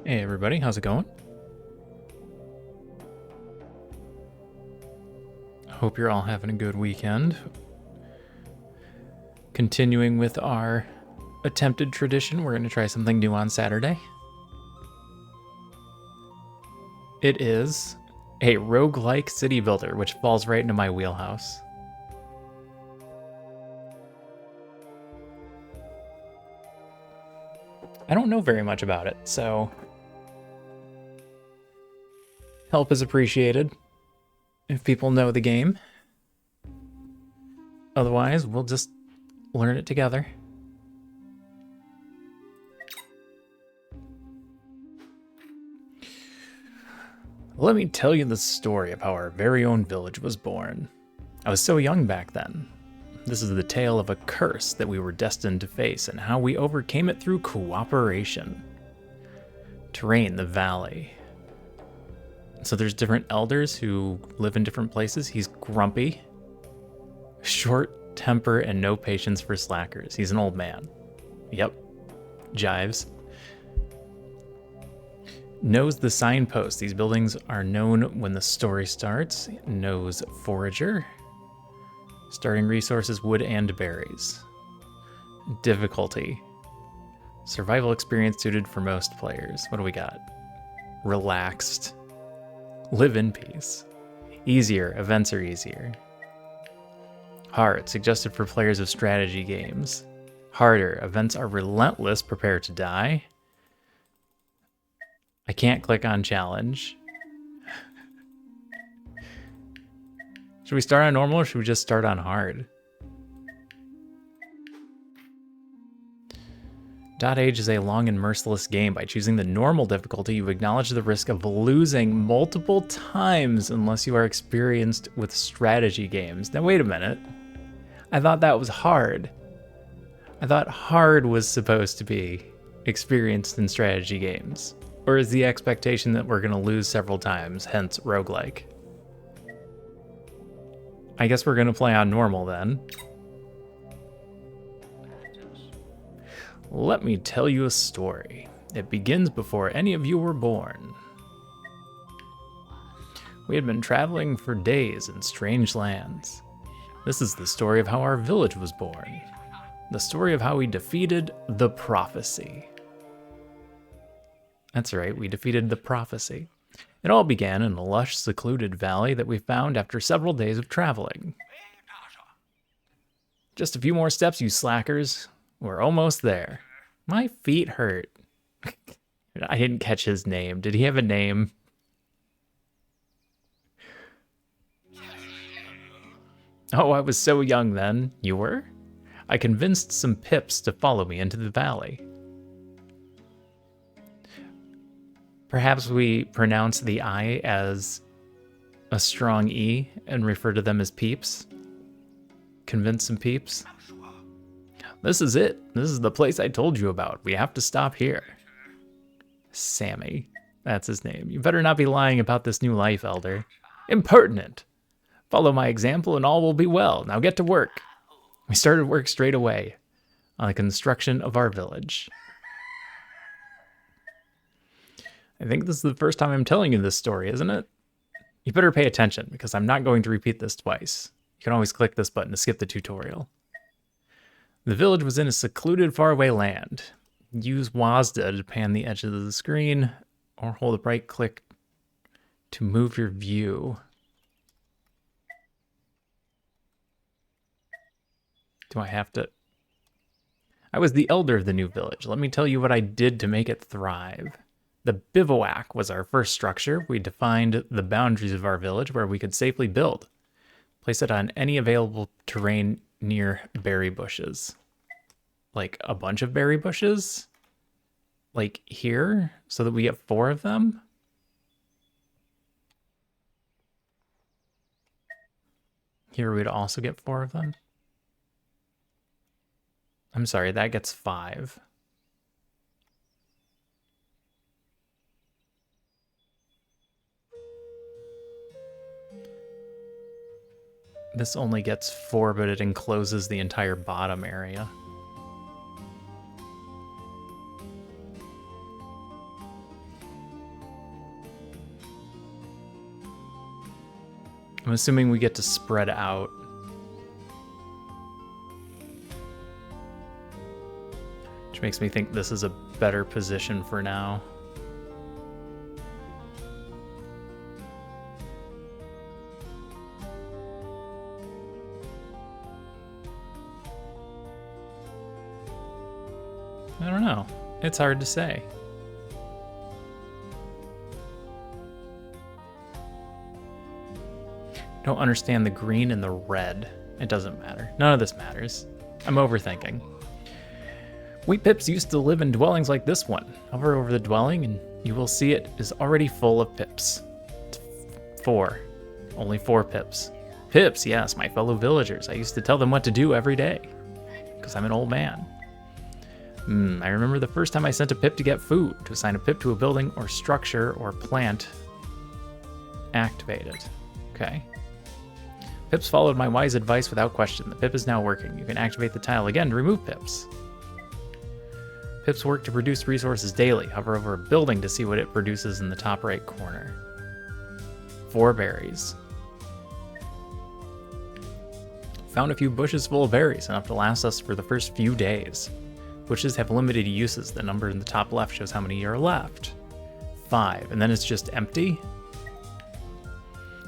Hey everybody, how's it going? Hope you're all having a good weekend. Continuing with our attempted tradition, we're going to try something new on Saturday. It is a roguelike city builder, which falls right into my wheelhouse. I don't know very much about it, so help is appreciated if people know the game. Otherwise, we'll just learn it together. Let me tell you the story of how our very own village was born. I was so young back then. This is the tale of a curse that we were destined to face and how we overcame it through cooperation. Terrain, the valley. So there's different elders who live in different places. He's grumpy, short temper, and no patience for slackers. He's an old man. Yep, jives. Knows the signpost. These buildings are known when the story starts. Knows forager. Starting resources, wood and berries. Difficulty. Survival experience suited for most players. What do we got? Relaxed. Live in peace. Easier. Events are easier. Hard. Suggested for players of strategy games. Harder. Events are relentless. Prepare to die. I can't click on challenge. Should we start on normal or should we just start on hard? dotAGE is a long and merciless game. By choosing the normal difficulty, you acknowledge the risk of losing multiple times unless you are experienced with strategy games. Now wait a minute. I thought that was hard. I thought hard was supposed to be experienced in strategy games. Or is the expectation that we're going to lose several times, hence roguelike? I guess we're going to play on normal then. Let me tell you a story. It begins before any of you were born. We had been traveling for days in strange lands. This is the story of how our village was born. The story of how we defeated the prophecy. That's right, we defeated the prophecy. It all began in a lush, secluded valley that we found after several days of traveling. Just a few more steps, you slackers. We're almost there. My feet hurt. I didn't catch his name. Did he have a name? Oh, I was so young then. You were? I convinced some pips to follow me into the valley. Perhaps we pronounce the I as a strong E and refer to them as peeps. Convince some peeps. This is it. This is the place I told you about. We have to stop here. Sammy. That's his name. You better not be lying about this new life, Elder. Impertinent. Follow my example and all will be well. Now get to work. We started work straight away on the construction of our village. I think this is the first time I'm telling you this story, isn't it? You better pay attention, because I'm not going to repeat this twice. You can always click this button to skip the tutorial. The village was in a secluded, faraway land. Use WASD to pan the edges of the screen, or hold the right click to move your view. Do I have to? I was the elder of the new village. Let me tell you what I did to make it thrive. The bivouac was our first structure. We defined the boundaries of our village where we could safely build. Place it on any available terrain near berry bushes. Like a bunch of berry bushes? Like here? So that we get 4 of them? Here we'd also get 4 of them? I'm sorry, that gets 5. This only gets 4, but it encloses the entire bottom area. I'm assuming we get to spread out. Which makes me think this is a better position for now. I don't know. It's hard to say. Don't understand the green and the red. It doesn't matter. None of this matters. I'm overthinking. We pips used to live in dwellings like this one. Hover over the dwelling and you will see it is already full of pips. 4. Only 4 pips. Pips, yes, my fellow villagers. I used to tell them what to do every day. Because I'm an old man. I remember the first time I sent a pip to get food. To assign a pip to a building or structure or plant. Activate it. Okay. Pips followed my wise advice without question. The pip is now working. You can activate the tile again to remove pips. Pips work to produce resources daily. Hover over a building to see what it produces in the top right corner. 4 berries. Found a few bushes full of berries, enough to last us for the first few days. Bushes have limited uses. The number in the top left shows how many are left. 5, and then it's just empty?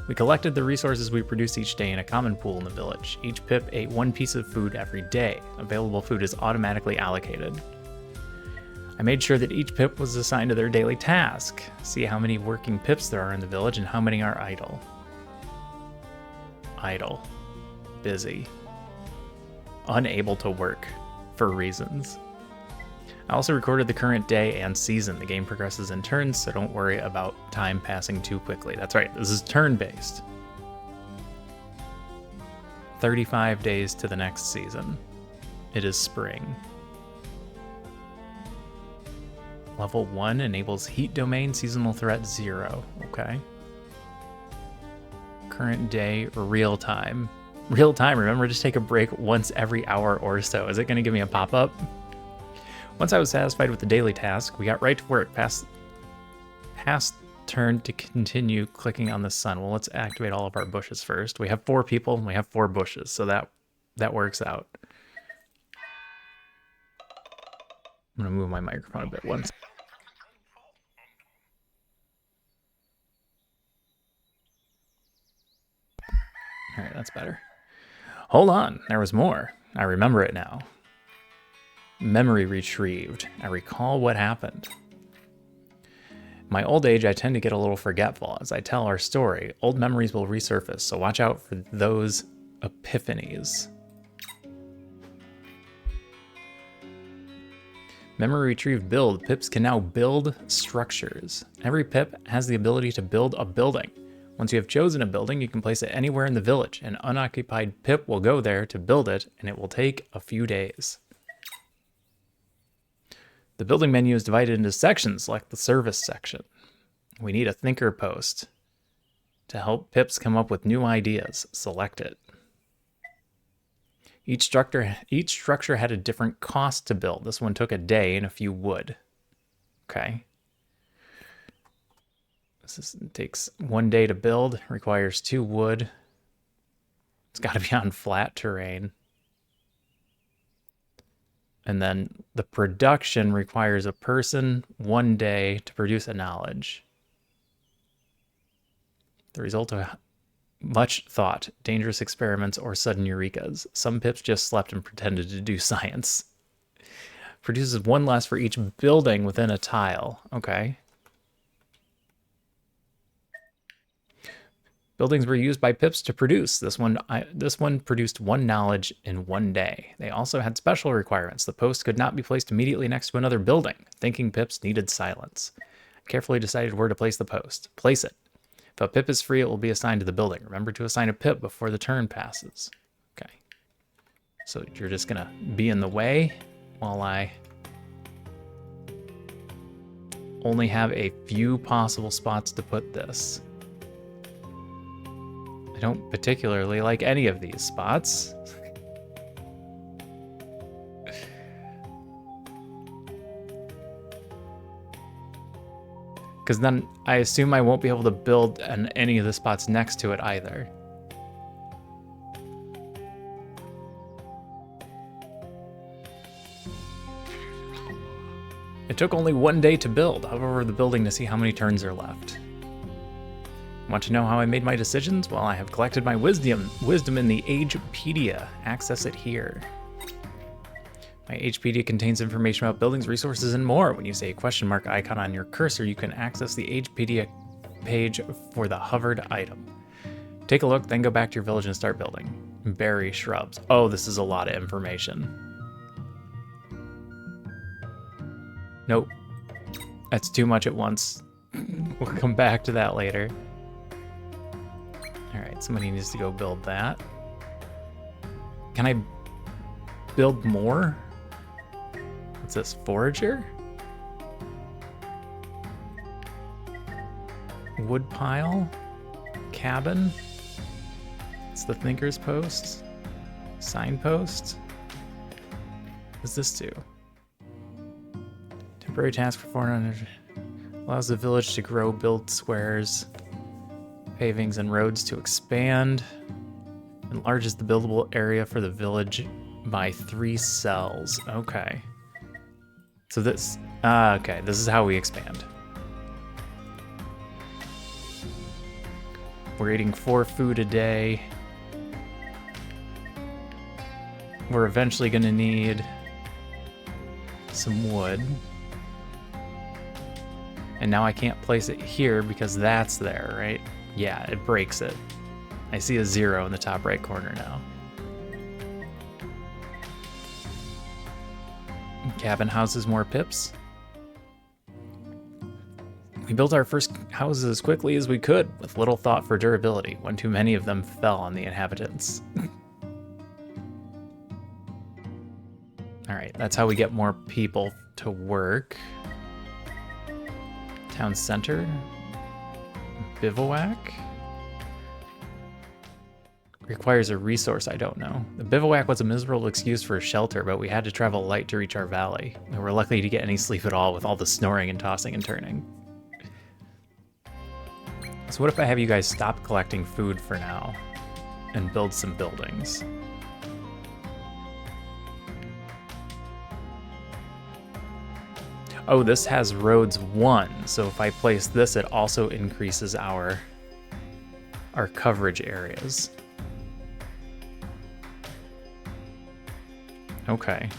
We collected the resources we produce each day in a common pool in the village. Each pip ate 1 piece of food every day. Available food is automatically allocated. I made sure that each pip was assigned to their daily task. See how many working pips there are in the village and how many are idle. Idle. Busy. Unable to work. For reasons. I also recorded the current day and season. The game progresses in turns, so don't worry about time passing too quickly. That's right, this is turn-based. 35 days to the next season. It is spring. Level 1 enables heat domain, seasonal threat 0. Okay. Current day, real time. Real time, remember to take a break once every hour or so. Is it going to give me a pop-up? Once I was satisfied with the daily task, we got right to work. Pass turn to continue clicking on the sun. Well, let's activate all of our bushes first. We have 4 people and we have 4 bushes, so that works out. I'm going to move my microphone a bit once. All right, that's better. Hold on, there was more. I remember it now. Memory retrieved. I recall what happened. In my old age, I tend to get a little forgetful. As I tell our story, old memories will resurface, so watch out for those epiphanies. Memory retrieved build. Pips can now build structures. Every pip has the ability to build a building. Once you have chosen a building, you can place it anywhere in the village. An unoccupied pip will go there to build it, and it will take a few days. The building menu is divided into sections, like the service section. We need a thinker post to help pips come up with new ideas. Select it. Each structure had a different cost to build. This one took a day and a few wood. Okay. It takes 1 day to build, requires 2 wood. It's got to be on flat terrain. And then the production requires a person 1 day to produce a knowledge. The result of much thought, dangerous experiments, or sudden eurekas. Some pips just slept and pretended to do science. Produces 1 less for each building within a tile. Okay. Buildings were used by pips to produce. This one produced 1 knowledge in 1 day. They also had special requirements. The post could not be placed immediately next to another building. Thinking pips needed silence. I carefully decided where to place the post. Place it. If a pip is free, it will be assigned to the building. Remember to assign a pip before the turn passes. Okay. So you're just gonna be in the way while I only have a few possible spots to put this. I don't particularly like any of these spots. Because then I assume I won't be able to build on any of the spots next to it either. It took only 1 day to build. Hover over the building to see how many turns are left. Want to know how I made my decisions? Well, I have collected my wisdom in the Agepedia. Access it here. My Agepedia contains information about buildings, resources, and more. When you say question mark icon on your cursor, you can access the Agepedia page for the hovered item. Take a look, then go back to your village and start building. Berry shrubs. Oh, this is a lot of information. Nope. That's too much at once. We'll come back to that later. Alright, somebody needs to go build that. Can I build more? What's this, forager? Wood pile? Cabin? It's the thinker's post? Signpost? What's this do? Temporary task for 400. Allows the village to grow, build squares, pavings, and roads to expand. Enlarges the buildable area for the village by 3 cells. Okay. So this, okay, this is how we expand. We're eating 4 food a day. We're eventually gonna need some wood. And now I can't place it here because that's there, right? Yeah, it breaks it. I see a 0 in the top right corner now. Cabin houses more pips. We built our first houses as quickly as we could, with little thought for durability. One too many of them fell on the inhabitants. Alright, that's how we get more people to work. Town center. Bivouac. Requires a resource I don't know. The bivouac was a miserable excuse for a shelter, but we had to travel light to reach our valley. We were lucky to get any sleep at all with all the snoring and tossing and turning. So what if I have you guys stop collecting food for now and build some buildings? Oh, this has roads 1, so if I place this, it also increases our coverage areas. Okay.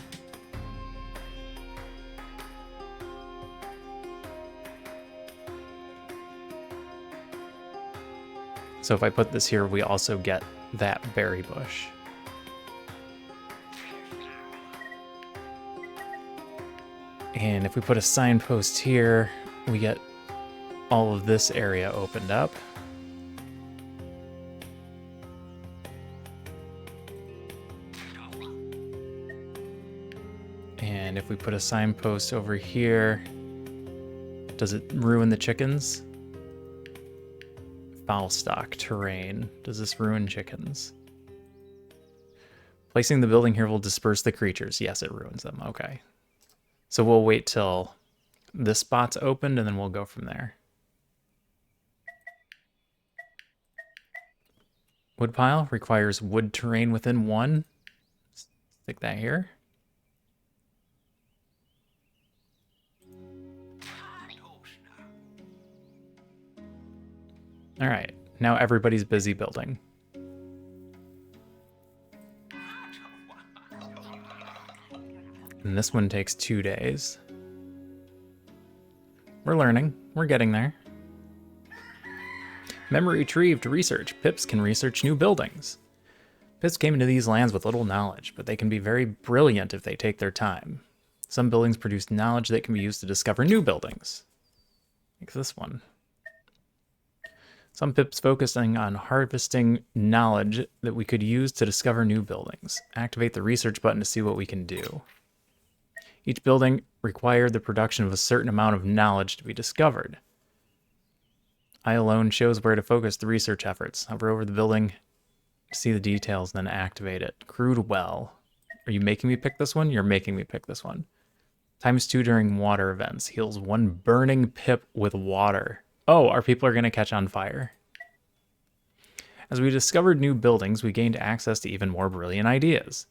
So if I put this here, we also get that berry bush. And if we put a signpost here, we get all of this area opened up. And if we put a signpost over here, does it ruin the chickens? Foul stock terrain. Does this ruin chickens? Placing the building here will disperse the creatures. Yes, it ruins them. Okay. So we'll wait till this spot's opened and then we'll go from there. Wood pile requires wood terrain within 1. Stick that here. All right, now everybody's busy building. And this one takes 2 days. We're learning. We're getting there. Memory retrieved. Research. Pips can research new buildings. Pips came into these lands with little knowledge, but they can be very brilliant if they take their time. Some buildings produce knowledge that can be used to discover new buildings. Like this one. Some pips focusing on harvesting knowledge that we could use to discover new buildings. Activate the research button to see what we can do. Each building required the production of a certain amount of knowledge to be discovered. I alone shows where to focus the research efforts. Hover over the building, see the details, then activate it. Crude well. Are you making me pick this one? You're making me pick this one. ×2 during water events. Heals 1 burning pip with water. Oh, our people are going to catch on fire. As we discovered new buildings, we gained access to even more brilliant ideas.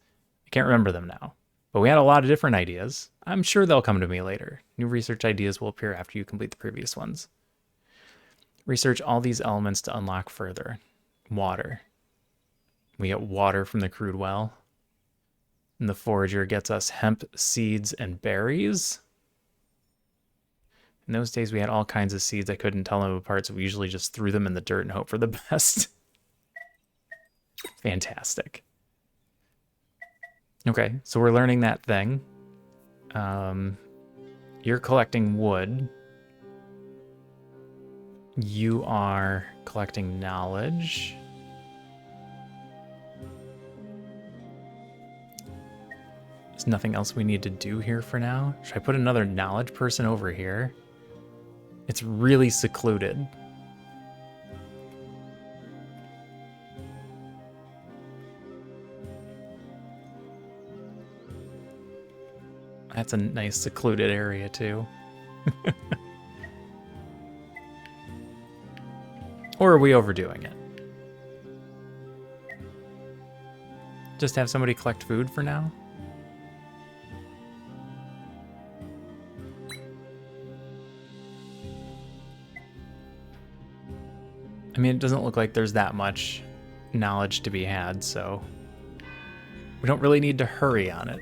I can't remember them now. But we had a lot of different ideas. I'm sure they'll come to me later. New research ideas will appear after you complete the previous ones. Research all these elements to unlock further. Water. We get water from the crude well. And the forager gets us hemp, seeds, and berries. In those days, we had all kinds of seeds. I couldn't tell them apart, so we usually just threw them in the dirt and hope for the best. Fantastic. Okay, so we're learning that thing. You're collecting wood. You are collecting knowledge. There's nothing else we need to do here for now. Should I put another knowledge person over here? It's really secluded. That's a nice secluded area too. Or are we overdoing it? Just have somebody collect food for now? I mean, it doesn't look like there's that much knowledge to be had, so we don't really need to hurry on it.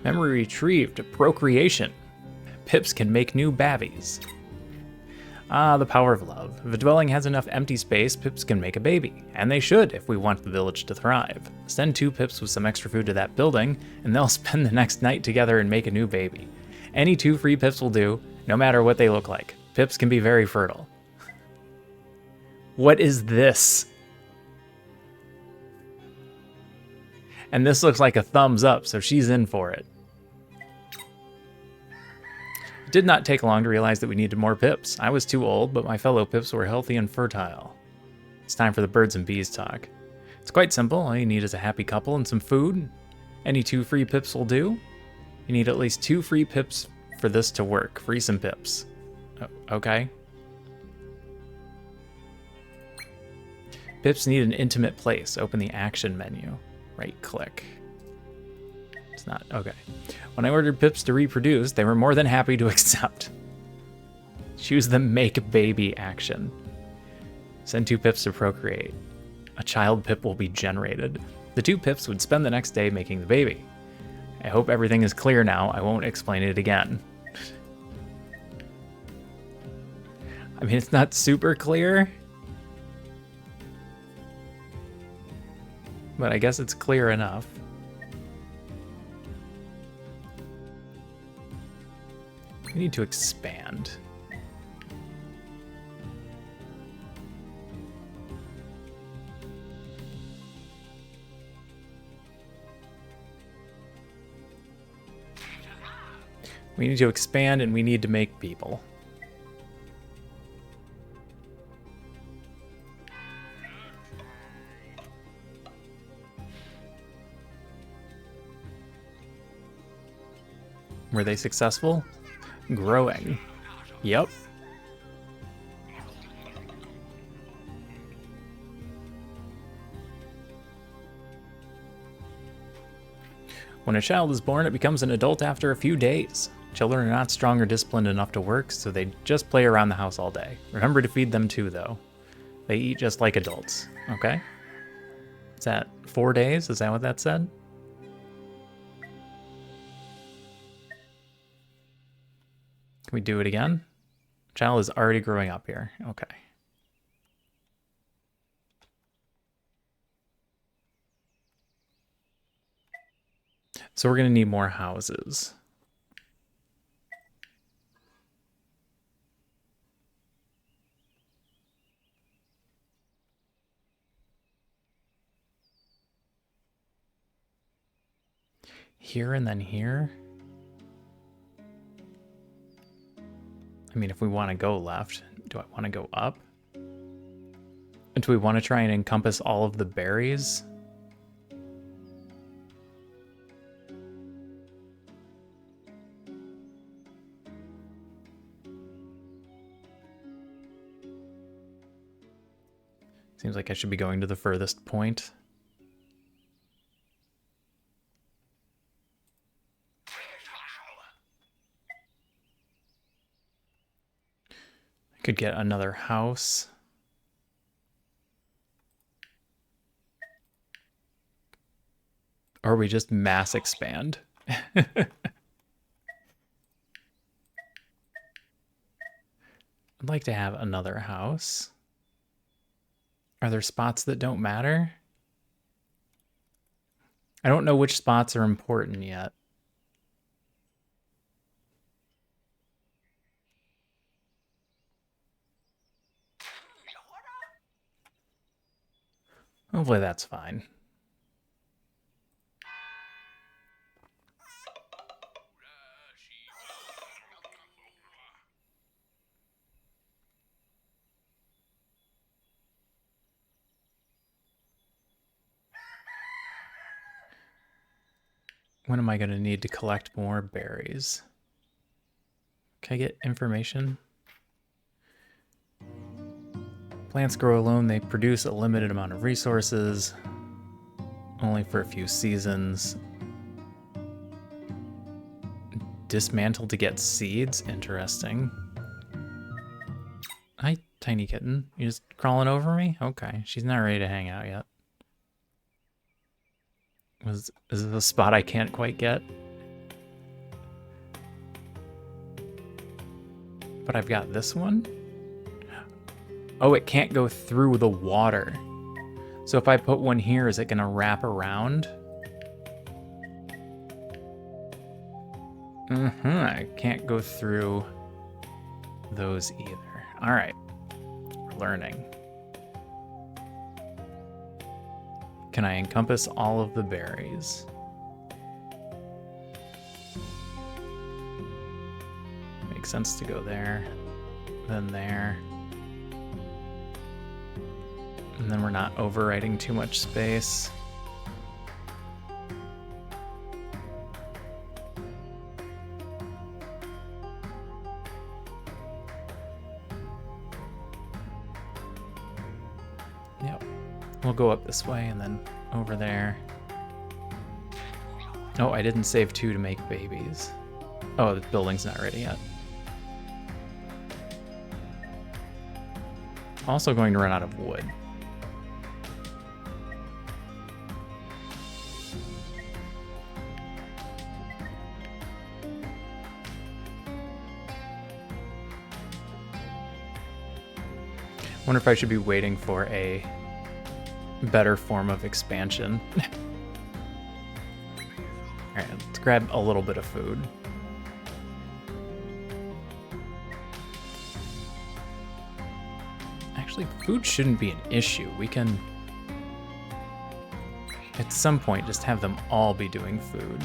Memory retrieved. Procreation. Pips can make new babbies. Ah, the power of love. If a dwelling has enough empty space, pips can make a baby. And they should, if we want the village to thrive. Send 2 pips with some extra food to that building, and they'll spend the next night together and make a new baby. Any 2 free pips will do, no matter what they look like. Pips can be very fertile. What is this? And this looks like a thumbs up, so she's in for it. It did not take long to realize that we needed more pips. I was too old, but my fellow pips were healthy and fertile. It's time for the birds and bees talk. It's quite simple. All you need is a happy couple and some food. Any 2 free pips will do. You need at least 2 free pips for this to work. Free some pips. Oh, okay. Pips need an intimate place. Open the action menu. Right click. It's not, okay. When I ordered pips to reproduce, they were more than happy to accept. Choose the make baby action. Send 2 pips to procreate. A child pip will be generated. The 2 pips would spend the next day making the baby. I hope everything is clear now. I won't explain it again. I mean, it's not super clear, but I guess it's clear enough. We need to expand. We need to expand and we need to make people. Were they successful? Growing. Yep. When a child is born, it becomes an adult after a few days. Children are not strong or disciplined enough to work, so they just play around the house all day. Remember to feed them too, though. They eat just like adults, okay? Is that 4 days? Is that what that said? Can we do it again? Child is already growing up here. Okay. So we're going to need more houses. Here and then here. I mean, if we want to go left, do I want to go up? And do we want to try and encompass all of the berries? Seems like I should be going to the furthest point. I could get another house. Or we just mass expand. I'd like to have another house. Are there spots that don't matter? I don't know which spots are important yet. Hopefully that's fine. When am I going to need to collect more berries? Can I get information? Plants grow alone. They produce a limited amount of resources, only for a few seasons. Dismantle to get seeds? Interesting. Hi, tiny kitten. You just crawling over me? Okay, she's not ready to hang out yet. Is this a spot I can't quite get? But I've got this one. Oh, it can't go through the water. So if I put one here, is it going to wrap around? I can't go through those either. All right, we're learning. Can I encompass all of the berries? Makes sense to go there, then there. And then we're not overwriting too much space. Yep. We'll go up this way and then over there. Oh, I didn't save 2 to make babies. Oh, the building's not ready yet. Also going to run out of wood. Wonder if I should be waiting for a better form of expansion. Alright, let's grab a little bit of food. Actually, food shouldn't be an issue. We can, at some point, just have them all be doing food.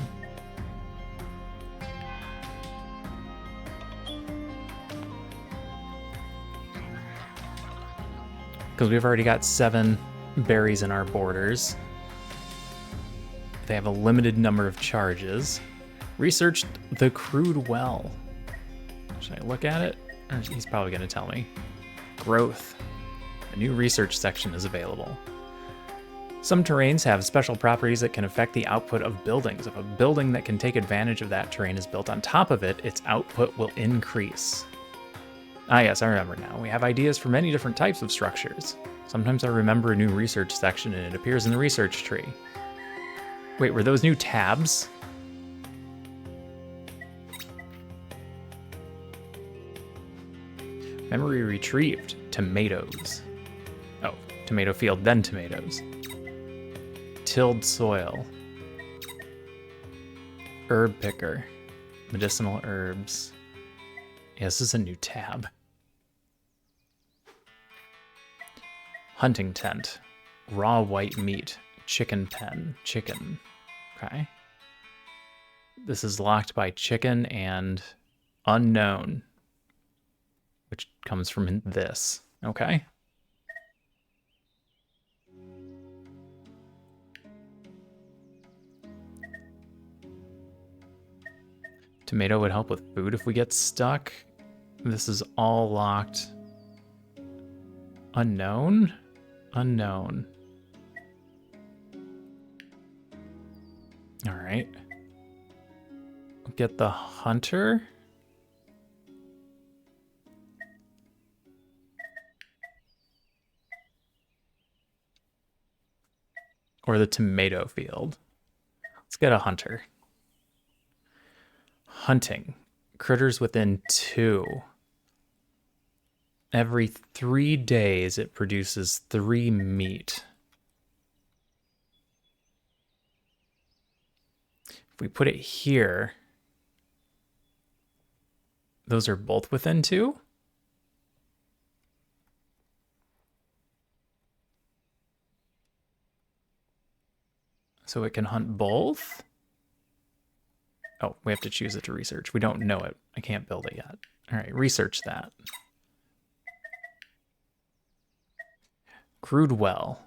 Because we've already got 7 berries in our borders. They have a limited number of charges. Researched the crude well. Should I look at it? Or he's probably going to tell me. Growth. A new research section is available. Some terrains have special properties that can affect the output of buildings. If a building that can take advantage of that terrain is built on top of it, its output will increase. Ah yes, I remember now. We have ideas for many different types of structures. Sometimes I remember a new research section and it appears in the research tree. Wait, were those new tabs? Memory retrieved. Tomatoes. Oh, tomato field, then tomatoes. Tilled soil. Herb picker. Medicinal herbs. Yeah, this is a new tab. Hunting tent. Raw white meat. Chicken pen. Chicken. Okay. This is locked by chicken and unknown, which comes from this. Okay. Tomato would help with food if we get stuck. This is all locked. Unknown? Unknown. All right. Get the hunter. Or the tomato field. Let's get a hunter. Hunting. Critters within 2. Every 3 days, it produces 3 meat. If we put it here, those are both within 2? So it can hunt both? Oh, we have to choose it to research. We don't know it. I can't build it yet. All right, research that. Crude well.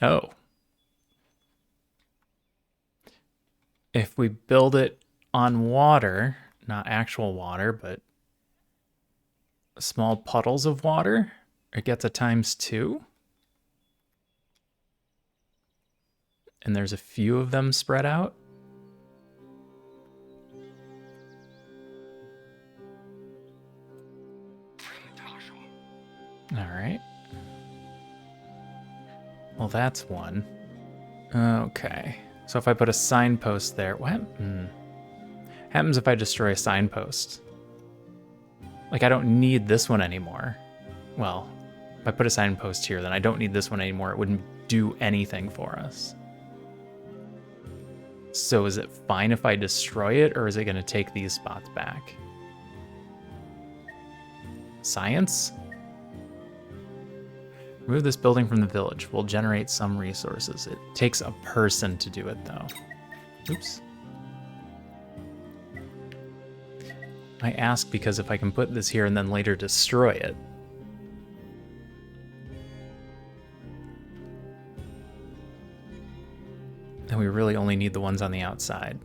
Oh. If we build it on water, not actual water, but small puddles of water, it gets a ×2. And there's a few of them spread out. All right. Well, that's one. Okay. So if I put a signpost there, what happens if I destroy a signpost? Like, I don't need this one anymore. Well, if I put a signpost here, then I don't need this one anymore. It wouldn't do anything for us. So is it fine if I destroy it, or is it going to take these spots back? Science? Remove this building from the village. We'll generate some resources. It takes a person to do it, though. Oops. I ask because if I can put this here and then later destroy it. Then we really only need the ones on the outside.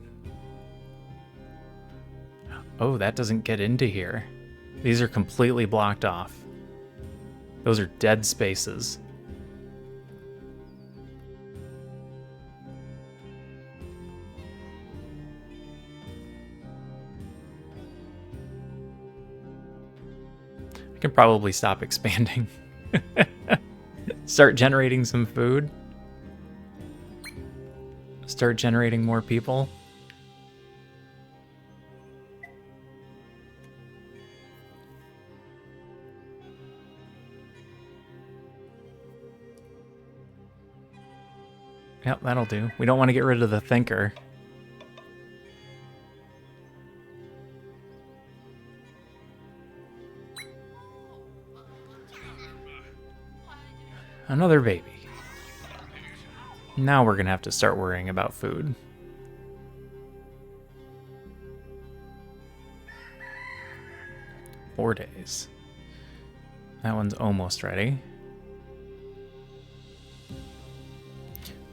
Oh, that doesn't get into here. These are completely blocked off. Those are dead spaces. I can probably stop expanding. Start generating some food. Start generating more people. Yep, that'll do. We don't want to get rid of the thinker. Another baby. Now we're gonna have to start worrying about food. Four days. That one's almost ready.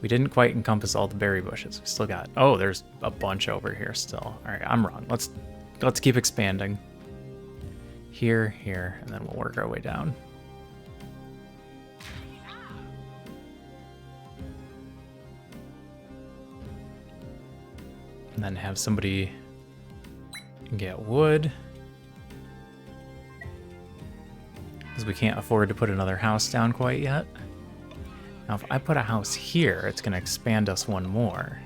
We didn't quite encompass all the berry bushes. We still got... Oh, there's a bunch over here still. All right, I'm wrong. Let's keep expanding. Here, and then we'll work our way down. And then have somebody get wood. Because we can't afford to put another house down quite yet. Now, if I put a house here, it's going to expand us one more.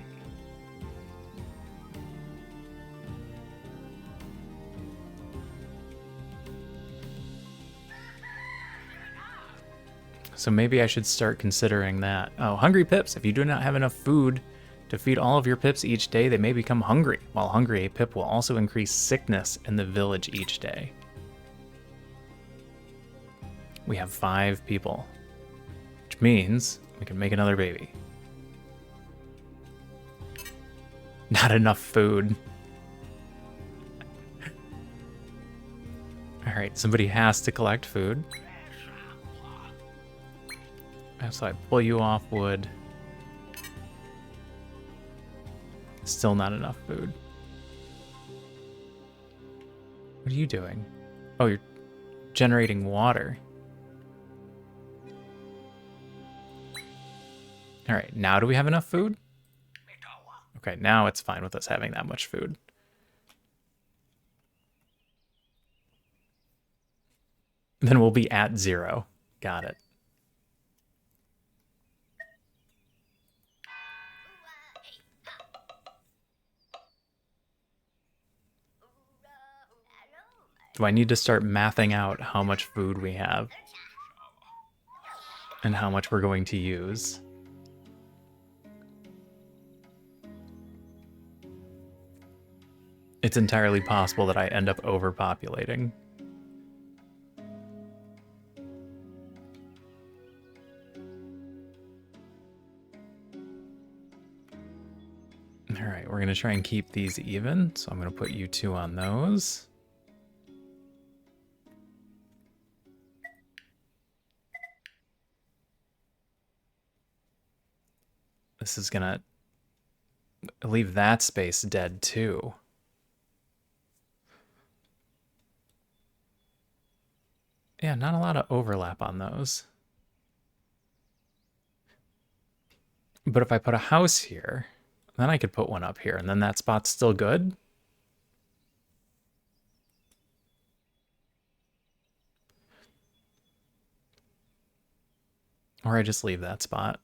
So maybe I should start considering that. Oh, hungry pips. If you do not have enough food to feed all of your pips each day, they may become hungry. While hungry, a pip will also increase sickness in the village each day. We have 5 people. Which means we can make another baby. Not enough food. All right, somebody has to collect food. So I pull you off wood. Still not enough food. What are you doing? Oh, you're generating water. All right, now do we have enough food? Okay, now it's fine with us having that much food. Then we'll be at 0. Got it. Do I need to start mathing out how much food we have? And how much we're going to use? It's entirely possible that I end up overpopulating. All right, we're going to try and keep these even, so I'm going to put you 2 on those. This is going to leave that space dead too. Yeah, not a lot of overlap on those. But if I put a house here, then I could put one up here, and then that spot's still good. Or I just leave that spot.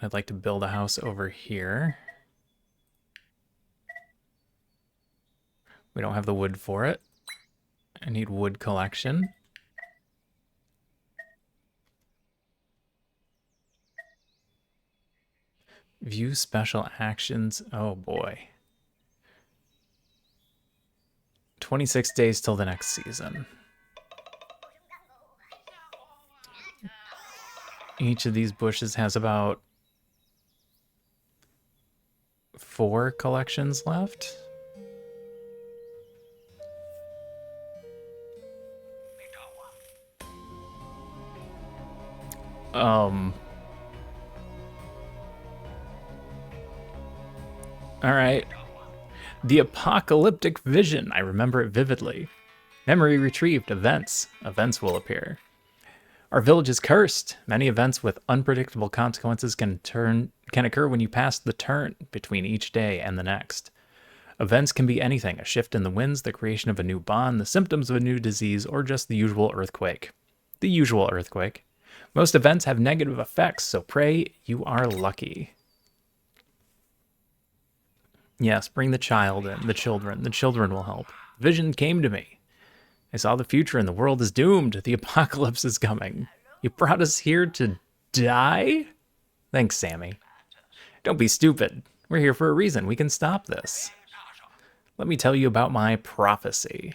I'd like to build a house over here. We don't have the wood for it. I need wood collection. View special actions. Oh boy. 26 days till the next season. Each of these bushes has about 4 collections left. All right. The apocalyptic vision. I remember it vividly. Memory retrieved. Events. Events will appear. Our village is cursed. Many events with unpredictable consequences can occur when you pass the turn between each day and the next. Events can be anything: a shift in the winds, the creation of a new bond, the symptoms of a new disease, or just the usual earthquake. The usual earthquake. Most events have negative effects, so pray you are lucky. Yes, bring the child in, the children. The children will help. Vision came to me. I saw the future and the world is doomed. The apocalypse is coming. You brought us here to die? Thanks, Sammy. Don't be stupid. We're here for a reason. We can stop this. Let me tell you about my prophecy.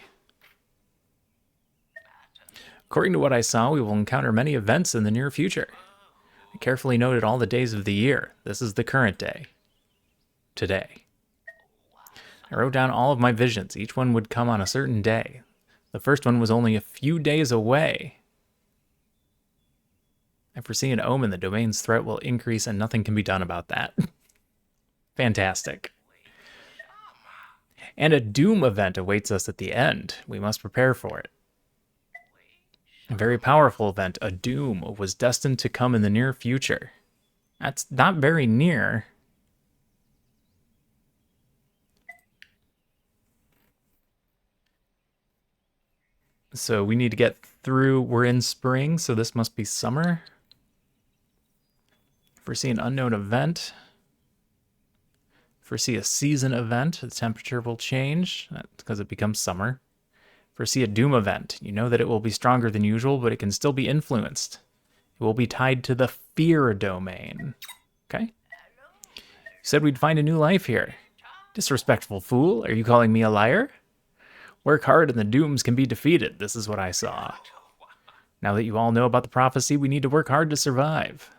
According to what I saw, we will encounter many events in the near future. I carefully noted all the days of the year. This is the current day. Today. I wrote down all of my visions. Each one would come on a certain day. The first one was only a few days away. I foresee an omen. The domain's threat will increase and nothing can be done about that. Fantastic. And a doom event awaits us at the end. We must prepare for it. A very powerful event, a doom, was destined to come in the near future. That's not very near. So we need to get through, we're in spring, so this must be summer. Foresee an unknown event. Foresee a season event, the temperature will change, that's because it becomes summer. Foresee a doom event. You know that it will be stronger than usual, but it can still be influenced. It will be tied to the fear domain. Okay? You said we'd find a new life here. Disrespectful fool, are you calling me a liar? Work hard and the dooms can be defeated. This is what I saw. Now that you all know about the prophecy, we need to work hard to survive.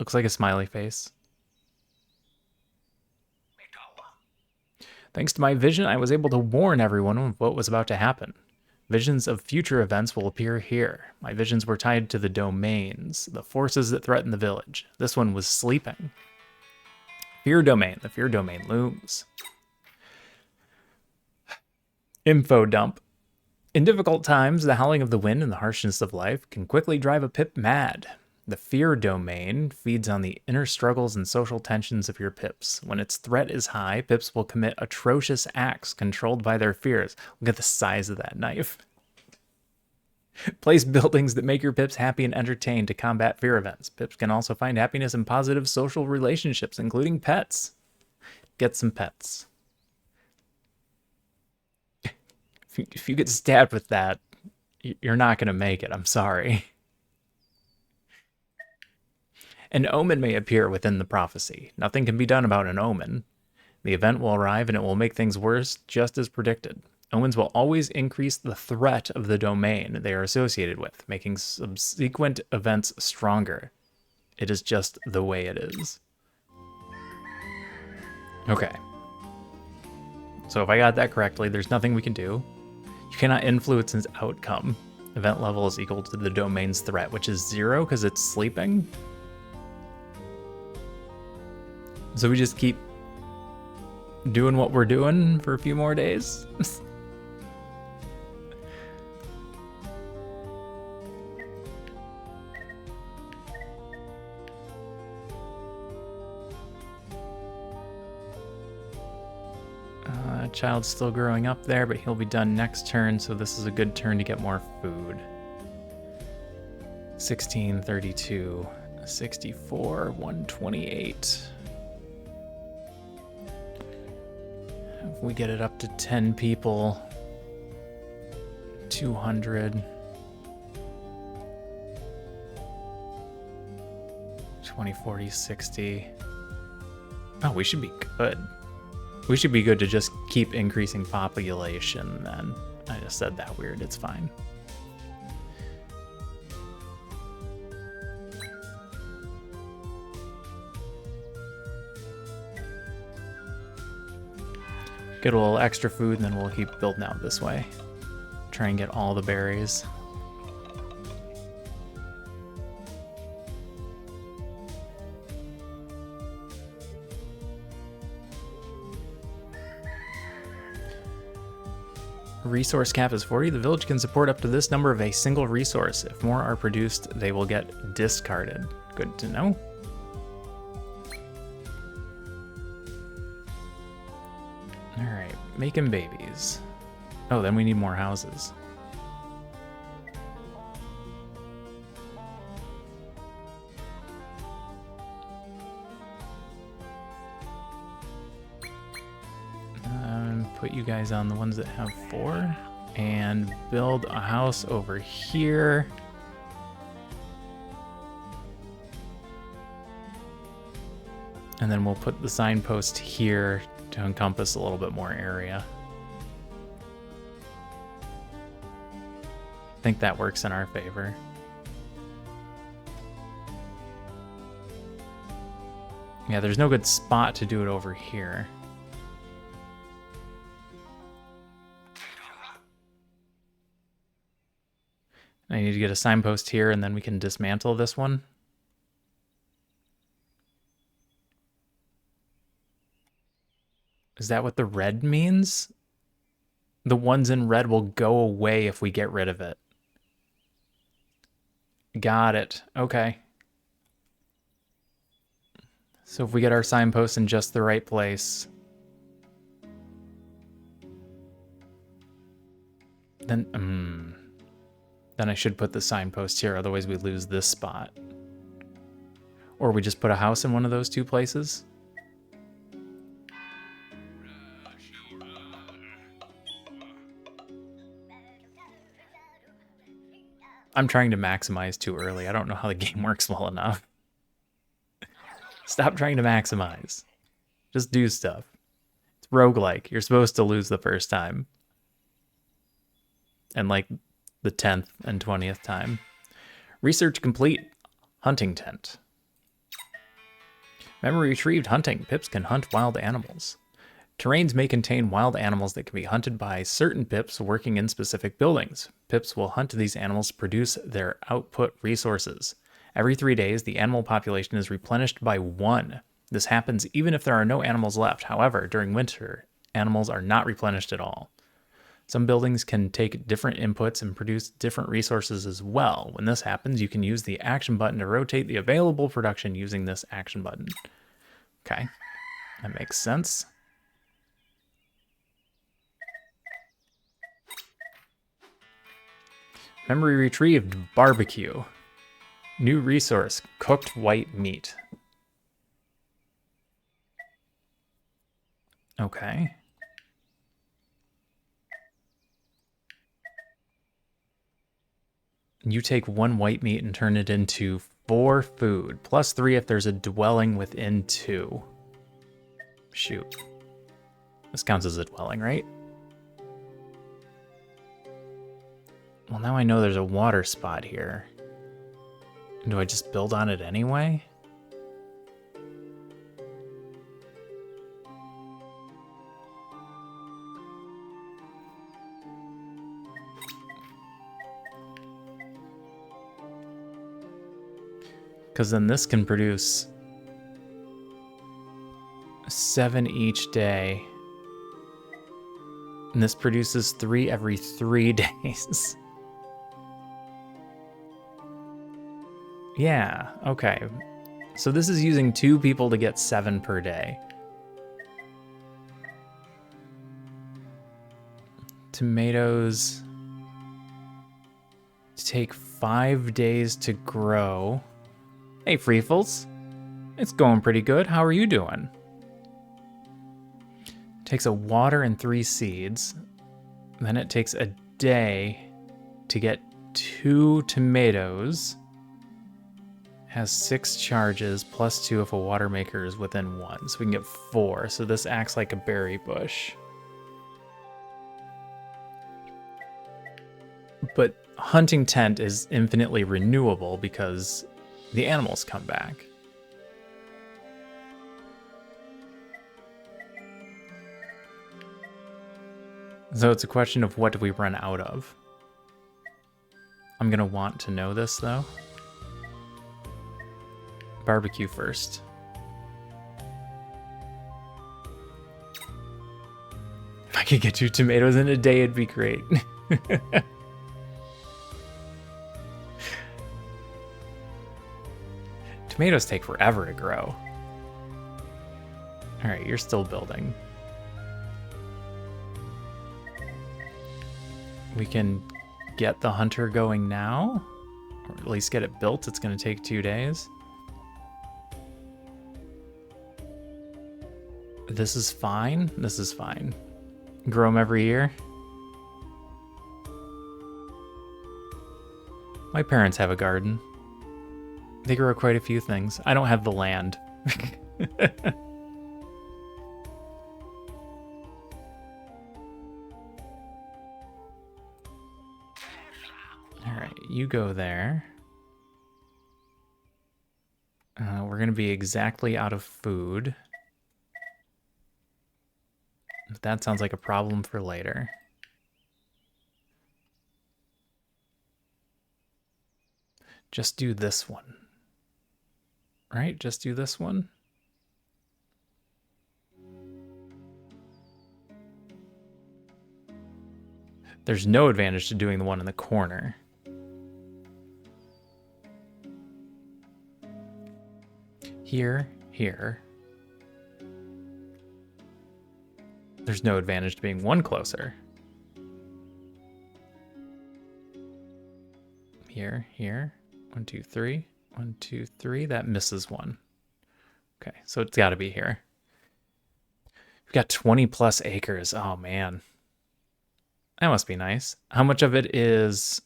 Looks like a smiley face. Thanks to my vision, I was able to warn everyone of what was about to happen. Visions of future events will appear here. My visions were tied to the domains, the forces that threaten the village. This one was sleeping. Fear domain. The fear domain looms. Info dump. In difficult times, the howling of the wind and the harshness of life can quickly drive a pip mad. The fear domain feeds on the inner struggles and social tensions of your pips. When its threat is high, pips will commit atrocious acts controlled by their fears. Look at the size of that knife. Place buildings that make your pips happy and entertained to combat fear events. Pips can also find happiness in positive social relationships, including pets. Get some pets. If you get stabbed with that, you're not going to make it. I'm sorry. An omen may appear within the prophecy. Nothing can be done about an omen. The event will arrive and it will make things worse, just as predicted. Omens will always increase the threat of the domain they are associated with, making subsequent events stronger. It is just the way it is. Okay. So if I got that correctly, there's nothing we can do. You cannot influence its outcome. Event level is equal to the domain's threat, which is 0 because it's sleeping. So we just keep doing what we're doing for a few more days. Child's still growing up there, but he'll be done next turn, so this is a good turn to get more food. 16, 32, 64, 128. If we get it up to 10 people, 200. 20, 40, 60. Oh, we should be good. We should be good to just keep increasing population then. I just said that weird, it's fine. Get a little extra food and then we'll keep building out this way. Try and get all the berries. Resource cap is 40. The village can support up to this number of a single resource. If more are produced, they will get discarded. Good to know. Alright, making babies. Oh, then we need more houses. Put you guys on the ones that have 4 and build a house over here. And then we'll put the signpost here to encompass a little bit more area. I think that works in our favor. Yeah, there's no good spot to do it over here. I need to get a signpost here, and then we can dismantle this one. Is that what the red means? The ones in red will go away if we get rid of it. Got it. Okay. So if we get our signpost in just the right place, then I should put the signpost here, otherwise we lose this spot. Or we just put a house in one of those two places. I'm trying to maximize too early. I don't know how the game works well enough. Stop trying to maximize. Just do stuff. It's roguelike. You're supposed to lose the first time. And like the 10th and 20th time. Research complete. Hunting tent. Memory retrieved. Hunting. Pips can hunt wild animals. Terrains may contain wild animals that can be hunted by certain pips working in specific buildings. Pips will hunt these animals to produce their output resources. Every 3 days, the animal population is replenished by 1. This happens even if there are no animals left. However, during winter, animals are not replenished at all. Some buildings can take different inputs and produce different resources as well. When this happens, you can use the action button to rotate the available production using this action button. Okay, that makes sense. Memory retrieved, barbecue. New resource, cooked white meat. Okay. You take 1 white meat and turn it into 4 food, plus 3 if there's a dwelling within 2. Shoot. This counts as a dwelling, right? Well, now I know there's a water spot here. Do I just build on it anyway? Because then this can produce 7 each day. And this produces 3 every 3 days. Yeah, okay. So this is using 2 people to get 7 per day. Tomatoes take 5 days to grow. Hey, Freefles. It's going pretty good. How are you doing? Takes a water and 3 seeds. Then it takes a day to get 2 tomatoes. Has 6 charges, plus 2 if a water maker is within 1. So we can get 4. So this acts like a berry bush. But hunting tent is infinitely renewable because the animals come back. So it's a question of what do we run out of. I'm gonna want to know this though. Barbecue first. If I could get 2 tomatoes in a day, it'd be great. Tomatoes take forever to grow. All right, you're still building. We can get the hunter going now, or at least get it built. It's going to take 2 days. This is fine. This is fine. Grow them every year. My parents have a garden. They grow quite a few things. I don't have the land. Alright, you go there. We're going to be exactly out of food. That sounds like a problem for later. Just do this one. Right? Just do this one. There's no advantage to doing the one in the corner. Here, here. There's no advantage to being one closer. Here, here. 1, 2, 3. 1, 2, 3. That misses one. Okay, so it's got to be here. We've got 20 plus acres. Oh, man. That must be nice. How much of it is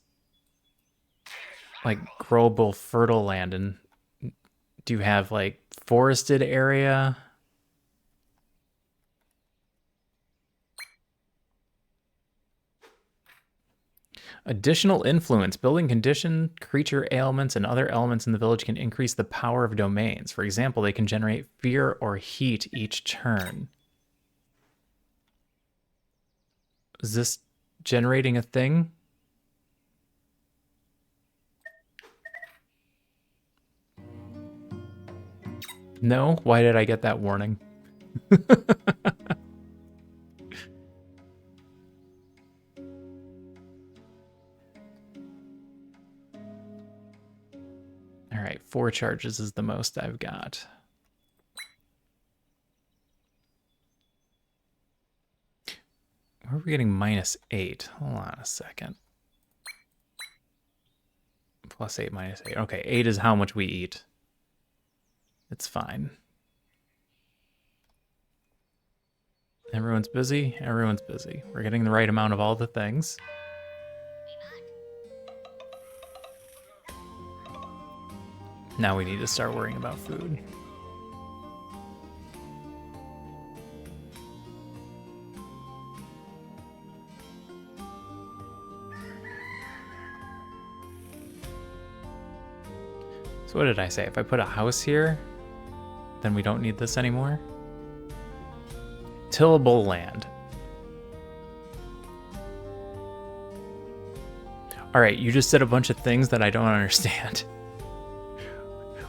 like growable fertile land? And do you have like forested area? Additional influence. Building condition, creature ailments, and other elements in the village can increase the power of domains. For example, they can generate fear or heat each turn. Is this generating a thing? No? Why did I get that warning? All right, 4 charges is the most I've got. Where are we getting -8? Hold on a second. +8, -8. Okay, 8 is how much we eat. It's fine. Everyone's busy. Everyone's busy. We're getting the right amount of all the things. Now we need to start worrying about food. So what did I say? If I put a house here, then we don't need this anymore? Tillable land. All right, you just said a bunch of things that I don't understand.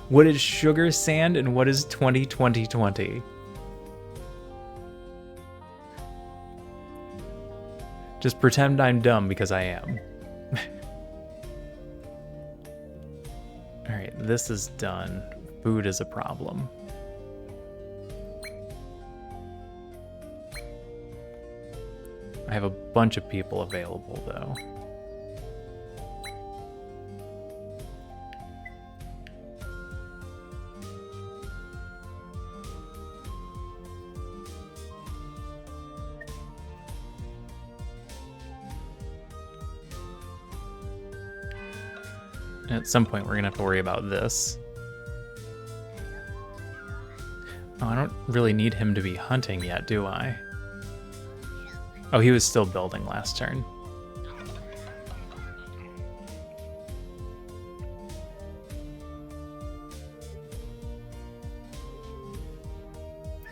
What is sugar sand and what is 20-20-20? Just pretend I'm dumb because I am. All right, this is done. Food is a problem. I have a bunch of people available though. At some point, we're gonna have to worry about this. Oh, I don't really need him to be hunting yet, do I? Oh, he was still building last turn.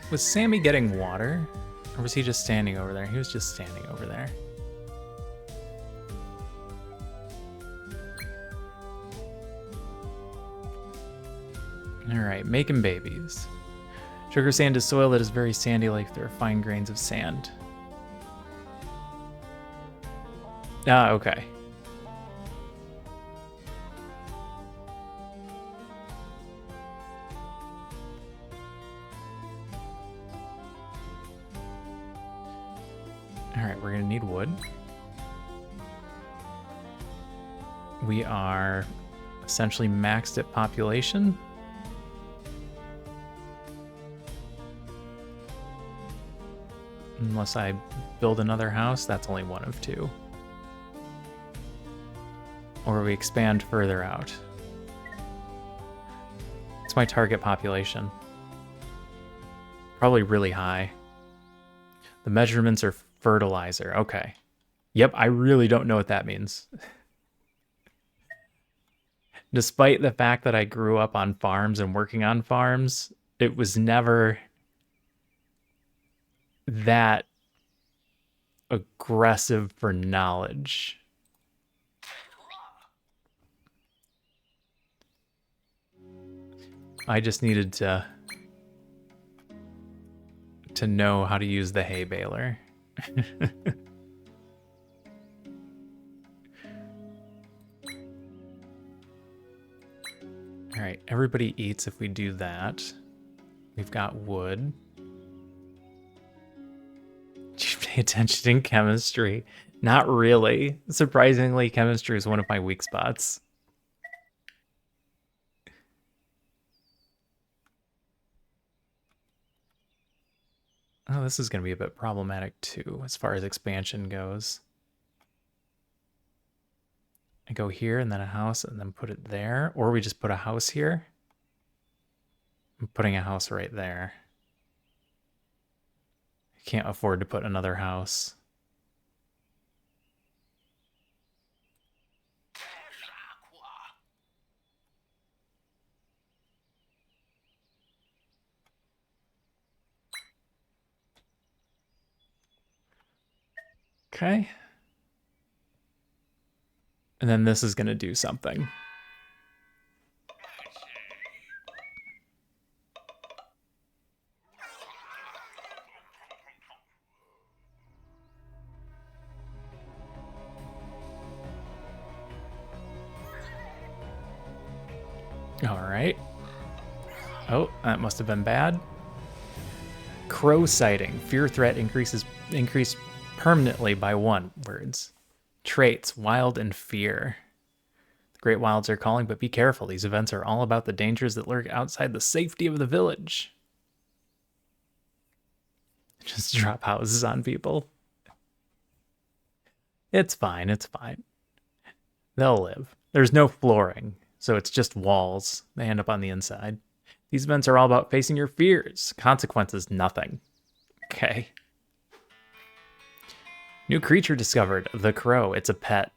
Was Sammy getting water? Or was he just standing over there? He was just standing over there. Alright, making babies. Sugar sand is soil that is very sandy, like there are fine grains of sand. Ah, okay. Alright, we're gonna need wood. We are essentially maxed at population. Unless I build another house, that's only one of 2. Or we expand further out. It's my target population. Probably really high. The measurements are fertilizer. Okay. Yep, I really don't know what that means. Despite the fact that I grew up on farms and working on farms, it was never that aggressive for knowledge. I just needed to know how to use the hay baler. All right, everybody eats if we do that. We've got wood. Did you pay attention in chemistry? Not really. Surprisingly, chemistry is one of my weak spots. Oh, this is going to be a bit problematic too, as far as expansion goes. I go here and then a house and then put it there. Or we just put a house here. I'm putting a house right there. I can't afford to put another house. Okay. And then this is going to do something. All right. Oh, that must have been bad. Crow sighting. Fear threat increased permanently by 1 words. Traits, wild and fear. The great wilds are calling, but be careful. These events are all about the dangers that lurk outside the safety of the village. Just drop houses on people. It's fine, it's fine. They'll live. There's no flooring, so it's just walls. They end up on the inside. These events are all about facing your fears. Consequences, nothing. Okay. New creature discovered. The crow. It's a pet.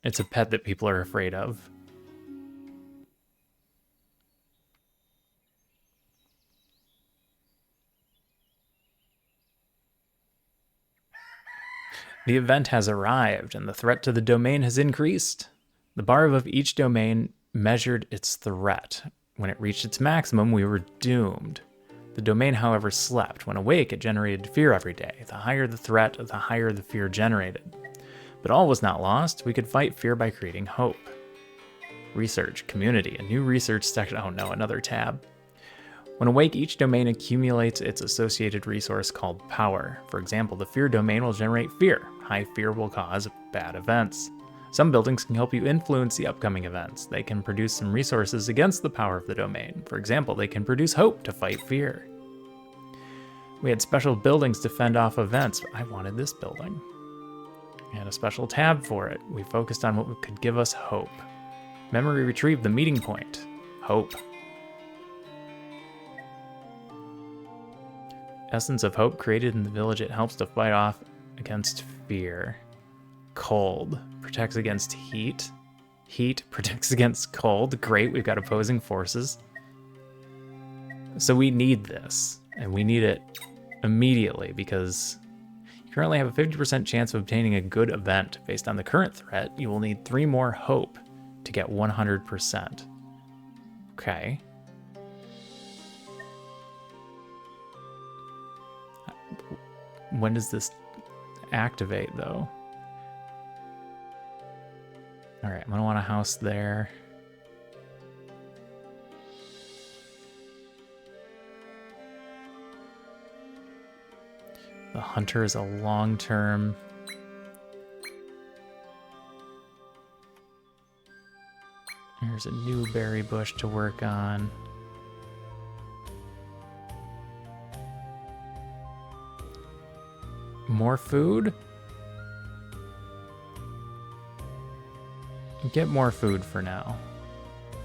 It's a pet that people are afraid of. The event has arrived, and the threat to the domain has increased. The bar above each domain measured its threat. When it reached its maximum, we were doomed. The domain, however, slept. When awake, it generated fear every day. The higher the threat, the higher the fear generated. But all was not lost. We could fight fear by creating hope. Research, community, a new research section. Oh no, another tab. When awake, each domain accumulates its associated resource called power. For example, the fear domain will generate fear. High fear will cause bad events. Some buildings can help you influence the upcoming events. They can produce some resources against the power of the domain. For example, they can produce hope to fight fear. We had special buildings to fend off events. I wanted this building. We had a special tab for it. We focused on what could give us hope. Memory retrieved the meeting point. Hope. Essence of hope created in the village. It helps to fight off against fear. Cold protects against heat. Heat protects against cold. Great, we've got opposing forces. So we need this, and we need it immediately because you currently have a 50% chance of obtaining a good event. Based on the current threat, you will need 3 more hope to get 100%. Okay. When does this activate, though? All right, I'm gonna want a house there. The hunter is a long-term. There's a new berry bush to work on. More food? Get more food for now.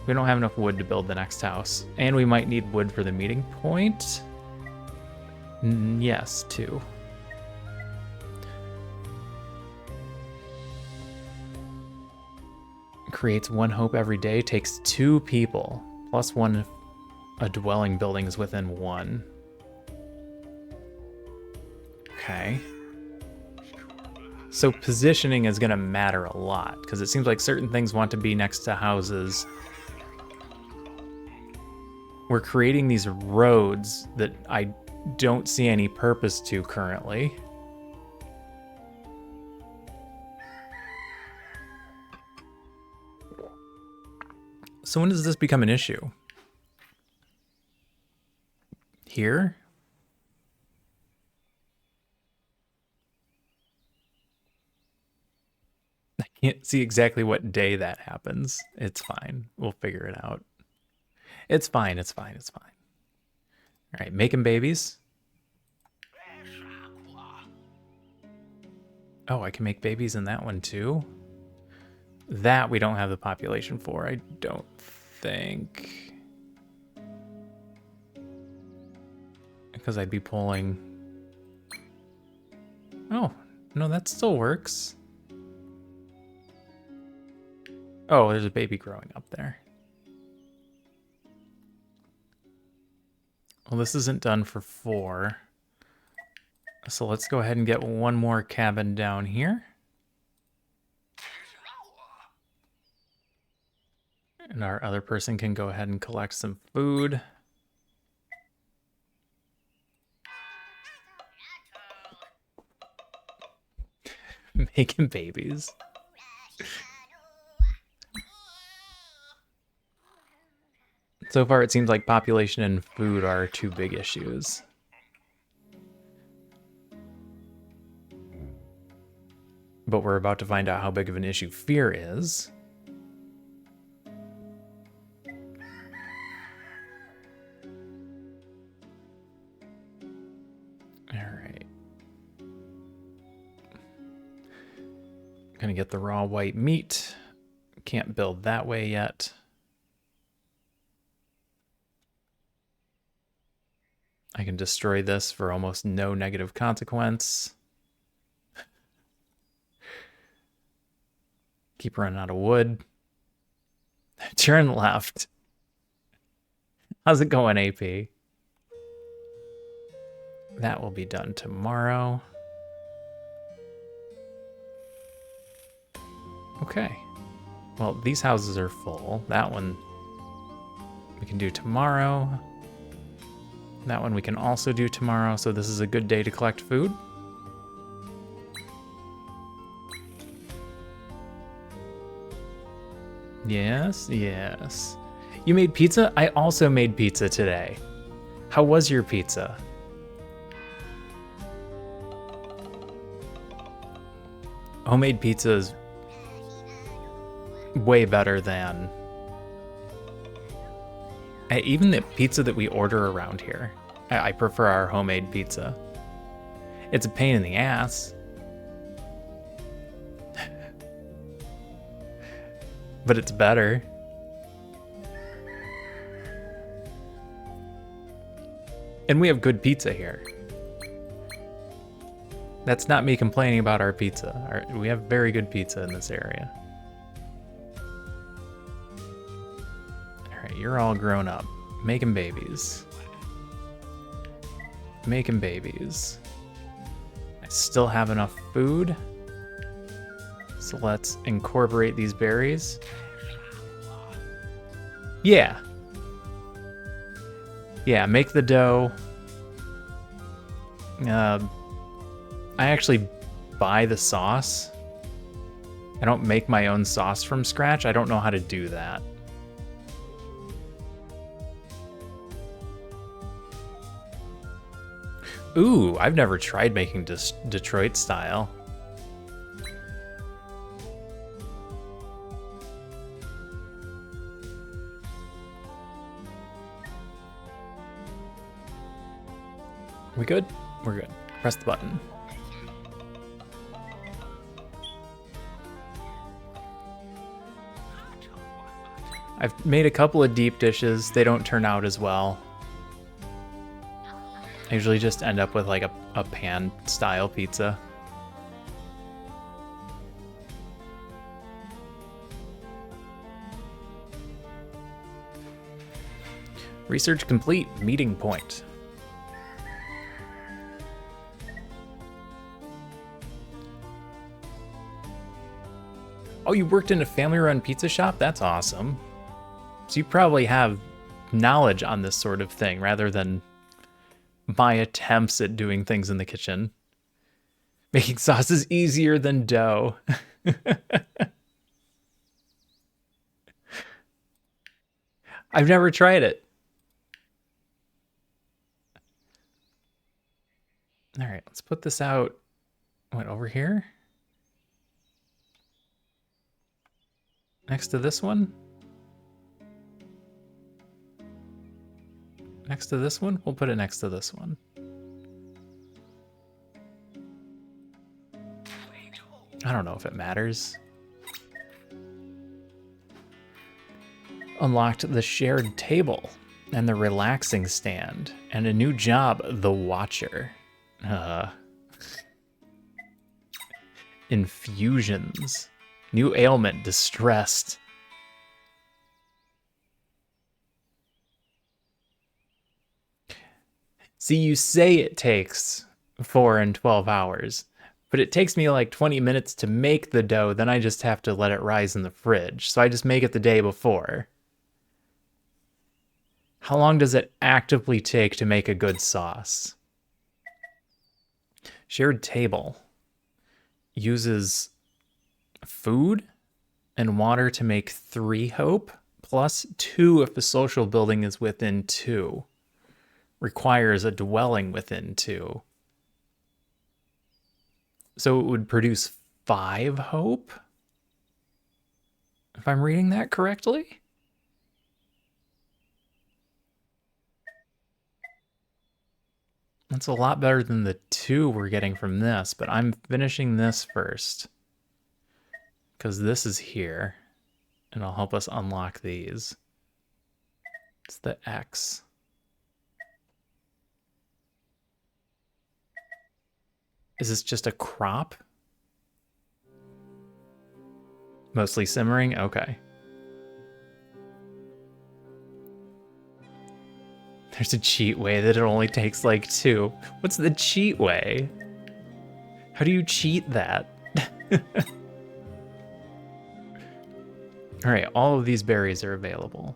We don't have enough wood to build the next house. And we might need wood for the meeting point. Yes, 2. Creates 1 hope every day. Takes 2 people. Plus 1 if a dwelling building is within 1. Okay. So positioning is going to matter a lot, because it seems like certain things want to be next to houses. We're creating these roads that I don't see any purpose to currently. So when does this become an issue? Here? I can't see exactly what day that happens. It's fine. We'll figure it out. It's fine, it's fine, it's fine. All right, making babies. Oh, I can make babies in that one too? That we don't have the population for, I don't think. Because I'd be pulling... Oh, no, that still works. Oh, there's a baby growing up there. Well, this isn't done for 4. So let's go ahead and get one more cabin down here. And our other person can go ahead and collect some food. Making babies. So far, it seems like population and food are two big issues. But we're about to find out how big of an issue fear is. Alright. Gonna get the raw white meat. Can't build that way yet. I can destroy this for almost no negative consequence. Keep running out of wood. Turn left. How's it going, AP? That will be done tomorrow. Okay. Well, these houses are full. That one we can do tomorrow. That one we can also do tomorrow, so this is a good day to collect food. Yes, yes. You made pizza? I also made pizza today. How was your pizza? Homemade pizza is way better than even the pizza that we order around here. I prefer our homemade pizza. It's a pain in the ass. But it's better. And we have good pizza here. That's not me complaining about our pizza. We have very good pizza in this area. Alright, you're all grown up. Making babies. Making babies. I still have enough food. So let's incorporate these berries. Yeah. Yeah, make the dough. I actually buy the sauce. I don't make my own sauce from scratch. I don't know how to do that. Ooh, I've never tried making Detroit style. We good? We're good. Press the button. I've made a couple of deep dishes. They don't turn out as well. I usually just end up with like a pan style pizza. Research complete. Meeting point. Oh, you worked in a family-run pizza shop? That's awesome. So you probably have knowledge on this sort of thing rather than my attempts at doing things in the kitchen. Making sauce is easier than dough. I've never tried it. All right, let's put this out. What, over here? Next to this one? Next to this one? We'll put it next to this one. I don't know if it matters. Unlocked the shared table and the relaxing stand and a new job, the Watcher. Infusions. New ailment, distressed. See, you say it takes 4 and 12 hours. But it takes me like 20 minutes to make the dough, then I just have to let it rise in the fridge. So I just make it the day before. How long does it actively take to make a good sauce? Shared table uses food and water to make 3 hope, plus 2 if the social building is within 2. Requires a dwelling within 2. So it would produce 5 hope? If I'm reading that correctly? That's a lot better than the 2 we're getting from this, but I'm finishing this first. Because this is here, and it'll help us unlock these. It's the X. Is this just a crop? Mostly simmering? Okay. There's a cheat way that it only takes like 2. What's the cheat way? How do you cheat that? All right, all of these berries are available.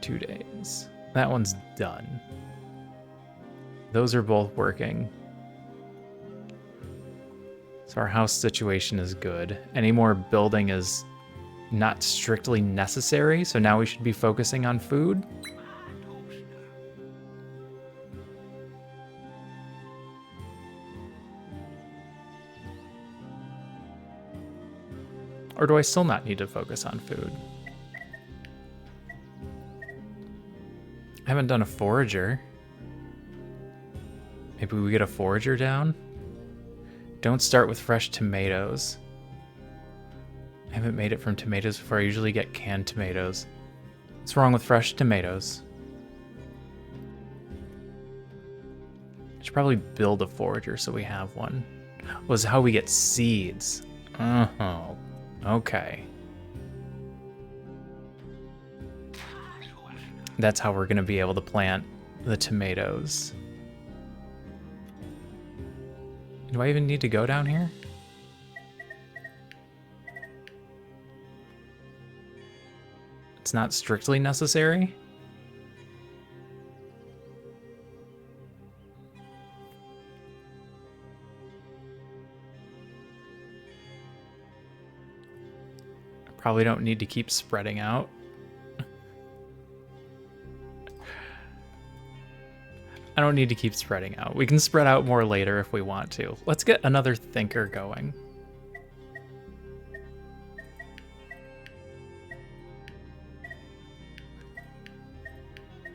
2 days. That one's done. Those are both working. So our house situation is good. Any more building is not strictly necessary, so now we should be focusing on food. Or do I still not need to focus on food? I haven't done a forager. Maybe we get a forager down? Don't start with fresh tomatoes. I haven't made it from tomatoes before. I usually get canned tomatoes. What's wrong with fresh tomatoes? I should probably build a forager so we have one. Was how we get seeds. Oh, okay. That's how we're going to be able to plant the tomatoes. Do I even need to go down here? It's not strictly necessary. I probably don't need to keep spreading out. I don't need to keep spreading out. We can spread out more later if we want to. Let's get another thinker going.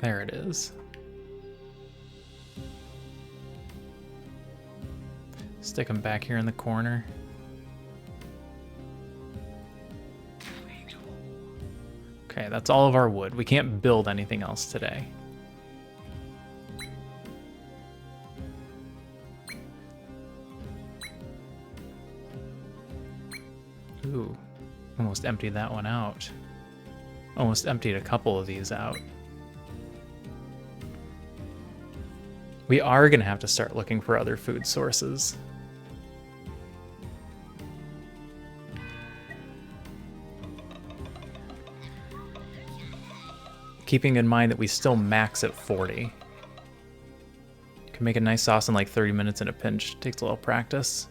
There it is. Stick them back here in the corner. Okay, that's all of our wood. We can't build anything else today. Ooh, almost emptied that one out. Almost emptied a couple of these out. We are going to have to start looking for other food sources. Keeping in mind that we still max at 40. Can make a nice sauce in like 30 minutes in a pinch. Takes a little practice.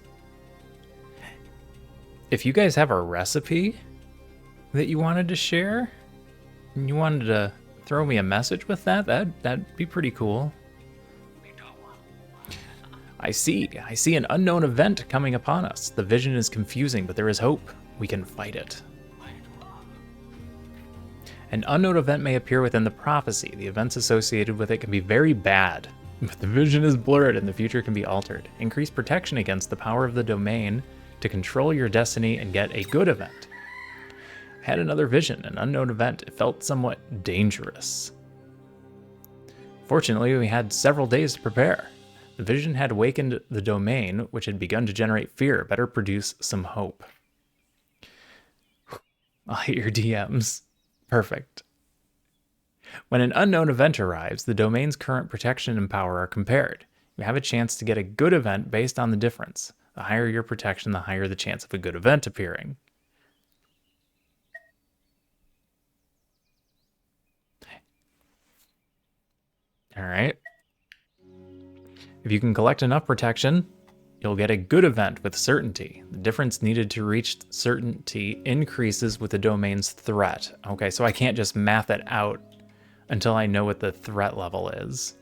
If you guys have a recipe that you wanted to share, and you wanted to throw me a message with that, that'd be pretty cool. I see an unknown event coming upon us. The vision is confusing, but there is hope. We can fight it. An unknown event may appear within the prophecy. The events associated with it can be very bad, but the vision is blurred and the future can be altered. Increase protection against the power of the domain to control your destiny and get a good event. I had another vision, an unknown event. It felt somewhat dangerous. Fortunately, we had several days to prepare. The vision had awakened the domain, which had begun to generate fear. Better produce some hope. I'll hit your DMs. Perfect. When an unknown event arrives, the domain's current protection and power are compared. You have a chance to get a good event based on the difference. The higher your protection, the higher the chance of a good event appearing. All right. If you can collect enough protection, you'll get a good event with certainty. The difference needed to reach certainty increases with the domain's threat. Okay, so I can't just math it out until I know what the threat level is.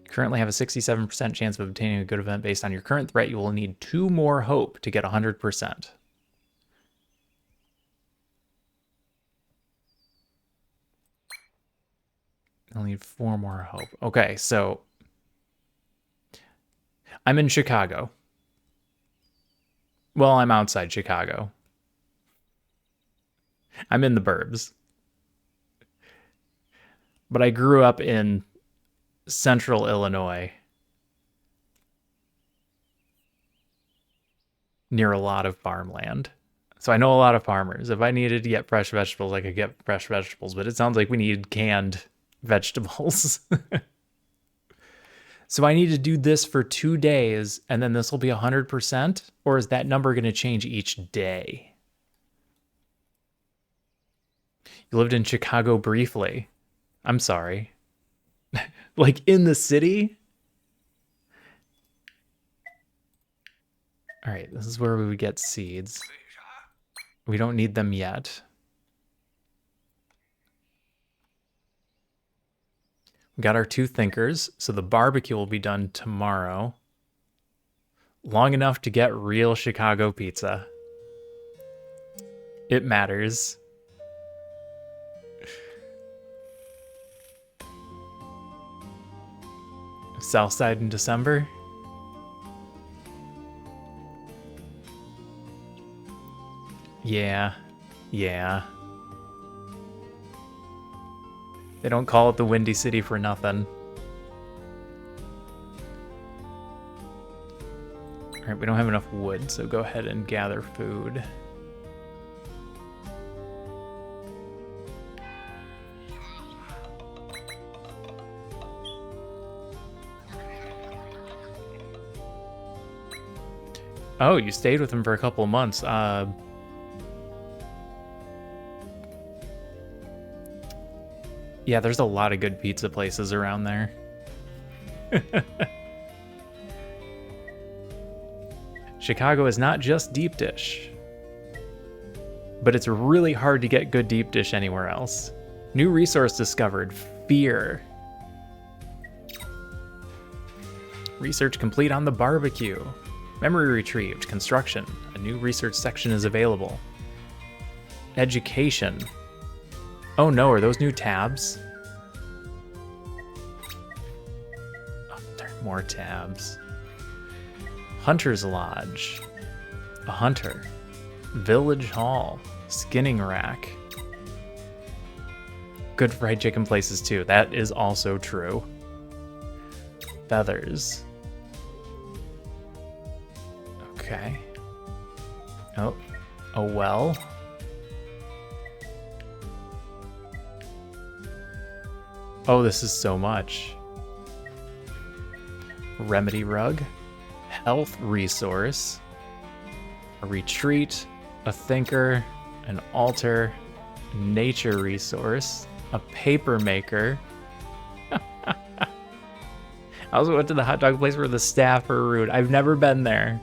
You currently have a 67% chance of obtaining a good event based on your current threat. You will need 2 more hope to get 100%. I'll need 4 more hope. Okay, so I'm in Chicago. Well, I'm outside Chicago. I'm in the burbs. But I grew up in central Illinois near a lot of farmland. So I know a lot of farmers. If I needed to get fresh vegetables, I could get fresh vegetables. But it sounds like we need canned vegetables. So I need to do this for 2 days, and then this will be 100%? Or is that number going to change each day? You lived in Chicago briefly. I'm sorry. Like in the city? All right, this is where we would get seeds. We don't need them yet. We got our 2 thinkers, so the barbecue will be done tomorrow. Long enough to get real Chicago pizza. It matters. Southside in December? Yeah. They don't call it the Windy City for nothing. All right, we don't have enough wood, so go ahead and gather food. Oh, you stayed with him for a couple of months. Yeah, there's a lot of good pizza places around there. Chicago is not just deep dish, but it's really hard to get good deep dish anywhere else. New resource discovered, fear. Research complete on the barbecue. Memory retrieved, construction. A new research section is available. Education. Oh no, are those new tabs? Oh, there are more tabs. Hunter's Lodge. A hunter. Village Hall. Skinning rack. Good fried chicken places too. That is also true. Feathers. Okay. Oh. A well. Oh, this is so much. Remedy rug. Health resource. A retreat. A thinker. An altar. Nature resource. A paper maker. I also went to the hot dog place where the staff are rude. I've never been there.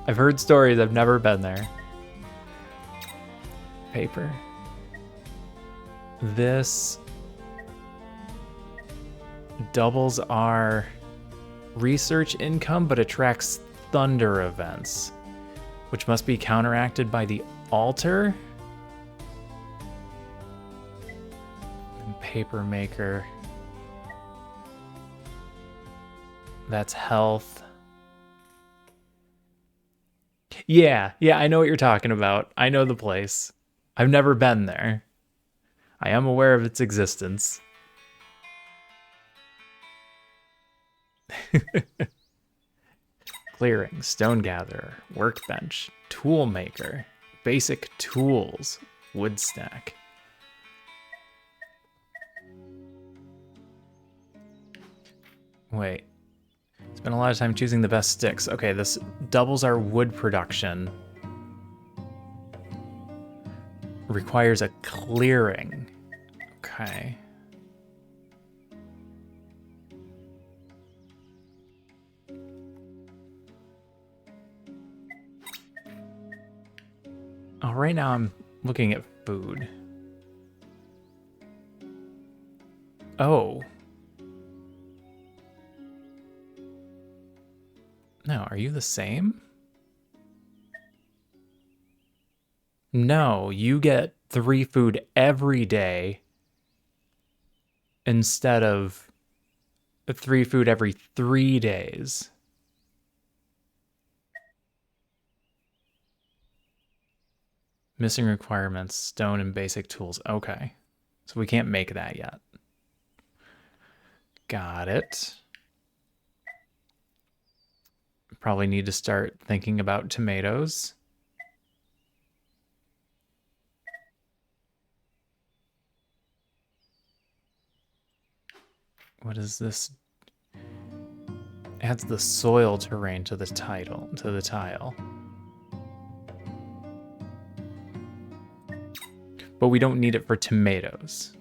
I've heard stories, I've never been there. Paper. This doubles our research income, but attracts thunder events, which must be counteracted by the altar. And paper maker. That's health. Yeah, I know what you're talking about. I know the place. I've never been there. I am aware of its existence. Clearing, stone gatherer, workbench, tool maker, basic tools, wood stack. Wait. Spend a lot of time choosing the best sticks. Okay, this doubles our wood production. Requires a clearing. Okay. Oh, right now I'm looking at food. Oh. No, are you the same? No, you get 3 food every day instead of 3 food every 3 days. Missing requirements, stone and basic tools. Okay. So we can't make that yet. Got it. Probably need to start thinking about tomatoes. What is this? Adds the soil terrain to the tile. But we don't need it for tomatoes.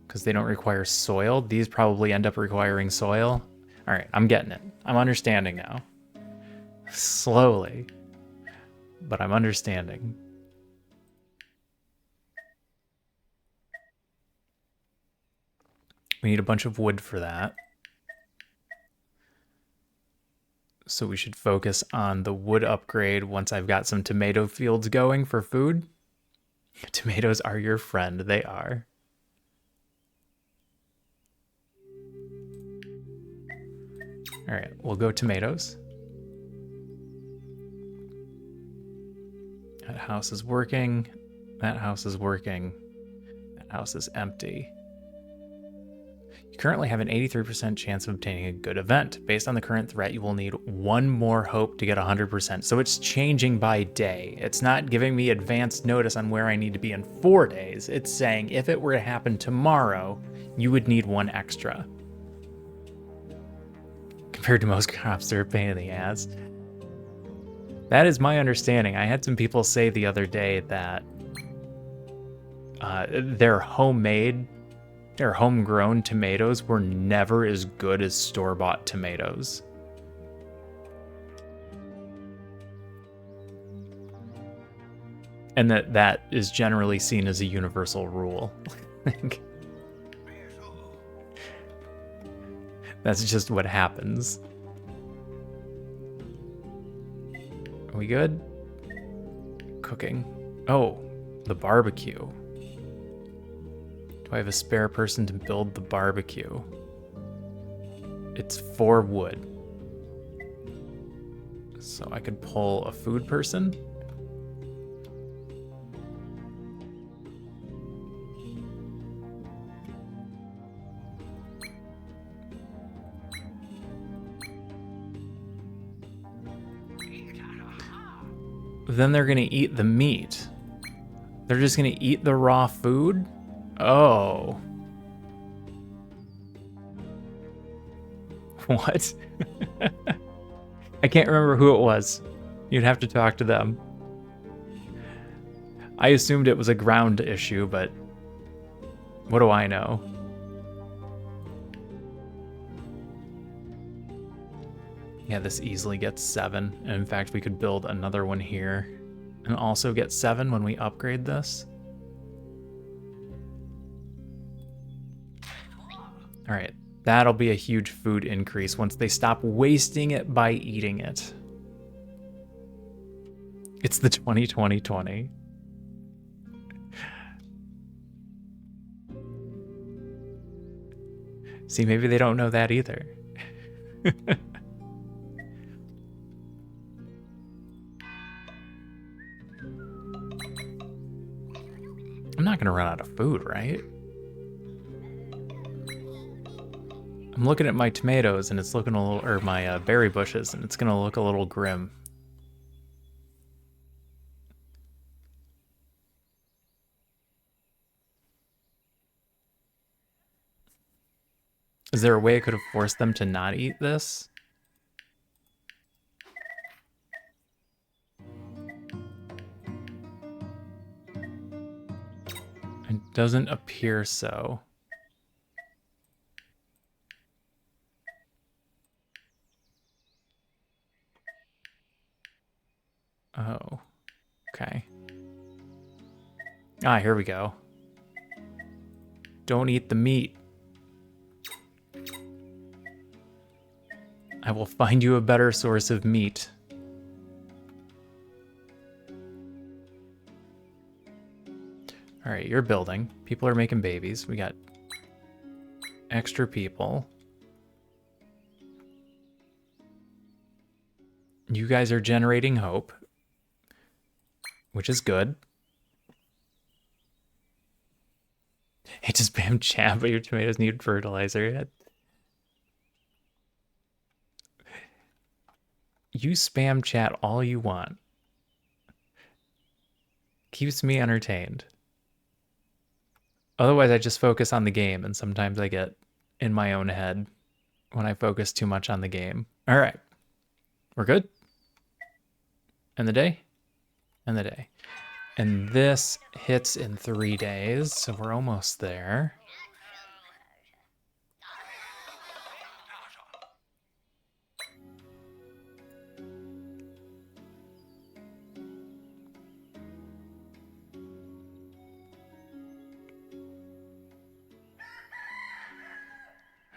Because they don't require soil. These probably end up requiring soil. All right, I'm getting it. I'm understanding now. Slowly. But I'm understanding. We need a bunch of wood for that. So we should focus on the wood upgrade once I've got some tomato fields going for food. Tomatoes are your friend. They are. All right, we'll go tomatoes. That house is working. That house is working. That house is empty. You currently have an 83% chance of obtaining a good event. Based on the current threat, you will need 1 more hope to get 100%. So it's changing by day. It's not giving me advance notice on where I need to be in 4 days. It's saying if it were to happen tomorrow, you would need 1 extra. Compared to most crops, they're a pain in the ass. That is my understanding. I had some people say the other day that their homemade or homegrown tomatoes were never as good as store-bought tomatoes. And that is generally seen as a universal rule. That's just what happens. Are we good? Cooking. Oh, the barbecue. Do I have a spare person to build the barbecue? It's 4 wood. So I could pull a food person. Then they're gonna eat the meat. They're just gonna eat the raw food? Oh. What? I can't remember who it was. You'd have to talk to them. I assumed it was a ground issue, but what do I know? Yeah, this easily gets 7. And in fact, we could build another one here and also get 7 when we upgrade this. All right, that'll be a huge food increase once they stop wasting it by eating it. It's the 2020. See, maybe they don't know that either. I'm not gonna run out of food, right? I'm I'm looking at my tomatoes and it's looking a little, or my berry bushes, and it's gonna look a little grim. Is there a way I could have forced them to not eat this? It doesn't appear so. Oh, okay. Ah, here we go. Don't eat the meat. I will find you a better source of meat. All right, you're building. People are making babies. We got extra people. You guys are generating hope, which is good. Hate to spam chat, but your tomatoes need fertilizer. You spam chat all you want. Keeps me entertained. Otherwise, I just focus on the game, and sometimes I get in my own head when I focus too much on the game. All right. We're good? End the day? End the day. And this hits in 3 days, so we're almost there.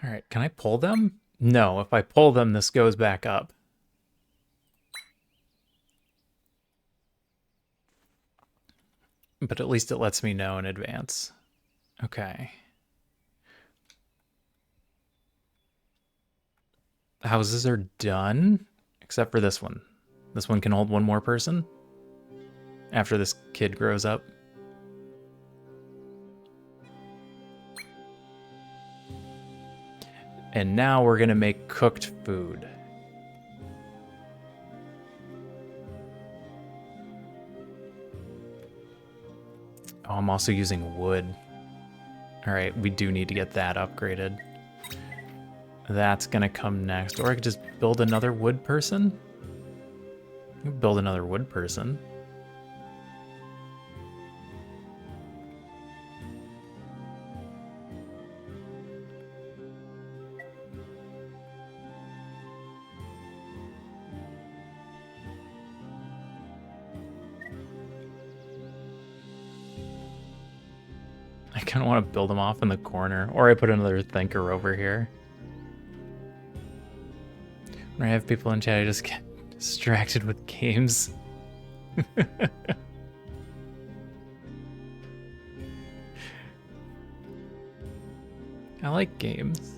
All right, can I pull them? No, if I pull them, this goes back up. But at least it lets me know in advance. Okay. Houses are done, except for this one. This one can hold one more person after this kid grows up. And now we're gonna make cooked food. Oh, I'm also using wood. All right, we do need to get that upgraded. That's gonna come next. Or I could just build another wood person. Build another wood person. I kind of want to build them off in the corner, or I put another thinker over here. When I have people in chat, I just get distracted with games. I like games.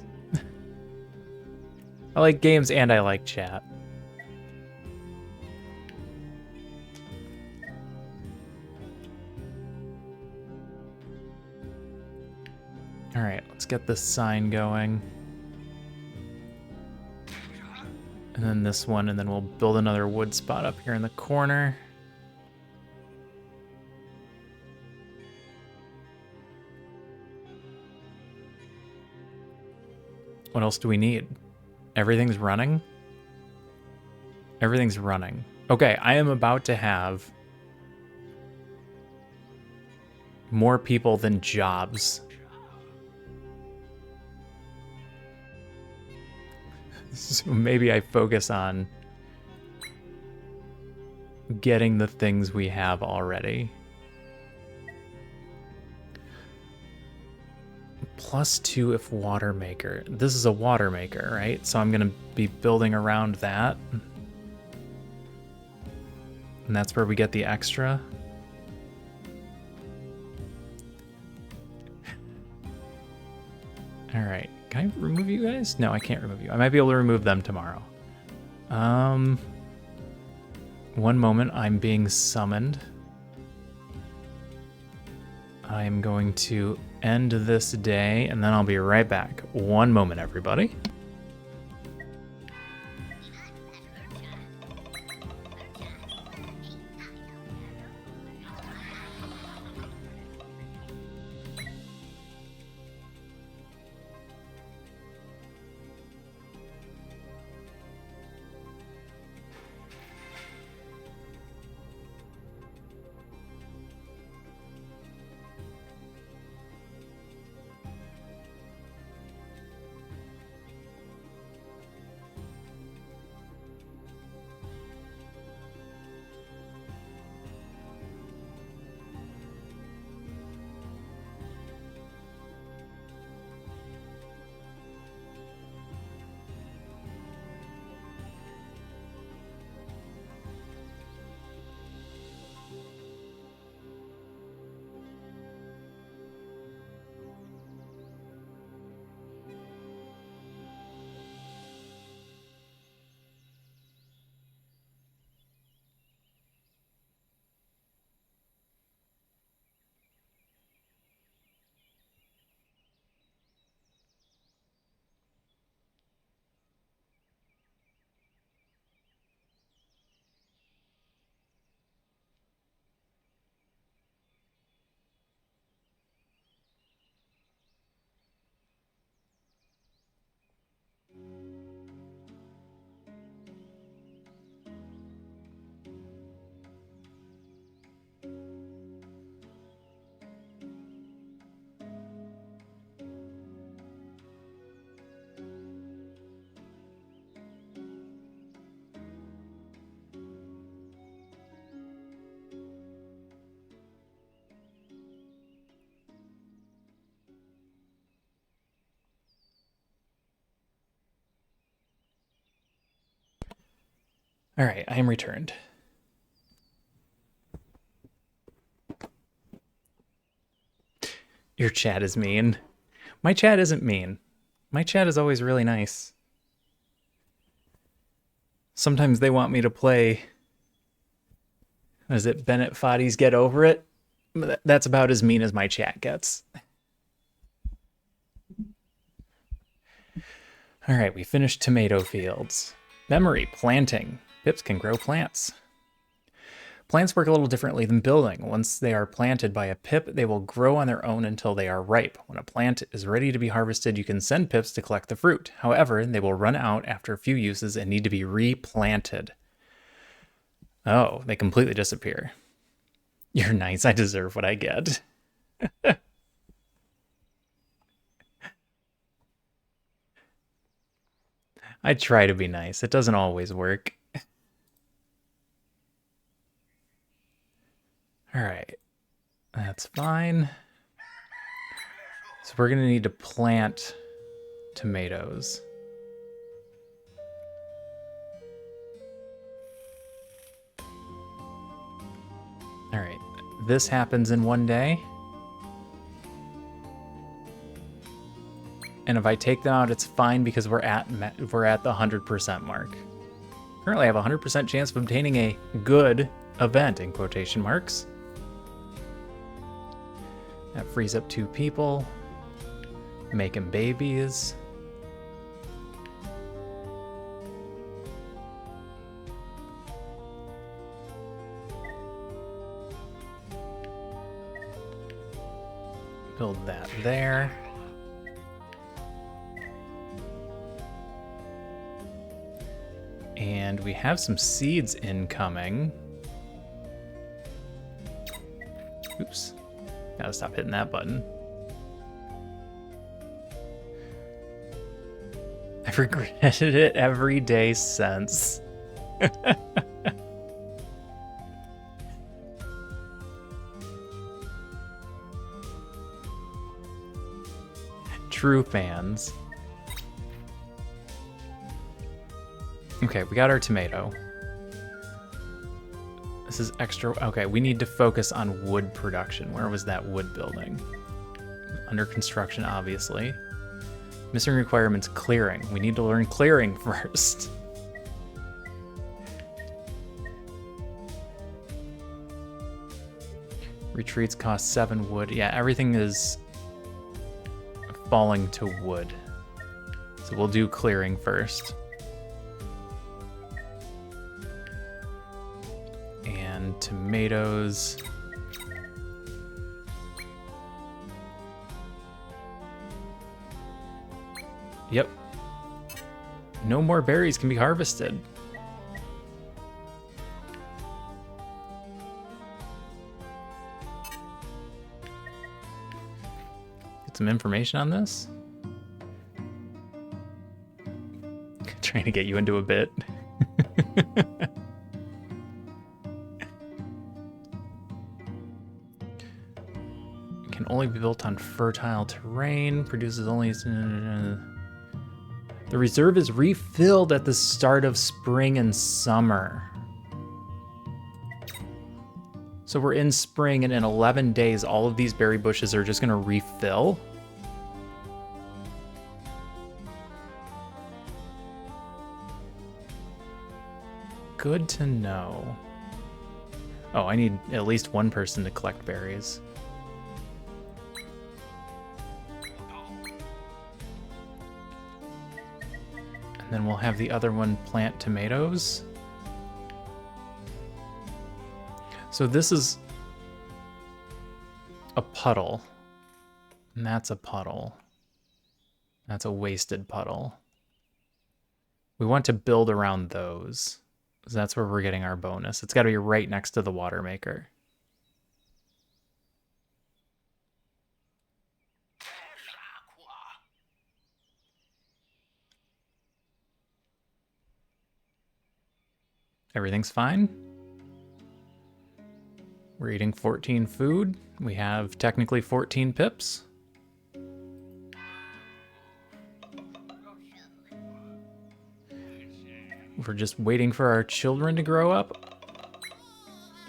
I like games and I like chat. All right, let's get this sign going. And then this one, and then we'll build another wood spot up here in the corner. What else do we need? Everything's running? Everything's running. Okay, I am about to have more people than jobs. So maybe I focus on getting the things we have already. +2 if water maker. This is a water maker, right? So I'm gonna be building around that. And that's where we get the extra. All right, can I remove you guys? No, I can't remove you. I might be able to remove them tomorrow. One moment, I'm being summoned. I'm going to end this day, and then I'll be right back. One moment, everybody. All right, I am returned. Your chat is mean. My chat isn't mean. My chat is always really nice. Sometimes they want me to play... Is it Bennett Foddy's Get Over It? That's about as mean as my chat gets. All right, we finished tomato fields. Memory, planting. Pips can grow plants. Plants work a little differently than building. Once they are planted by a pip, they will grow on their own until they are ripe. When a plant is ready to be harvested, you can send pips to collect the fruit. However, they will run out after a few uses and need to be replanted. Oh, they completely disappear. You're nice. I deserve what I get. I try to be nice. It doesn't always work. All right. That's fine. So we're going to need to plant tomatoes. All right. This happens in one day. And if I take them out, it's fine because we're at the 100% mark. Currently, I have a 100% chance of obtaining a good event, in quotation marks. That frees up 2 people. Making babies. Build that there. And we have some seeds incoming. Oops. Gotta stop hitting that button. I've regretted it every day since. True fans. Okay, we got our tomato. This is extra. Okay, we need to focus on wood production. Where was that wood building? Under construction, obviously. Missing requirements, clearing. We need to learn clearing first. Retreats cost 7 wood. Yeah, everything is falling to wood. So we'll do clearing first. And tomatoes. Yep. No more berries can be harvested. Get some information on this. Trying to get you into a bit. Can only be built on fertile terrain. Produces only... The reserve is refilled at the start of spring and summer. So we're in spring, and in 11 days, all of these berry bushes are just going to refill. Good to know. Oh, I need at least one person to collect berries. And then we'll have the other one plant tomatoes. So this is a puddle. And that's a puddle. That's a wasted puddle. We want to build around those. So that's where we're getting our bonus. It's got to be right next to the water maker. Everything's fine. We're eating 14 food. We have technically 14 pips. We're just waiting for our children to grow up.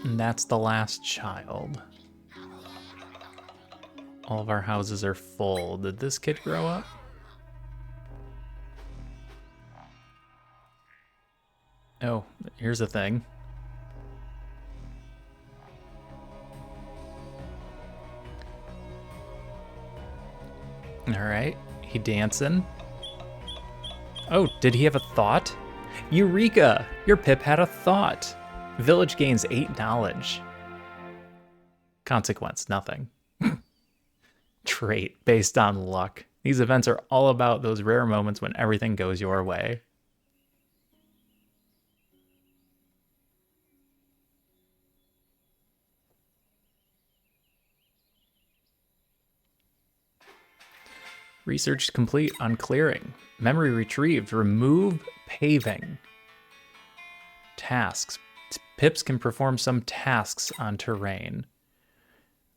And that's the last child. All of our houses are full. Did this kid grow up? Oh, here's a thing. All right, he dancing. Oh, did he have a thought? Eureka! Your Pip had a thought. Village gains 8 knowledge. Consequence, nothing. Trait, based on luck. These events are all about those rare moments when everything goes your way. Research complete on clearing. Memory retrieved. Remove paving. Tasks. Pips can perform some tasks on terrain.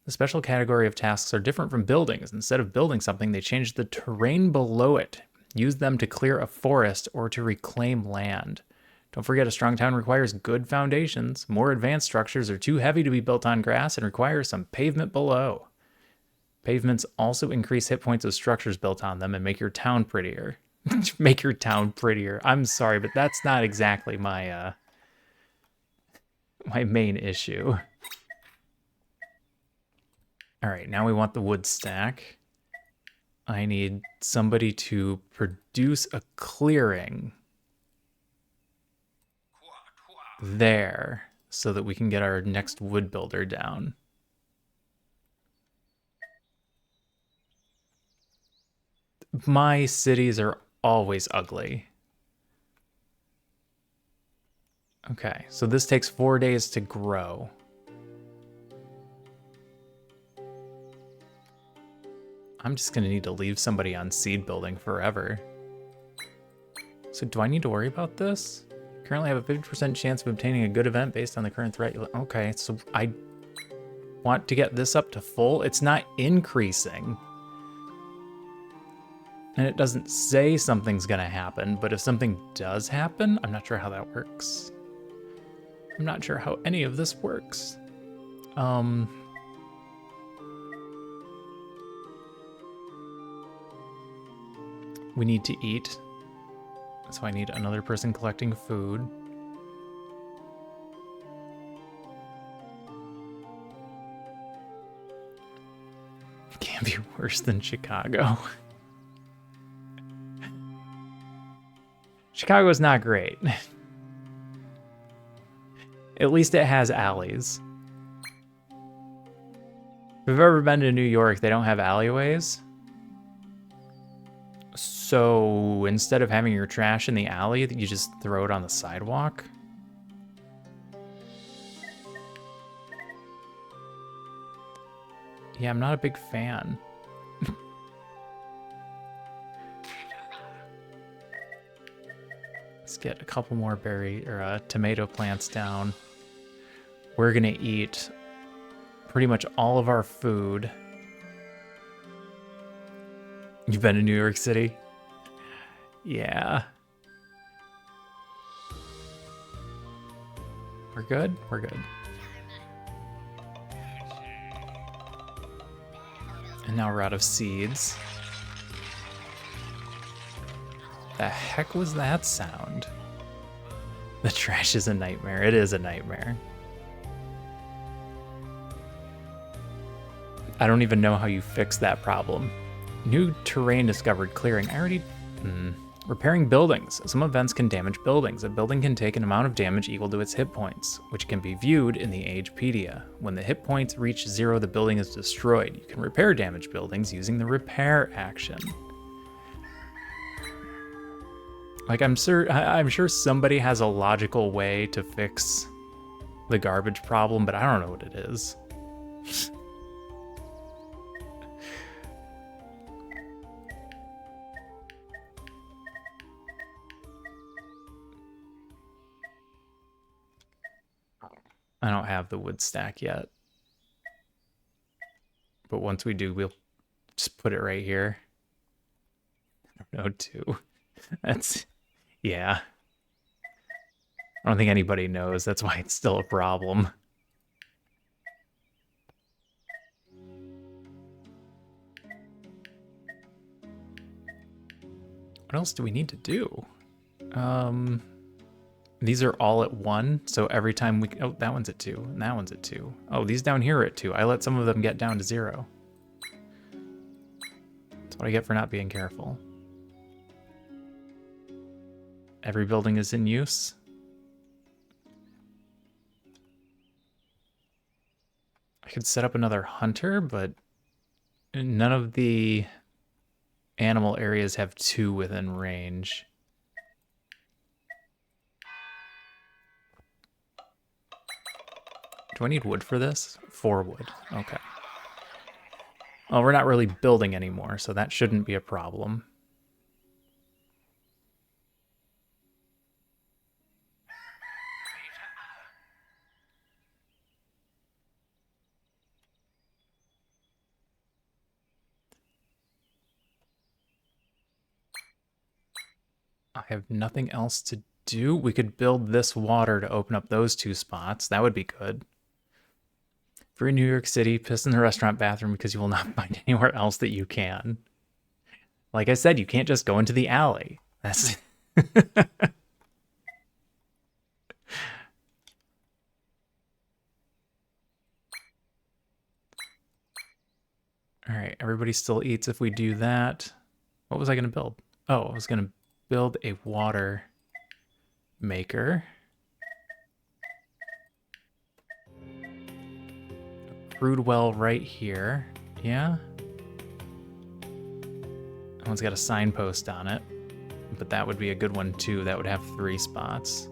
The special category of tasks are different from buildings. Instead of building something, they change the terrain below it. Use them to clear a forest or to reclaim land. Don't forget, a strong town requires good foundations. More advanced structures are too heavy to be built on grass and require some pavement below. Pavements also increase hit points of structures built on them and make your town prettier. Make your town prettier. I'm sorry, but that's not exactly my my main issue. All right, now we want the wood stack. I need somebody to produce a clearing there so that we can get our next wood builder down. My cities are always ugly. Okay, so this takes 4 days to grow. I'm just gonna need to leave somebody on seed building forever. So do I need to worry about this? Currently have a 50% chance of obtaining a good event based on the current threat. Okay, so I want to get this up to full. It's not increasing. And it doesn't say something's gonna happen, but if something does happen, I'm not sure how that works. I'm not sure how any of this works. We need to eat, so I need another person collecting food. Can't be worse than Chicago. Chicago's not great. At least it has alleys. If you've ever been to New York, they don't have alleyways. So instead of having your trash in the alley, you just throw it on the sidewalk. Yeah, I'm not a big fan. Let's get a couple more tomato plants down. We're gonna eat pretty much all of our food. You've been to New York City? Yeah. We're good? We're good. And now we're out of seeds. The heck was that sound? The trash is a nightmare. It is a nightmare. I don't even know how you fix that problem. New terrain discovered clearing. I already... Repairing buildings. Some events can damage buildings. A building can take an amount of damage equal to its hit points, which can be viewed in the Agepedia. When the hit points reach 0, the building is destroyed. You can repair damaged buildings using the repair action. Like, I'm sure somebody has a logical way to fix the garbage problem, but I don't know what it is. I don't have the wood stack yet. But once we do, we'll just put it right here. No, 2. That's... yeah. I don't think anybody knows. That's why it's still a problem. What else do we need to do? These are all at 1, so every time we... oh, that one's at 2, and that one's at 2. Oh, these down here are at 2. I let some of them get down to 0. That's what I get for not being careful. Every building is in use. I could set up another hunter, but none of the animal areas have 2 within range. Do I need wood for this? 4 wood. Okay. Well, we're not really building anymore, so that shouldn't be a problem. I have nothing else to do. We could build this water to open up those 2 spots. That would be good. If you're in New York City, piss in the restaurant bathroom because you will not find anywhere else that you can. Like I said, you can't just go into the alley. That's... Alright, everybody still eats if we do that. What was I going to build? Oh, I was going to build a water maker. A crude well right here. Yeah? That one's got a signpost on it. But that would be a good one too. That would have 3 spots.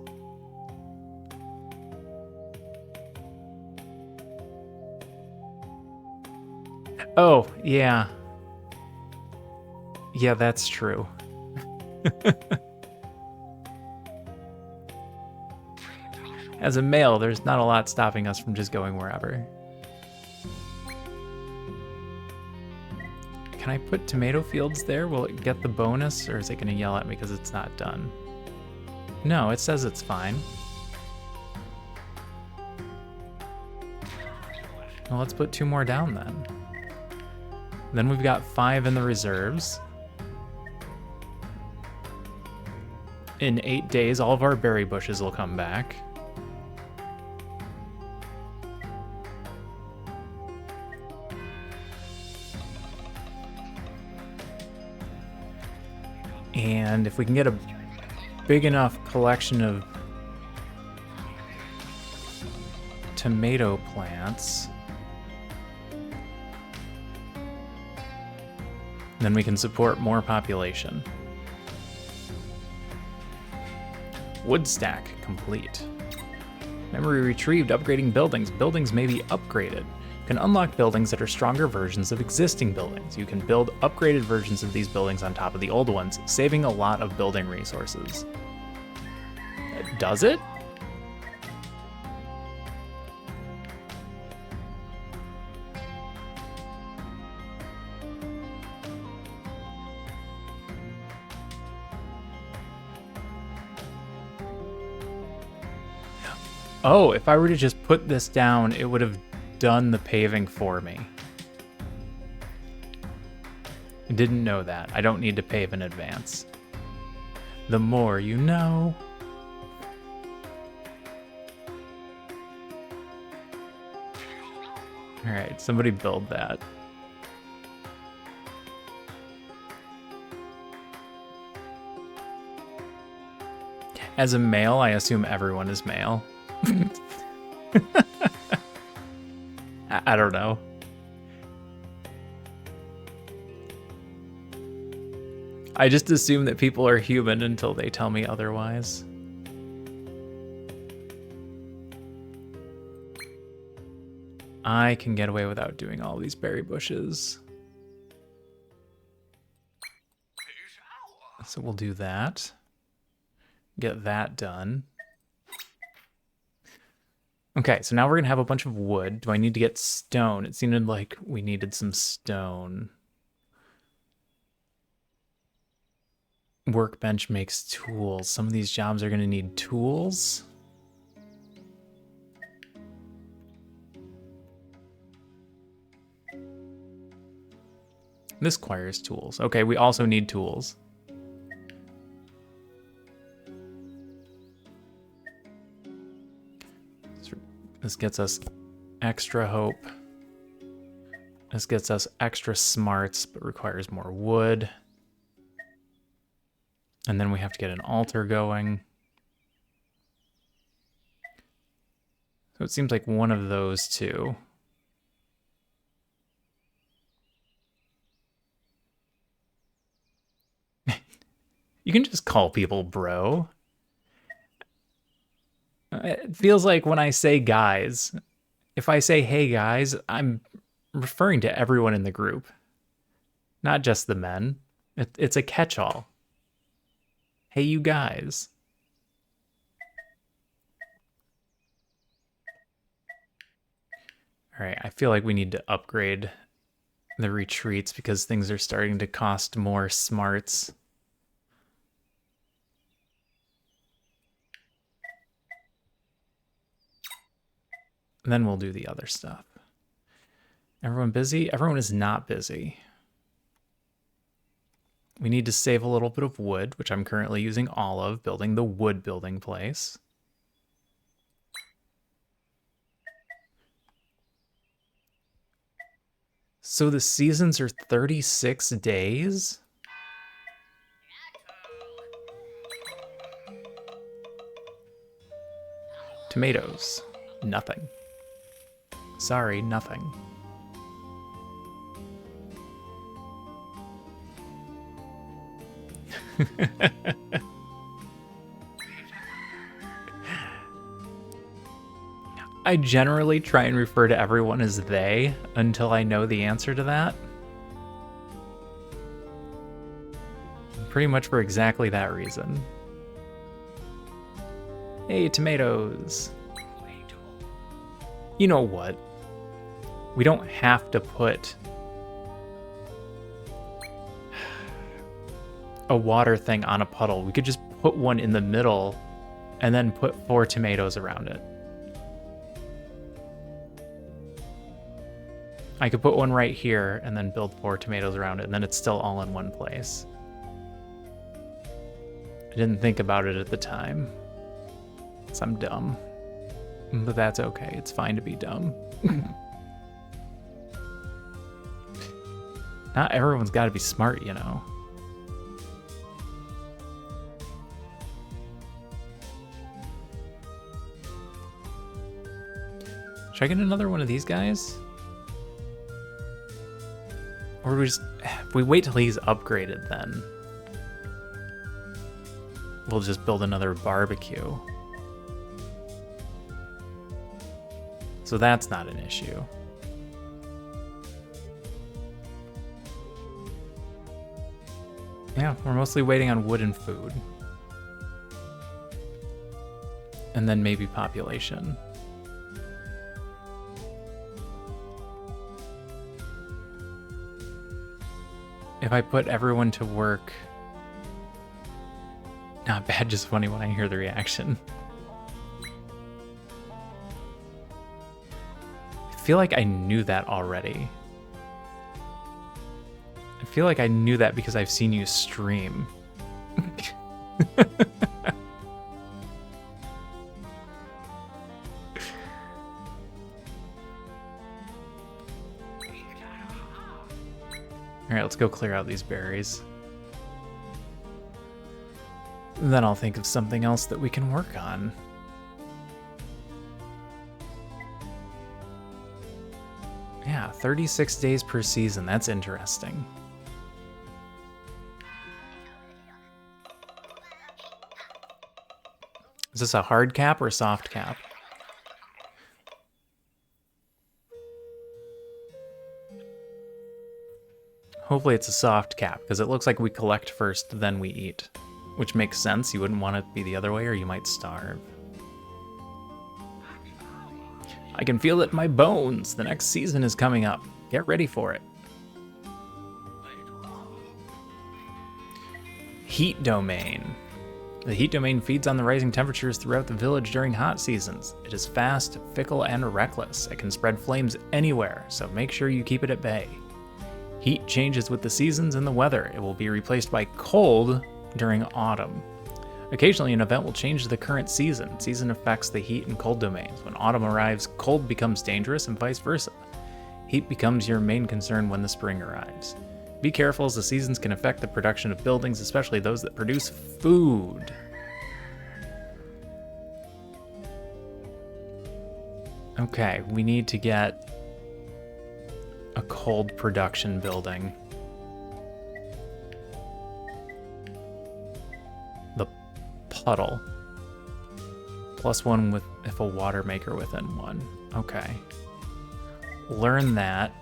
Oh, yeah. Yeah, that's true. As a male, there's not a lot stopping us from just going wherever. Can I put tomato fields there? Will it get the bonus, or is it going to yell at me because it's not done? No, it says it's fine. Well, let's put 2 more down then. Then we've got 5 in the reserves. In 8 days, all of our berry bushes will come back. And if we can get a big enough collection of tomato plants, then we can support more population. Wood stack complete. Memory retrieved, upgrading buildings. Buildings may be upgraded. You can unlock buildings that are stronger versions of existing buildings. You can build upgraded versions of these buildings on top of the old ones, saving a lot of building resources. Does it? Oh, if I were to just put this down, it would have done the paving for me. I didn't know that. I don't need to pave in advance. The more you know. All right, somebody build that. As a male, I assume everyone is male. I don't know. I just assume that people are human until they tell me otherwise. I can get away without doing all these berry bushes. So we'll do that. Get that done. Okay, so now we're gonna have a bunch of wood. Do I need to get stone? It seemed like we needed some stone. Workbench makes tools. Some of these jobs are gonna need tools. This requires tools. Okay, we also need tools. This gets us extra hope. This gets us extra smarts, but requires more wood. And then we have to get an altar going. So it seems like one of those two. You can just call people bro. It feels like when I say guys, if I say, hey guys, I'm referring to everyone in the group, not just the men. It's a catch-all. Hey, you guys. All right, I feel like we need to upgrade the retreats because things are starting to cost more smarts. And then we'll do the other stuff. Everyone busy? Everyone is not busy. We need to save a little bit of wood, which I'm currently using all of, building the wood building place. So the seasons are 36 days? Tomatoes. Nothing. Sorry, nothing. I generally try and refer to everyone as they until I know the answer to that. Pretty much for exactly that reason. Hey, tomatoes. You know what? We don't have to put a water thing on a puddle. We could just put one in the middle and then put 4 tomatoes around it. I could put one right here and then build 4 tomatoes around it, and then it's still all in one place. I didn't think about it at the time, 'cause I'm dumb. But that's okay, it's fine to be dumb. Not everyone's gotta be smart, you know. Should I get another one of these guys? Or do we just, if we wait till he's upgraded then, we'll just build another barbecue. So that's not an issue. Yeah, we're mostly waiting on wood and food. And then maybe population. If I put everyone to work... Not bad, just funny when I hear the reaction. I feel like I knew that already. I feel like I knew that because I've seen you stream. Alright, let's go clear out these berries. Then I'll think of something else that we can work on. Yeah, 36 days per season. That's interesting. Is this a hard cap or a soft cap? Hopefully it's a soft cap, because it looks like we collect first, then we eat. Which makes sense. You wouldn't want it to be the other way, or you might starve. I can feel it in my bones. The next season is coming up. Get ready for it. Heat domain. The heat domain feeds on the rising temperatures throughout the village during hot seasons. It is fast, fickle, and reckless. It can spread flames anywhere, so make sure you keep it at bay. Heat changes with the seasons and the weather. It will be replaced by cold during autumn. Occasionally, an event will change the current season. Season affects the heat and cold domains. When autumn arrives, cold becomes dangerous and vice versa. Heat becomes your main concern when the spring arrives. Be careful as the seasons can affect the production of buildings, especially those that produce food. Okay, we need to get a cold production building. The puddle. +1 with if a water maker within 1. Okay. Learn that.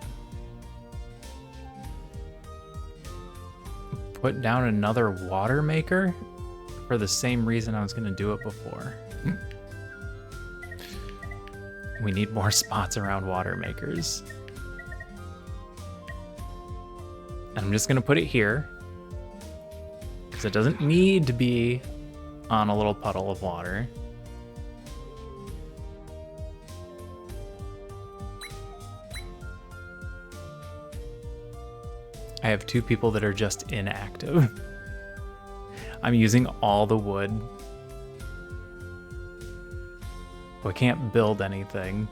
Put down another water maker for the same reason I was going to do it before. We need more spots around water makers. And I'm just going to put it here because it doesn't need to be on a little puddle of water. I have 2 people that are just inactive. I'm using all the wood. I can't build anything.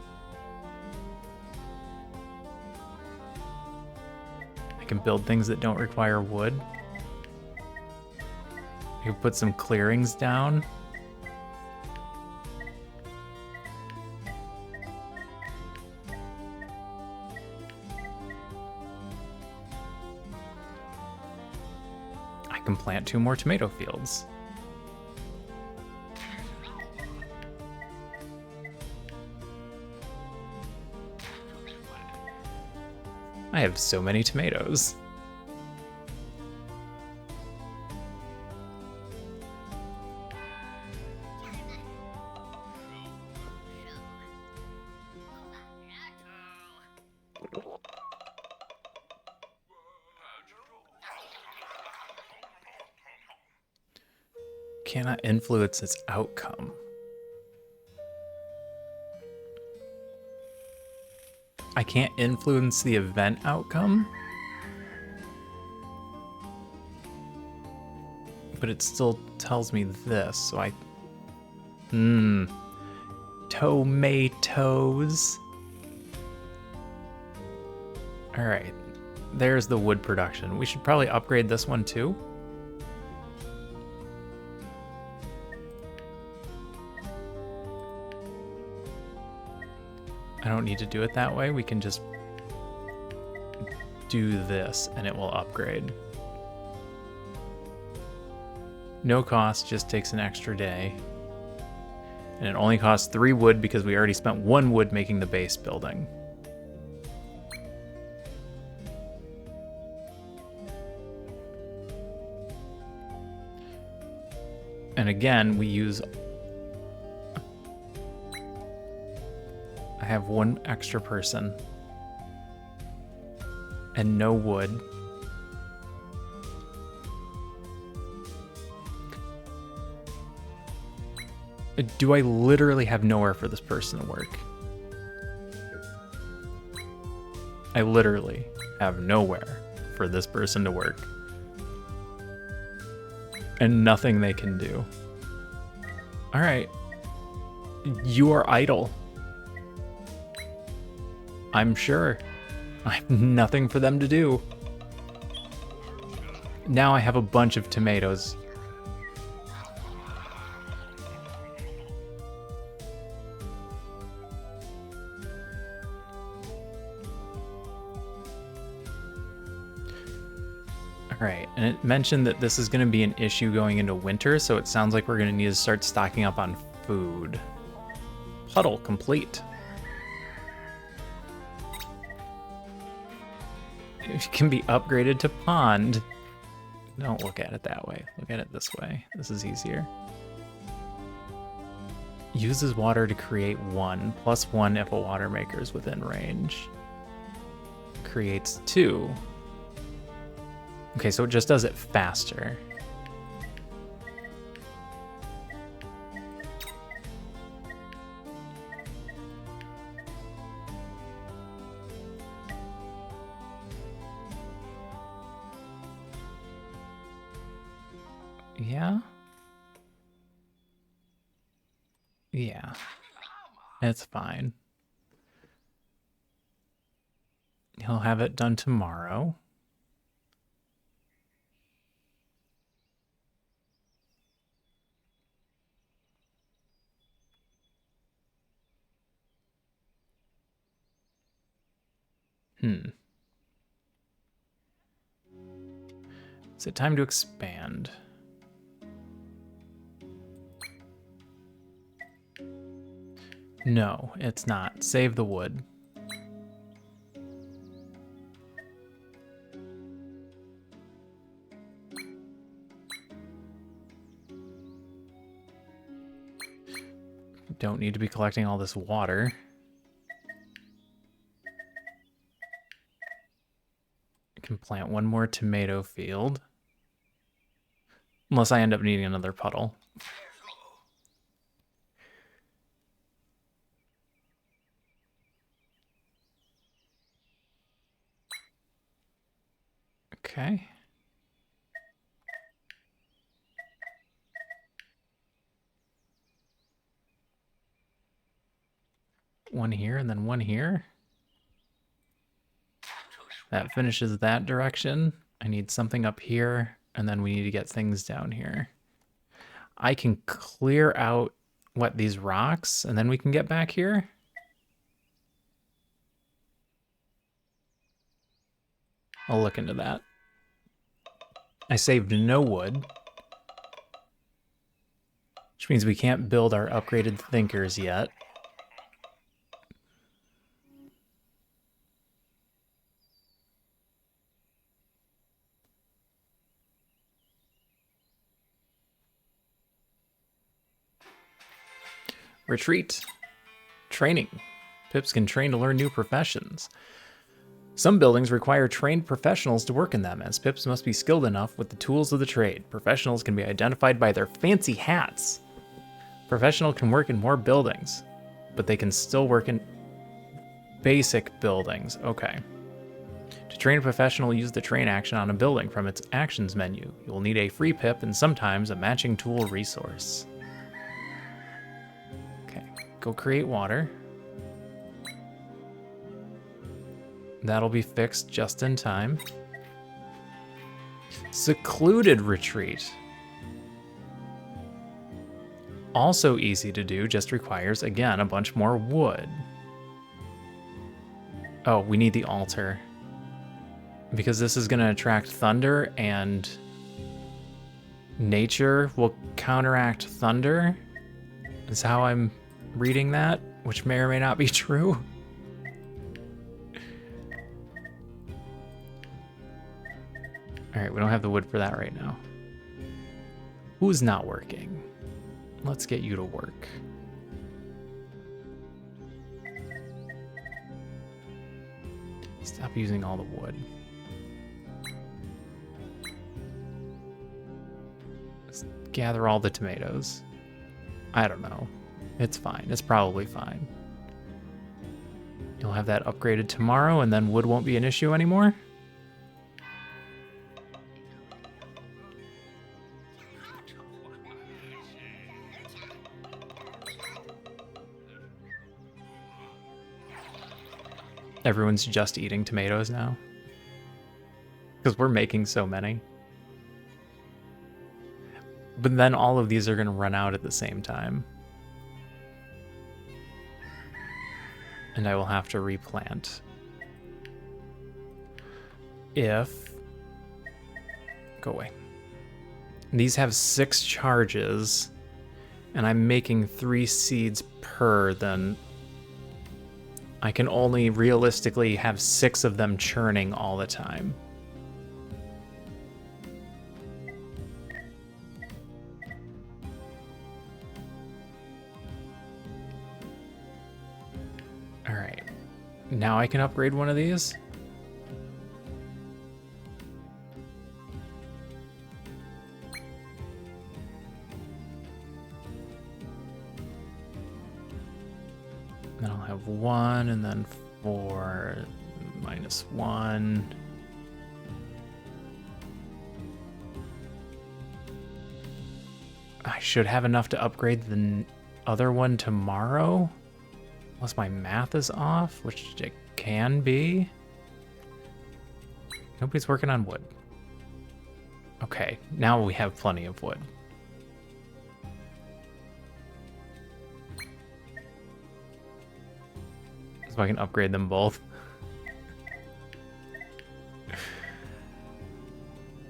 I can build things that don't require wood. I can put some clearings down. I can plant 2 more tomato fields. I have so many tomatoes. Cannot influence its outcome. I can't influence the event outcome? But it still tells me this, so I... Tomatoes. Alright, there's the wood production. We should probably upgrade this one too. I don't need to do it that way. We can just do this and it will upgrade. No cost, just takes an extra day. And it only costs 3 wood because we already spent 1 wood making the base building. And again, we use... I have 1 extra person. And no wood. Do I literally have nowhere for this person to work? I literally have nowhere for this person to work. And nothing they can do. Alright. You are idle. I'm sure. I have nothing for them to do. Now I have a bunch of tomatoes. Alright, and it mentioned that this is going to be an issue going into winter, so it sounds like we're going to need to start stocking up on food. Puddle complete. It can be upgraded to pond. Don't look at it that way. Look at it this way. This is easier. Uses water to create 1, +1 if a water maker is within range. Creates 2. Okay, so it just does it faster. Yeah? Yeah. It's fine. He'll have it done tomorrow. Is it time to expand? No, it's not. Save the wood. Don't need to be collecting all this water. I can plant 1 more tomato field. Unless I end up needing another puddle. Okay. One here and then 1 here. That finishes that direction. I need something up here, and then we need to get things down here. I can clear out, what, these rocks, and then we can get back here? I'll look into that. I saved no wood, which means we can't build our upgraded thinkers yet. Retreat. Training. Pips can train to learn new professions. Some buildings require trained professionals to work in them, as Pips must be skilled enough with the tools of the trade. Professionals can be identified by their fancy hats. Professional can work in more buildings, but they can still work in basic buildings. Okay. To train a professional, use the train action on a building from its actions menu. You will need a free pip and sometimes a matching tool resource. Okay, go create water. That'll be fixed just in time. Secluded retreat. Also easy to do, just requires, again, a bunch more wood. Oh, we need the altar. Because this is going to attract thunder, and nature will counteract thunder, is how I'm reading that, which may or may not be true. All right, we don't have the wood for that right now. Who's not working? Let's get you to work. Stop using all the wood. Let's gather all the tomatoes. I don't know. It's fine. It's probably fine. You'll have that upgraded tomorrow, and then wood won't be an issue anymore? Everyone's just eating tomatoes now. Because we're making so many. But then all of these are going to run out at the same time. And I will have to replant. If... Go away. These have 6 charges, and I'm making 3 seeds per, then I can only realistically have 6 of them churning all the time. All right, now I can upgrade one of these. Then I'll have 1, and then 4, -1. I should have enough to upgrade the other one tomorrow, unless my math is off, which it can be. Nobody's working on wood. Okay, now we have plenty of wood. So I can upgrade them both.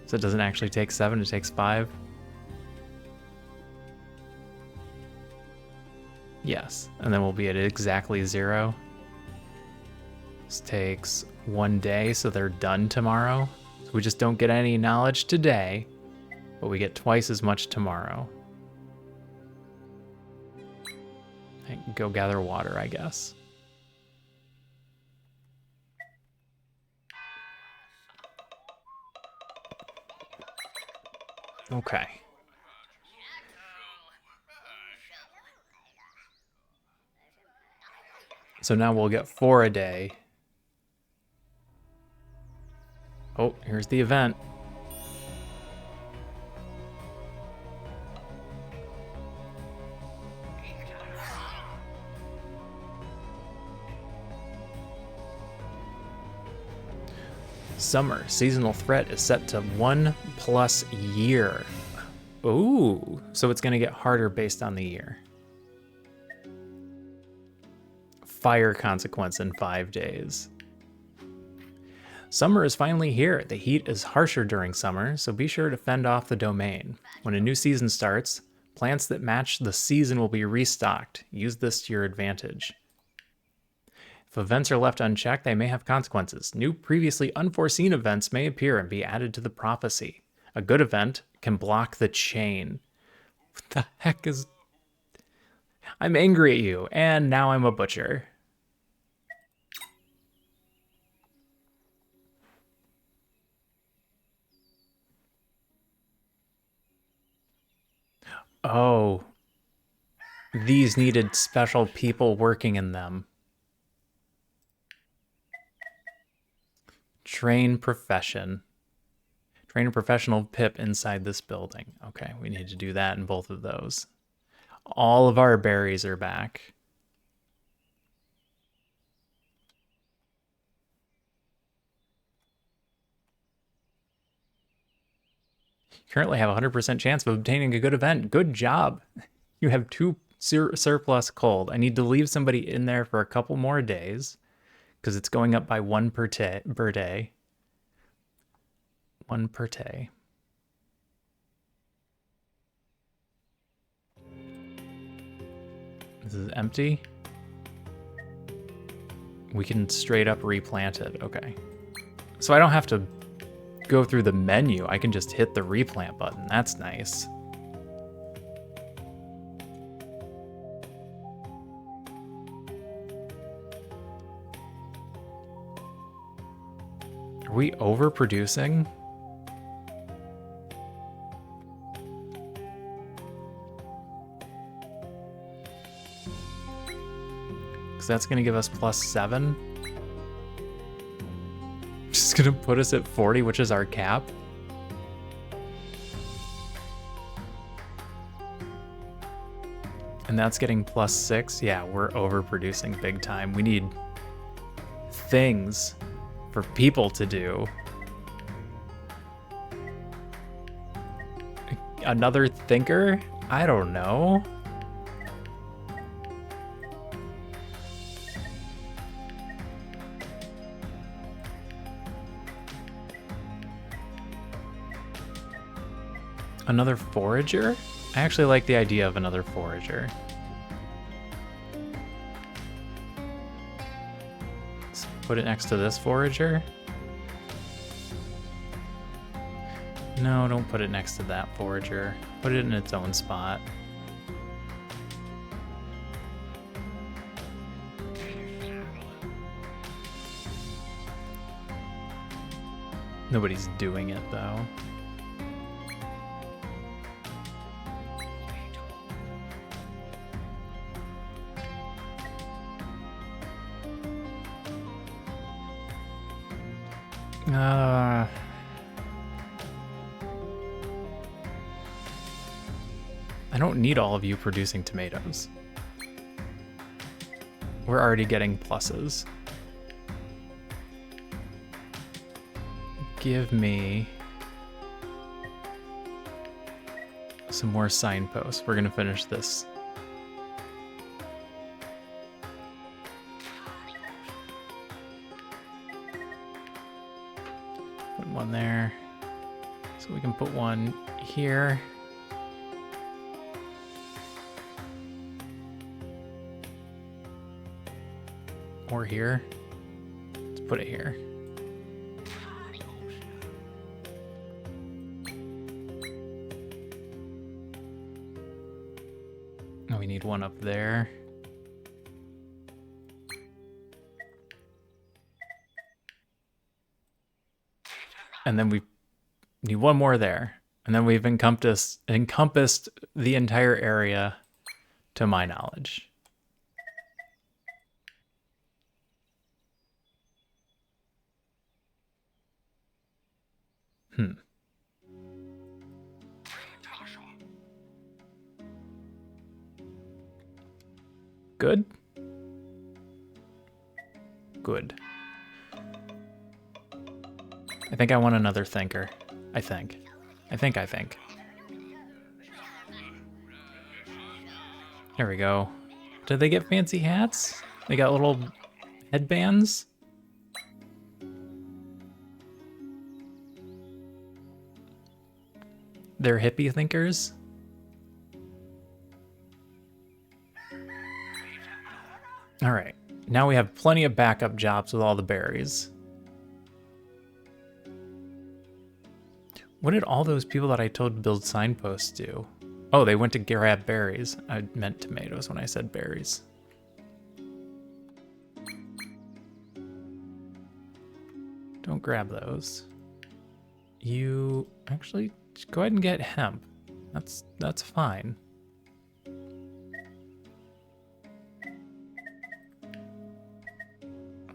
So it doesn't actually take 7, it takes 5. Yes, and then we'll be at exactly 0. This takes 1 day, so they're done tomorrow. So we just don't get any knowledge today, but we get twice as much tomorrow. I can go gather water, I guess. Okay. So now we'll get 4 a day. Oh, here's the event. Summer seasonal threat is set to 1+ year. Ooh, so it's gonna get harder based on the year. Fire consequence in 5 days. Summer is finally here. The heat is harsher during summer, so be sure to fend off the domain. When a new season starts, plants that match the season will be restocked. Use this to your advantage. If events are left unchecked, they may have consequences. New, previously unforeseen events may appear and be added to the prophecy. A good event can block the chain. What the heck is... I'm angry at you, and now I'm a butcher. Oh. These needed special people working in them. Train profession. Train a professional pip inside this building. Okay, we need to do that in both of those. All of our berries are back. You currently have a 100% chance of obtaining a good event. Good job. You have 2 surplus cold. I need to leave somebody in there for a couple more days, because it's going up by one per day. One per day. This is empty. We can straight up replant it. Okay. So I don't have to go through the menu. I can just hit the replant button. That's nice. Are we overproducing? Because that's going to give us +7. Just going to put us at 40, which is our cap. And that's getting +6. Yeah, we're overproducing big time. We need things for people to do. Another thinker? I don't know. Another forager? I actually like the idea of another forager. Let's put it next to this forager. No, don't put it next to that forager. Put it in its own spot. Nobody's doing it though. I don't need all of you producing tomatoes. We're already getting pluses. Give me some more signposts. We're gonna finish this. Put one there. So we can put one here. Or here. Let's put it here. Oh, we need one up there. And then we need one more there. And then we've encompassed the entire area to my knowledge. Good? Good. I think I want another thinker. I think. There we go. Did they get fancy hats? They got little headbands? They're hippie thinkers? All right. Now we have plenty of backup jobs with all the berries. What did all those people that I told to build signposts do? Oh, they went to grab berries. I meant tomatoes when I said berries. Don't grab those. You actually go ahead and get hemp. That's fine.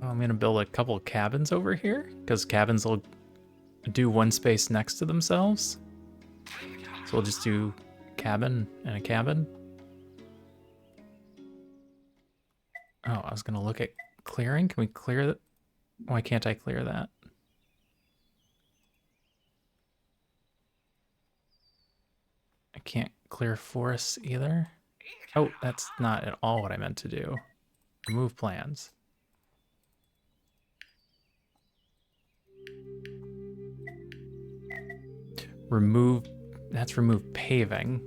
I'm gonna build a couple of cabins over here because cabins will do one space next to themselves. So we'll just do cabin and a cabin. Oh, I was gonna look at clearing. Can we clear that? Why can't I clear that? I can't clear forests either. Oh, that's not at all what I meant to do. Remove plans. That's remove paving.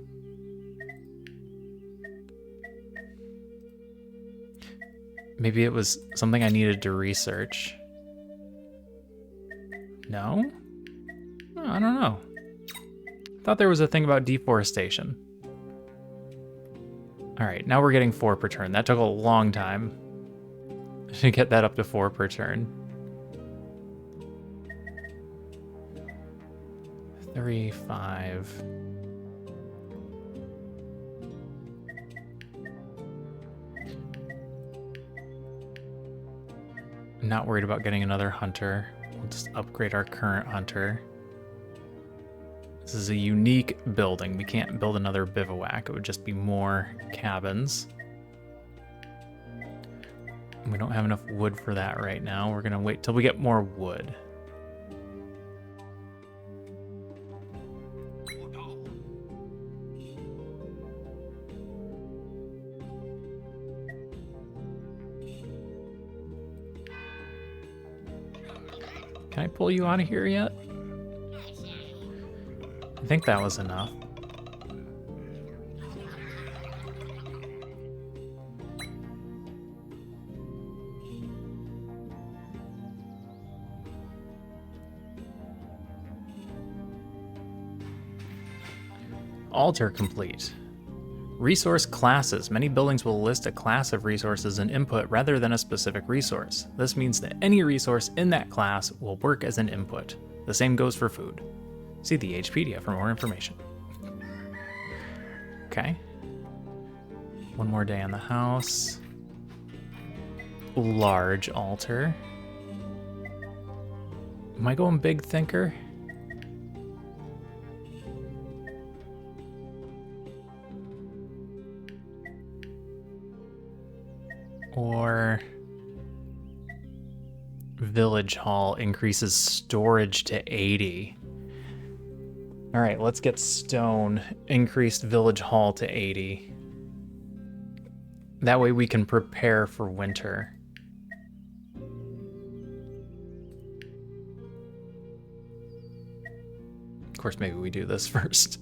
Maybe it was something I needed to research. No? Oh, I don't know. I thought there was a thing about deforestation. All right, now we're getting 4 per turn. That took a long time to get that up to 4 per turn. 3, 5. I'm not worried about getting another hunter. We'll just upgrade our current hunter. This is a unique building. We can't build another bivouac. It would just be more cabins. We don't have enough wood for that right now. We're gonna wait till we get more wood. Can I pull you out of here yet? I think that was enough. Alter complete. Resource classes. Many buildings will list a class of resources and input rather than a specific resource. This means that any resource in that class will work as an input. The same goes for food. See the HPedia for more information. Okay. One more day on the house. Large altar. Am I going big thinker? Or village hall increases storage to 80. All right, let's get stone. Increased village hall to 80. That way we can prepare for winter. Of course, maybe we do this first.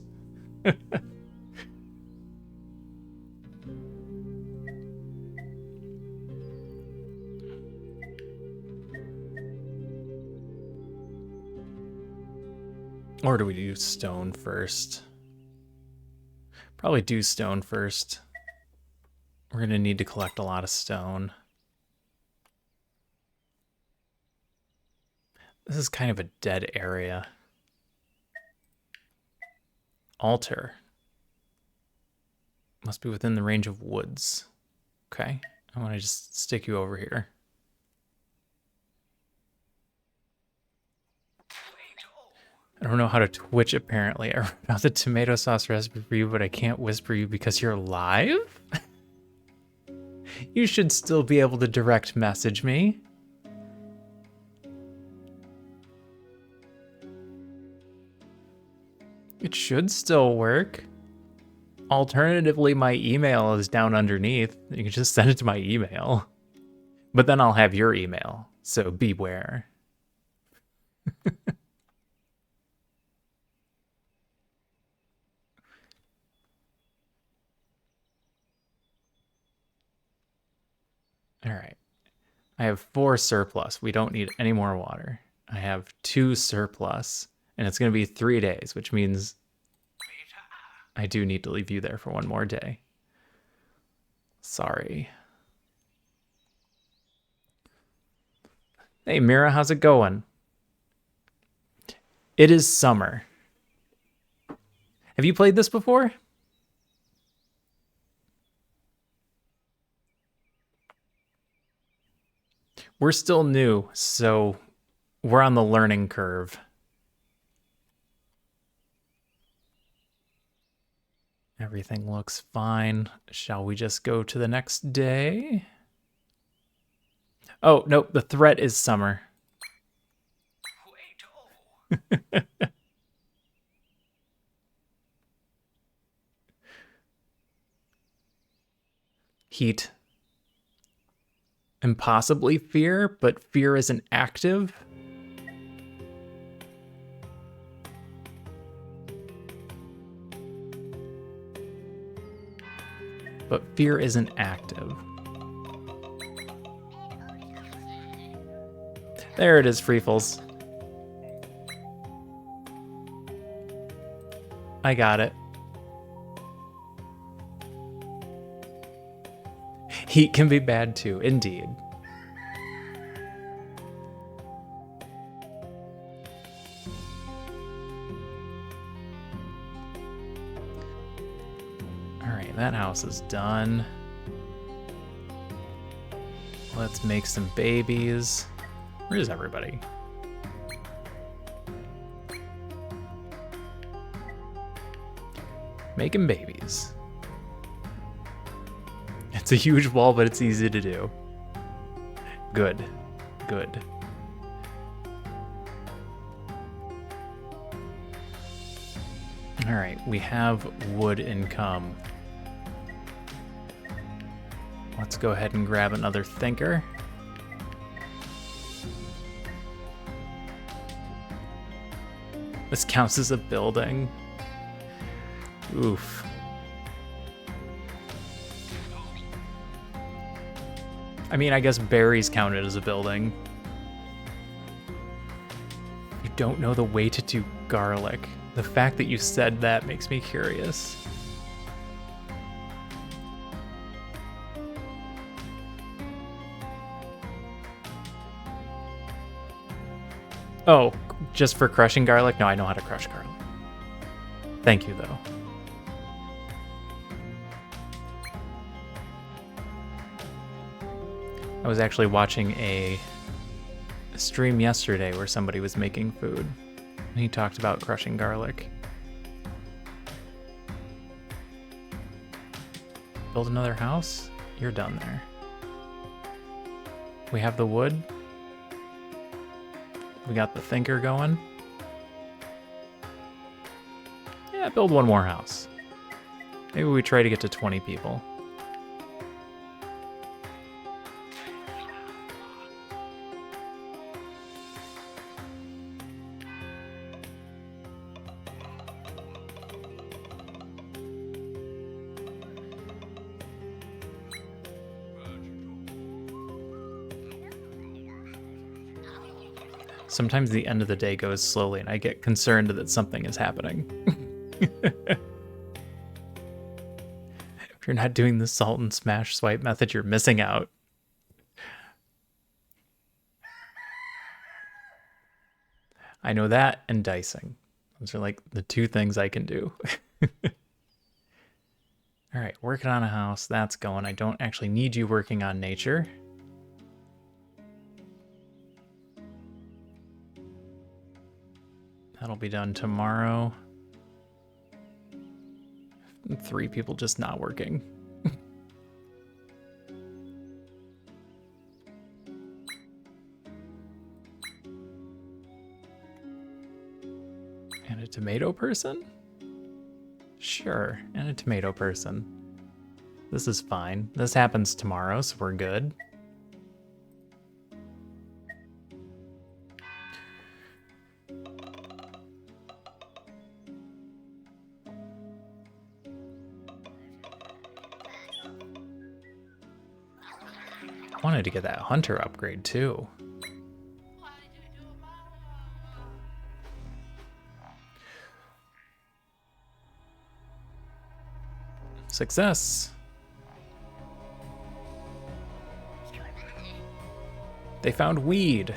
Or do we do stone first? Probably do stone first. We're gonna need to collect a lot of stone. This is kind of a dead area. Altar. Must be within the range of woods. Okay, I want to just stick you over here. I don't know how to Twitch, apparently. I found the tomato sauce recipe for you, but I can't whisper you because you're live? You should still be able to direct message me. It should still work. Alternatively, my email is down underneath. You can just send it to my email. But then I'll have your email, so beware. All right. I have 4 surplus. We don't need any more water. I have 2 surplus, and it's going to be 3 days, which means I do need to leave you there for one more day. Sorry. Hey, Mira, how's it going? It is summer. Have you played this before? We're still new, so we're on the learning curve. Everything looks fine. Shall we just go to the next day? Oh, no, the threat is summer. Heat. And possibly fear, but fear isn't active. but fear isn't active. There it is, Freefles. I got it. Heat can be bad too, indeed. Alright, that house is done. Let's make some babies. Where's everybody? Making babies. It's a huge wall, but it's easy to do. Good. Good. Alright, we have wood income. Let's go ahead and grab another thinker. This counts as a building. Oof. I mean, I guess berries counted as a building. You don't know the way to do garlic. The fact that you said that makes me curious. Oh, just for crushing garlic? No, I know how to crush garlic. Thank you, though. I was actually watching a stream yesterday where somebody was making food, and he talked about crushing garlic. Build another house? You're done there. We have the wood. We got the thinker going. Yeah, build one more house. Maybe we try to get to 20 people. Sometimes the end of the day goes slowly, and I get concerned that something is happening. If you're not doing the salt and smash swipe method, you're missing out. I know that and dicing. Those are like the two things I can do. All right, working on a house. That's going. I don't actually need you working on nature. That'll be done tomorrow. 3 people just not working. And a tomato person? Sure, and a tomato person. This is fine. This happens tomorrow, so we're good. I wanted to get that hunter upgrade too. Success. They found weed.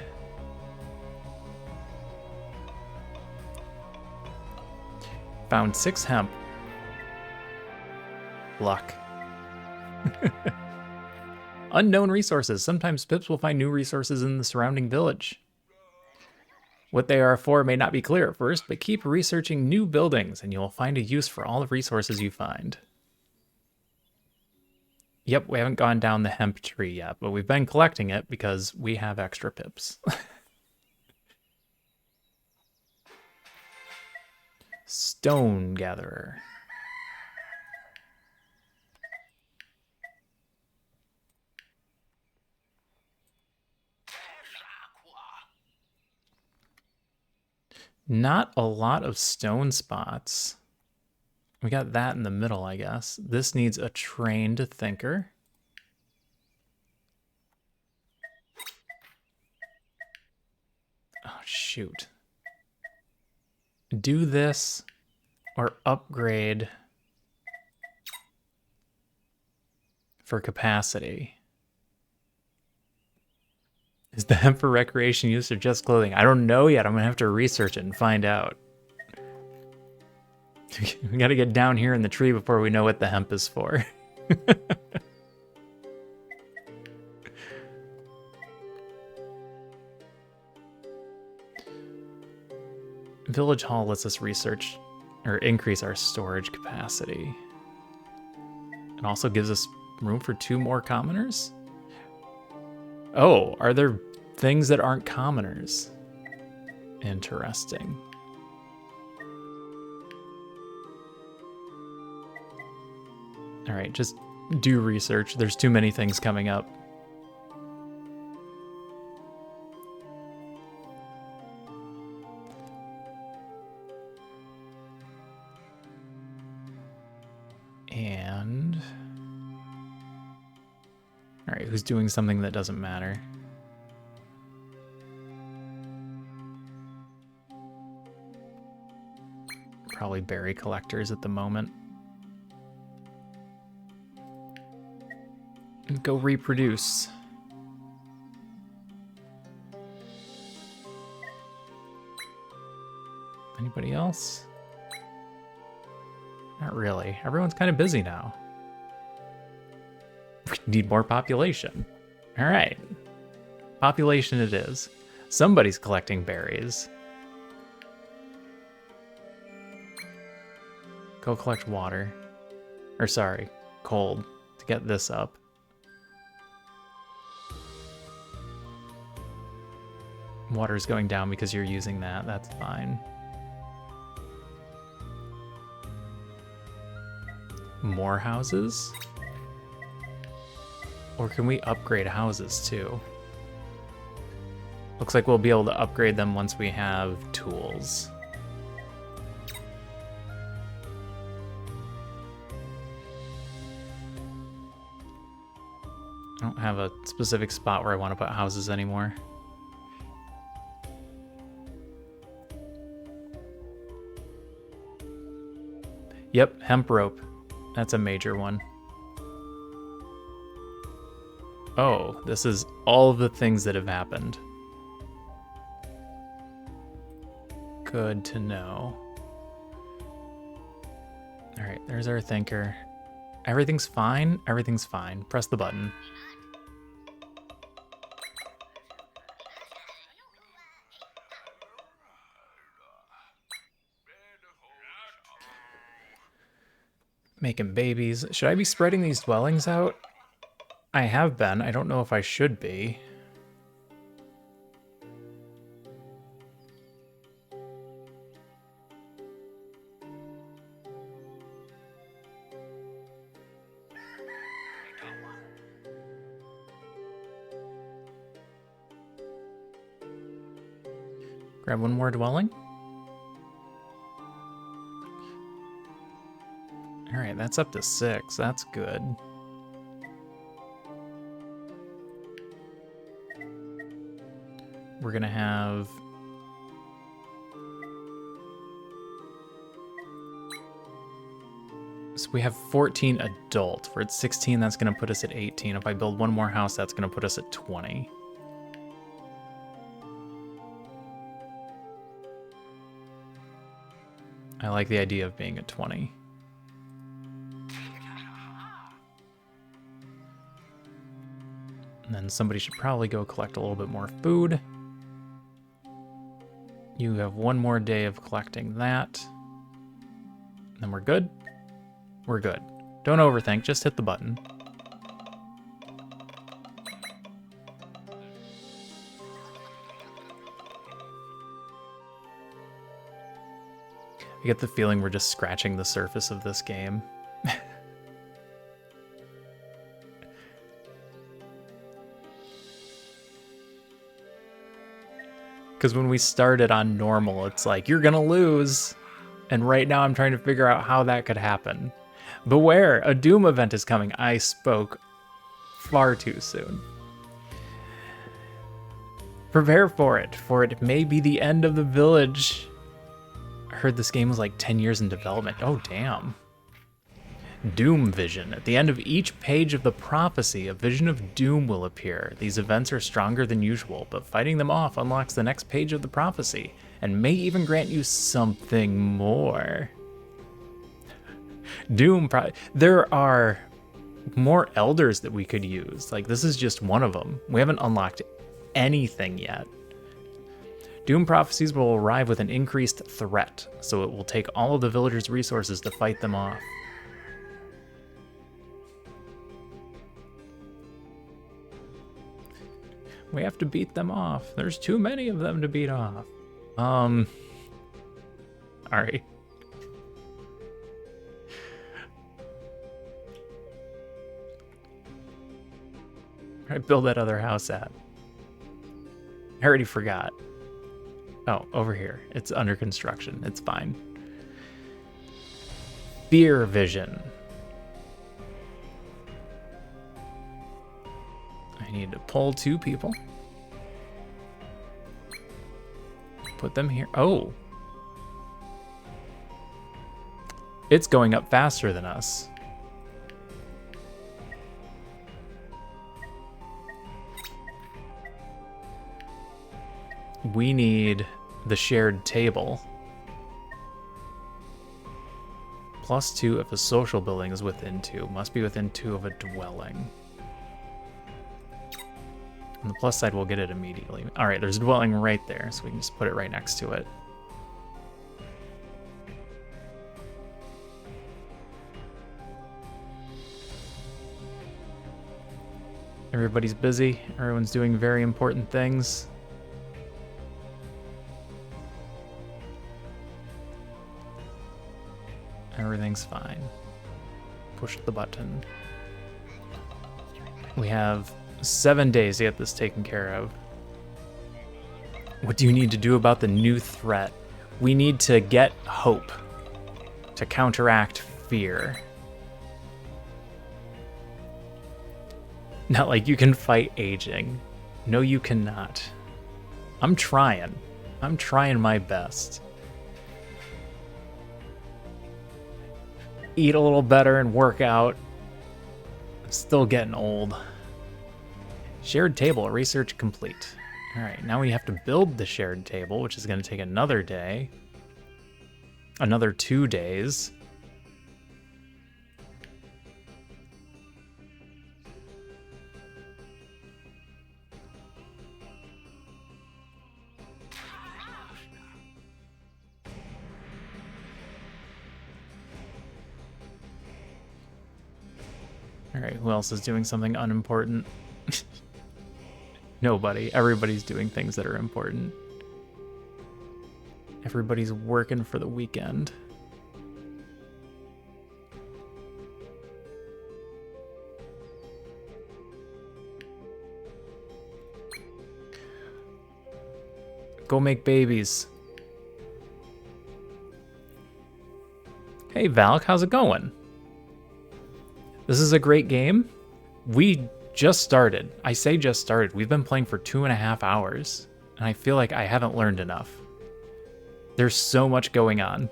Found 6 hemp. Luck. Unknown resources. Sometimes Pips will find new resources in the surrounding village. What they are for may not be clear at first, but keep researching new buildings and you will find a use for all the resources you find. Yep, we haven't gone down the hemp tree yet, but we've been collecting it because we have extra pips. Stone gatherer. Not a lot of stone spots. We got that in the middle, I guess. This needs a trained thinker. Oh, shoot. Do this or upgrade for capacity. Is the hemp for recreation use or just clothing? I don't know yet. I'm going to have to research it and find out. We got to get down here in the tree before we know what the hemp is for. Village Hall lets us research or increase our storage capacity. It also gives us room for 2 more commoners. Oh, are there things that aren't commoners? Interesting. All right, just do research. There's too many things coming up. And... all right, who's doing something that doesn't matter? Probably berry collectors at the moment. And go reproduce. Anybody else? Not really. Everyone's kind of busy now. We need more population. All right. Population it is. Somebody's collecting berries. Go collect water. Or sorry, cold to get this up. Water's going down because you're using that. That's fine. More houses? Or can we upgrade houses too? Looks like we'll be able to upgrade them once we have tools. I don't have a specific spot where I want to put houses anymore. Yep, hemp rope. That's a major one. Oh, this is all of the things that have happened. Good to know. All right, there's our thinker. Everything's fine. Everything's fine. Press the button. Making babies. Should I be spreading these dwellings out? I have been. I don't know if I should be. Grab one more dwelling. All right, that's up to 6. That's good. We're gonna have... so we have 14 adult. We're at 16, that's gonna put us at 18. If I build one more house, that's gonna put us at 20. I like the idea of being at 20. And then somebody should probably go collect a little bit more food. You have one more day of collecting that. And then we're good? We're good. Don't overthink, just hit the button. I get the feeling we're just scratching the surface of this game. Because when we started on normal, it's like, you're gonna lose. And right now I'm trying to figure out how that could happen. Beware, a Doom event is coming. I spoke far too soon. Prepare for it may be the end of the village. I heard this game was like 10 years in development. Oh, damn. Doom vision. At the end of each page of the prophecy, a vision of doom will appear. These events are stronger than usual, but fighting them off unlocks the next page of the prophecy, and may even grant you something more. Doom, there are more elders that we could use. Like, this is just one of them. We haven't unlocked anything yet. Doom prophecies will arrive with an increased threat, so it will take all of the villagers' resources to fight them off. We have to beat them off. There's too many of them to beat off. Alright. Alright, build that other house at. I already forgot. Oh, over here. It's under construction. It's fine. Fear vision. I need to pull 2 people. Put them here. Oh. It's going up faster than us. We need the shared table. +2 if a social building is within 2. Must be within 2 of a dwelling. On the plus side, we'll get it immediately. All right, there's a dwelling right there, so we can just put it right next to it. Everybody's busy. Everyone's doing very important things. Everything's fine. Push the button. We have 7 days to get this taken care of. What do you need to do about the new threat? We need to get hope to counteract fear. Not like you can fight aging. No, you cannot. I'm trying. I'm trying my best. Eat a little better and work out. I'm still getting old. Shared table, research complete. All right, now we have to build the shared table, which is going to take another day. Another 2 days. All right, who else is doing something unimportant? Nobody. Everybody's doing things that are important. Everybody's working for the weekend. Go make babies. Hey, Valk, how's it going? This is a great game. We just started. I say just started. We've been playing for 2.5 hours, and I feel like I haven't learned enough. There's so much going on.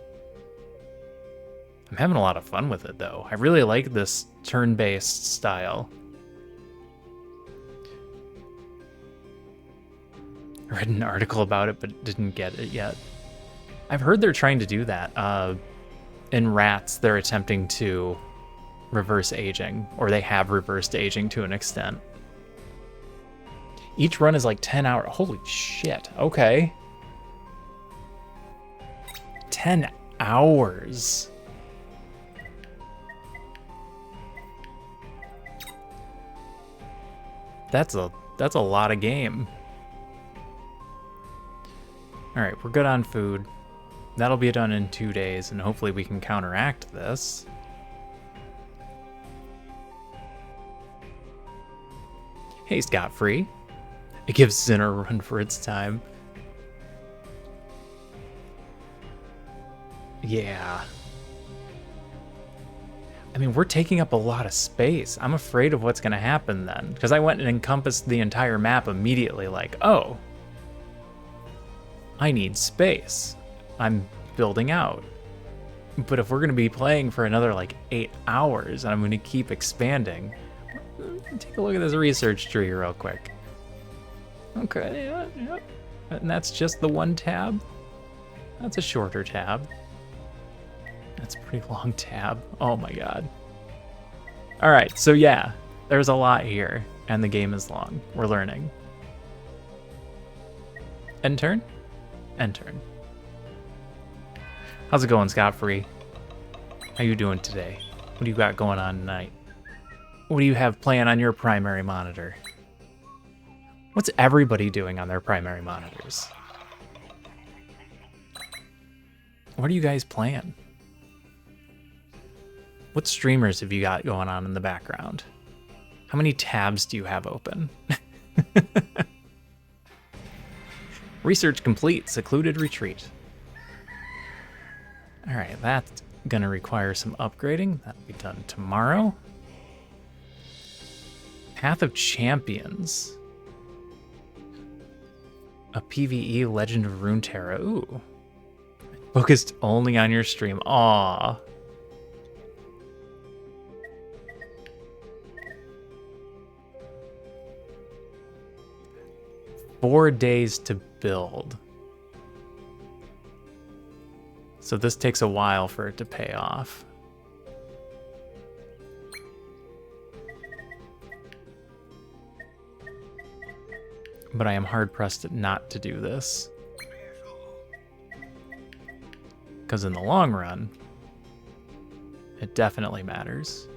I'm having a lot of fun with it, though. I really like this turn-based style. I read an article about it, but didn't get it yet. I've heard they're trying to do that. In Rats, they're attempting to reverse aging, or they have reversed aging to an extent. Each run is like 10 hours. Holy shit. Okay. 10 hours. That's a lot of game. All right, we're good on food. That'll be done in 2 days, and hopefully we can counteract this. Hey, Scot-free. It gives Sin a run for its time. Yeah. I mean, we're taking up a lot of space. I'm afraid of what's going to happen then. Because I went and encompassed the entire map immediately like, oh, I need space. I'm building out. But if we're going to be playing for another like 8 hours and I'm going to keep expanding, take a look at this research tree real quick. Okay, yeah. And that's just the one tab. That's a shorter tab. That's a pretty long tab. Oh my god. All right, so yeah, there's a lot here, and the game is long. We're learning. End turn? End turn. How's it going, Scott Free? How you doing today? What do you got going on tonight? What do you have playing on your primary monitor? What's everybody doing on their primary monitors? What are you guys playing? What streamers have you got going on in the background? How many tabs do you have open? Research complete, secluded retreat. All right, that's gonna require some upgrading. That'll be done tomorrow. Path of Champions. A PvE Legend of Runeterra. Ooh. Focused only on your stream. Aww. Four days to build. So this takes a while for it to pay off. But I am hard-pressed not to do this. Because in the long run, it definitely matters.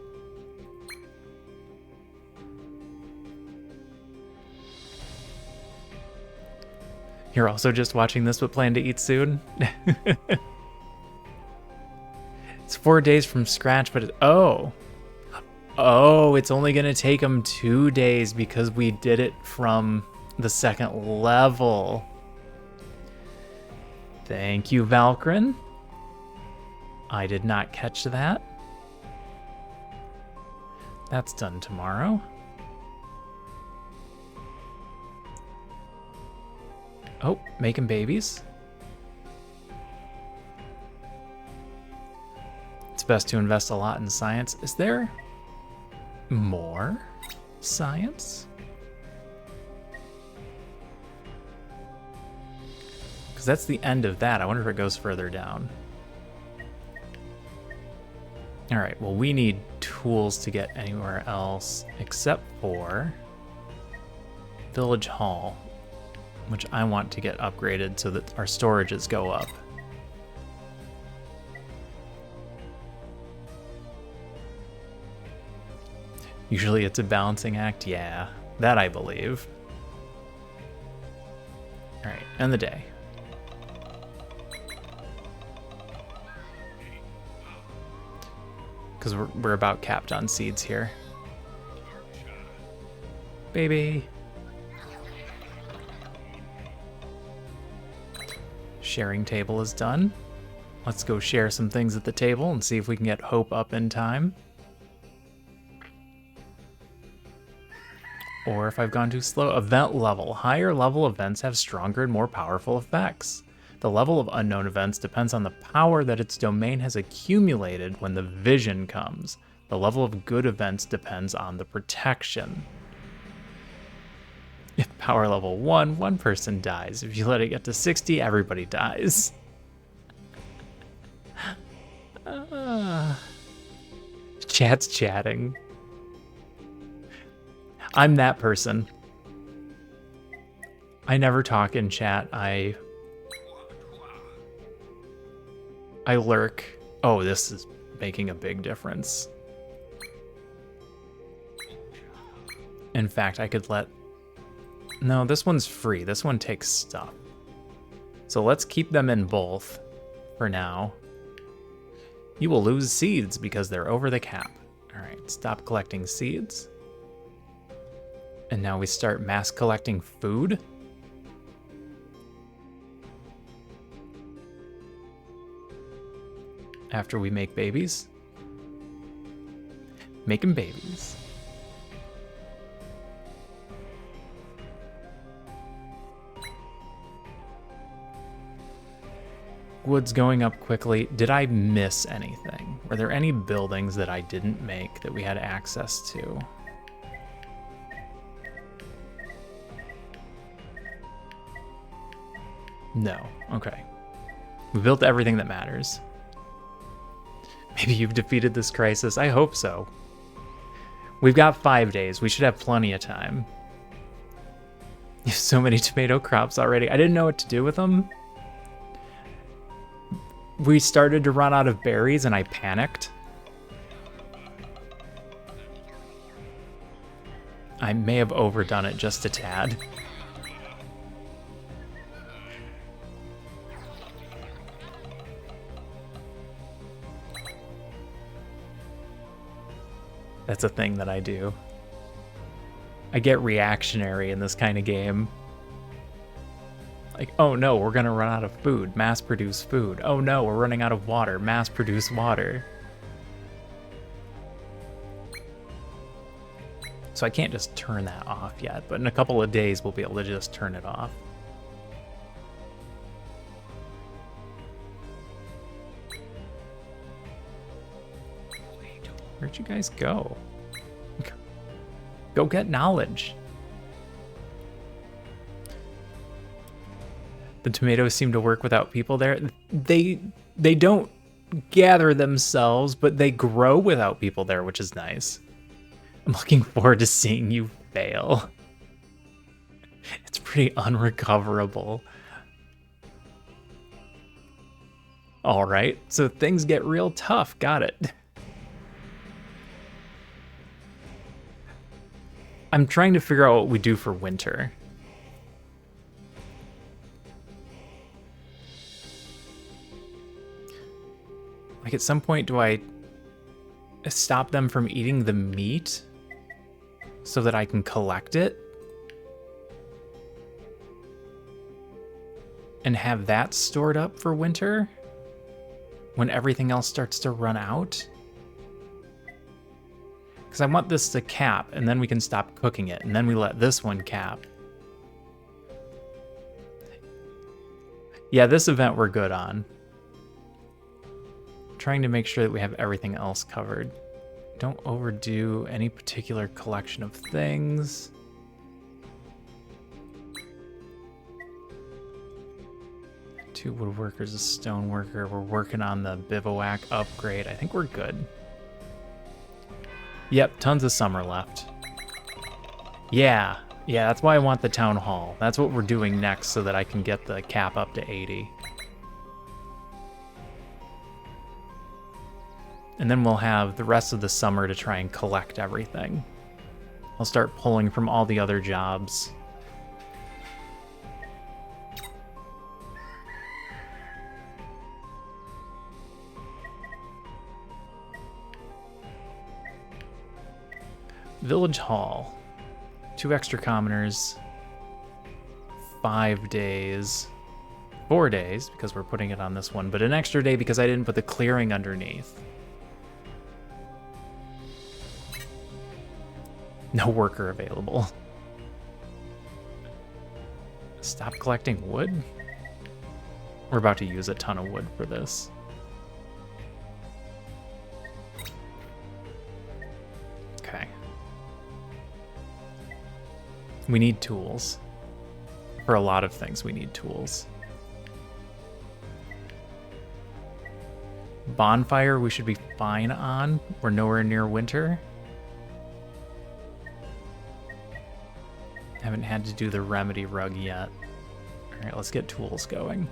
You're also just watching this but plan to eat soon? It's 4 days from scratch, but oh, it's only gonna take them 2 days because we did it from the second level. Thank you, Valkyrin. I did not catch that. That's done tomorrow. Oh, making babies. It's best to invest a lot in science. Is there more science? Because that's the end of that. I wonder if it goes further down. All right, well, we need tools to get anywhere else except for Village Hall, which I want to get upgraded so that our storages go up. Usually it's a balancing act, yeah, that I believe. All right, end the day. Because we're about capped on seeds here. Baby. Sharing table is done. Let's go share some things at the table and see if we can get hope up in time. Or if I've gone too slow. Event level. Higher level events have stronger and more powerful effects. The level of unknown events depends on the power that its domain has accumulated when the vision comes. The level of good events depends on the protection. If power level 1, one person dies. If you let it get to 60, everybody dies. Chat's chatting. I'm that person. I never talk in chat. I lurk. Oh, this is making a big difference. In fact, I could let... No, this one's free. This one takes stuff. So let's keep them in both for now. You will lose seeds because they're over the cap. All right, stop collecting seeds. And now we start mass collecting food. after we make babies. Making babies. Wood's going up quickly. Did I miss anything? Were there any buildings that I didn't make that we had access to? No. Okay. We built everything that matters. Maybe you've defeated this crisis. I hope so. We've got 5 days. We should have plenty of time. You have so many tomato crops already. I didn't know what to do with them. We started to run out of berries and I panicked. I may have overdone it just a tad. That's a thing that I do. I get reactionary in this kind of game. Like, oh no, we're gonna run out of food. Mass produce food. Oh no, we're running out of water. Mass produce water. So I can't just turn that off yet, but in a couple of days we'll be able to just turn it off. Where'd you guys go? Go get knowledge. The tomatoes seem to work without people there. They don't gather themselves, but they grow without people there, which is nice. I'm looking forward to seeing you fail. It's pretty unrecoverable. All right, so things get real tough. Got it. I'm trying to figure out what we do for winter. Like, at some point, do I stop them from eating the meat so that I can collect it? And have that stored up for winter when everything else starts to run out? Because I want this to cap, and then we can stop cooking it, and then we let this one cap. Yeah, this event we're good on. Trying to make sure that we have everything else covered. Don't overdo any particular collection of things. Two woodworkers, a stone worker. We're working on the bivouac upgrade. I think we're good. Yep, tons of summer left. Yeah, that's why I want the town hall. That's what we're doing next so that I can get the cap up to 80. And then we'll have the rest of the summer to try and collect everything. I'll start pulling from all the other jobs. Village Hall. 2 extra commoners. 5 days. 4 days, because we're putting it on this one, but an extra day because I didn't put the clearing underneath. No worker available. Stop collecting wood? We're about to use a ton of wood for this. Okay. We need tools. For a lot of things, we need tools. Bonfire, we should be fine on. We're nowhere near winter. Haven't had to do the remedy rug yet. All right, let's get tools going.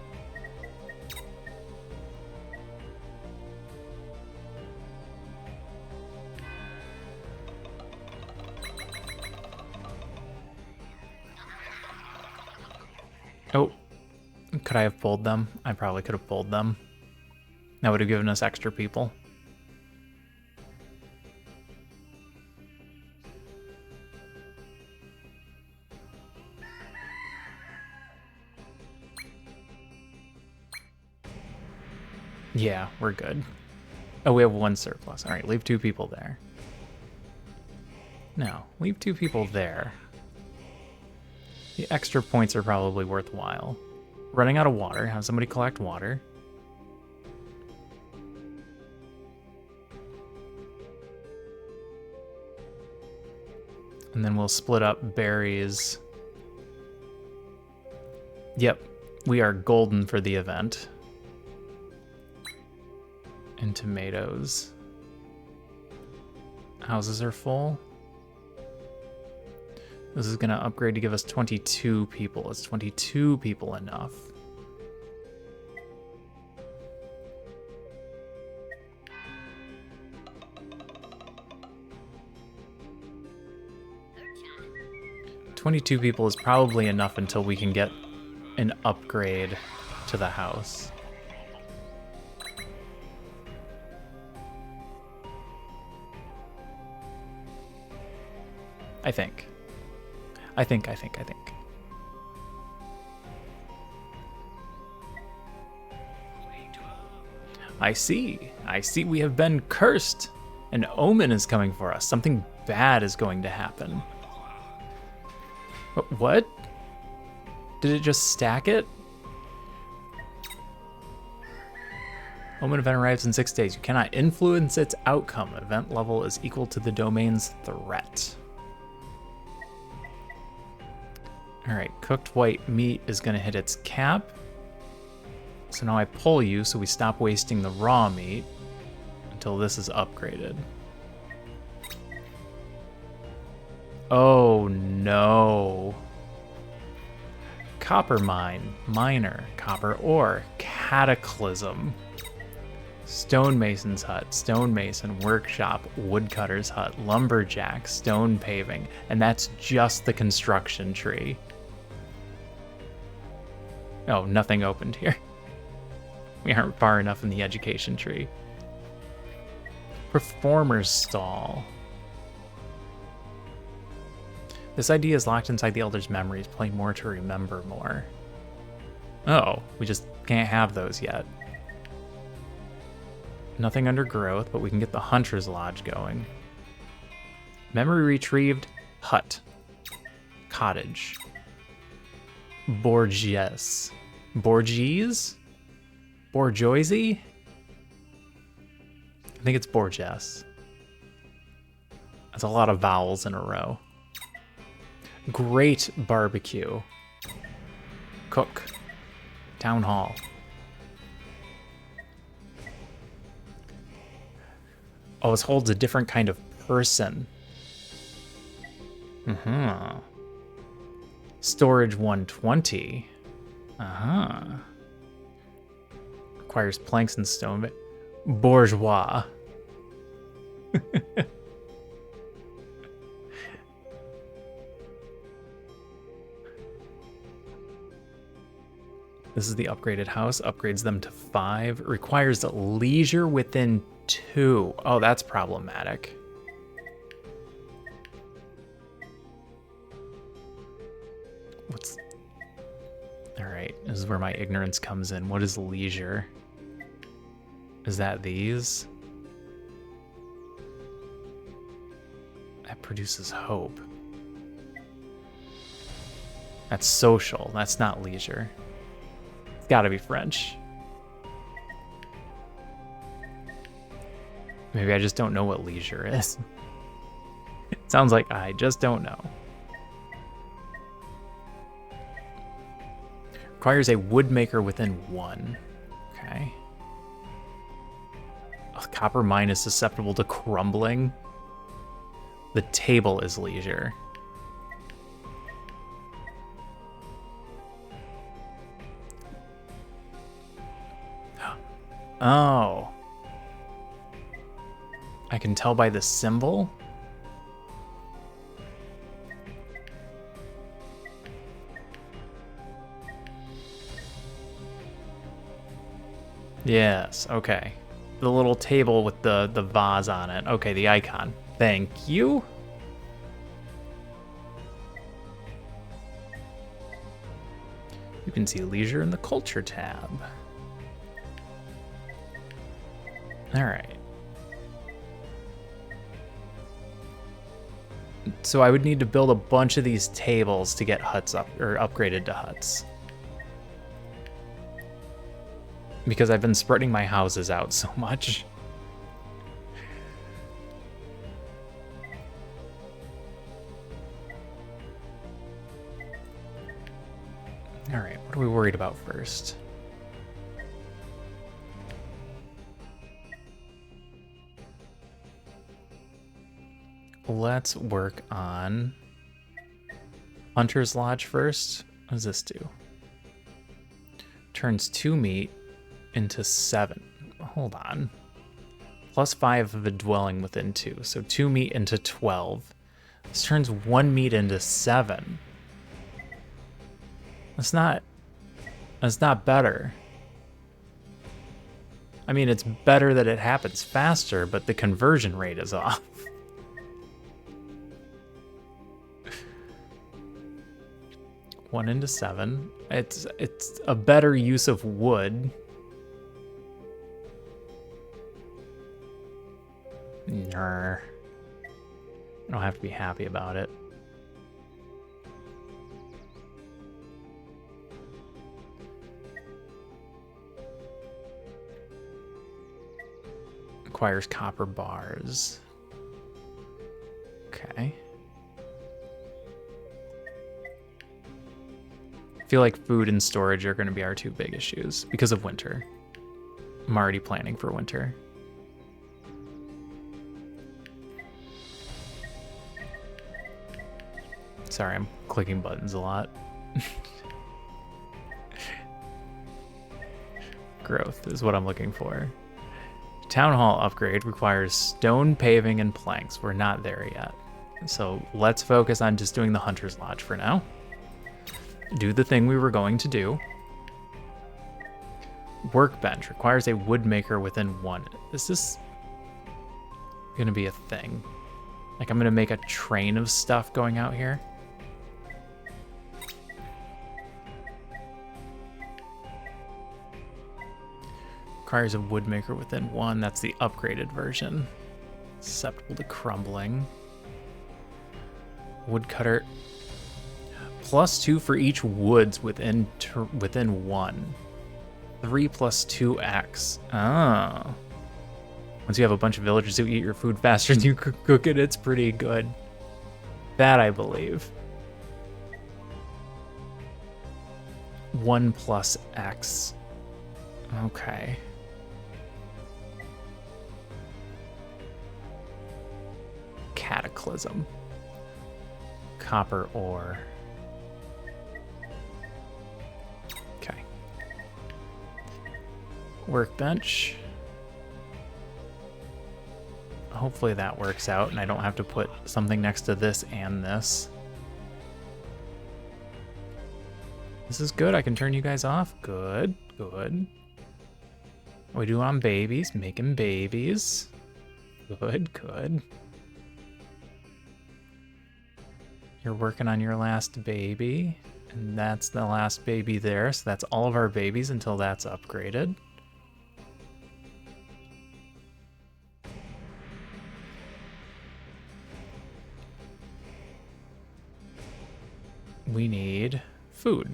Oh, could I have pulled them? I probably could have pulled them. That would have given us extra people. Yeah, we're good. Oh, we have 1 surplus. All right, leave 2 people there. No, leave 2 people there. The extra points are probably worthwhile. Running out of water. Have somebody collect water. And then we'll split up berries. Yep, we are golden for the event. And tomatoes. Houses are full. This is gonna upgrade to give us 22 people. Is 22 people enough? $22 people is probably enough until we can get an upgrade to the house. I think. I see we have been cursed. An omen is coming for us. Something bad is going to happen. What? Did it just stack it? Omen event arrives in 6 days. You cannot influence its outcome. Event level is equal to the domain's threat. All right, cooked white meat is gonna hit its cap. So now I pull you so we stop wasting the raw meat until this is upgraded. Oh no. Copper miner, copper ore, cataclysm. Stonemason's hut, stonemason, workshop, woodcutter's hut, lumberjack, stone paving, and that's just the construction tree. Oh, nothing opened here. We aren't far enough in the education tree. Performer's stall. This idea is locked inside the Elder's memories. Play more to remember more. Oh, we just can't have those yet. Nothing under growth, but we can get the Hunter's Lodge going. Memory retrieved. Hut. Cottage. Borges. Borges? Borjoisi? I think it's Borges. That's a lot of vowels in a row. Great barbecue. Cook. Town hall. Oh, this holds a different kind of person. Storage 120. Requires planks and stone. Bourgeois. This is the upgraded house. Upgrades them to 5. Requires leisure within 2. Oh, that's problematic. What's... Alright, this is where my ignorance comes in. What is leisure? Is that these? That produces hope. That's social. That's not leisure. It's gotta be French. Maybe I just don't know what leisure is. It sounds like I just don't know. Requires a woodmaker within 1. Okay. Oh, copper mine is susceptible to crumbling. The table is leisure. Oh. I can tell by the symbol? Yes, okay. The little table with the vase on it. Okay, the icon. Thank you. You can see leisure in the culture tab. All right. So I would need to build a bunch of these tables to get huts up or upgraded to huts. Because I've been spreading my houses out so much. All right, what are we worried about first? Let's work on Hunter's Lodge first. What does this do? Turns 2 meat into 7. Hold on. +5 of a dwelling within 2. So 2 meat into 12. This turns 1 meat into 7. That's not better. I mean, it's better that it happens faster, but the conversion rate is off. One into 7. It's a better use of wood. I don't have to be happy about it. Acquires copper bars. Okay. I feel like food and storage are going to be our 2 big issues because of winter. I'm already planning for winter. Sorry, I'm clicking buttons a lot. Growth is what I'm looking for. Town hall upgrade requires stone paving and planks. We're not there yet. So let's focus on just doing the Hunter's Lodge for now. Do the thing we were going to do. Workbench requires a woodmaker within 1. Is this gonna be a thing? Like I'm gonna make a train of stuff going out here? Requires a woodmaker within 1. That's the upgraded version. Susceptible to crumbling. Woodcutter. +2 for each woods within 1. 3 plus 2x. Oh. Once you have a bunch of villagers who eat your food faster than you cook it, it's pretty good. That I believe. 1 plus x. Okay. Cataclysm. Copper ore. Okay. Workbench. Hopefully that works out and I don't have to put something next to this and this. This is good. I can turn you guys off. Good, good. What we do on babies? Making babies. Good, good. You're working on your last baby, and that's the last baby there, so that's all of our babies until that's upgraded. We need food.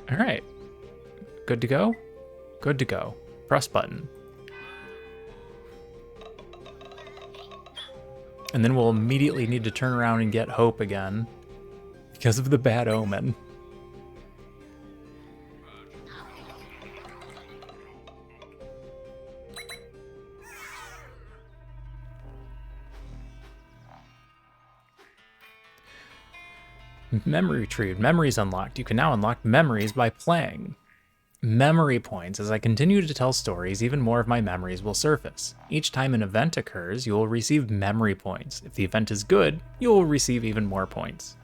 All right. Good to go? Good to go. Press button. And then we'll immediately need to turn around and get hope again because of the bad omen. Memory tree. Memories unlocked. You can now unlock memories by playing. Memory points. As I continue to tell stories, even more of my memories will surface. Each time an event occurs, you will receive memory points. If the event is good, you will receive even more points.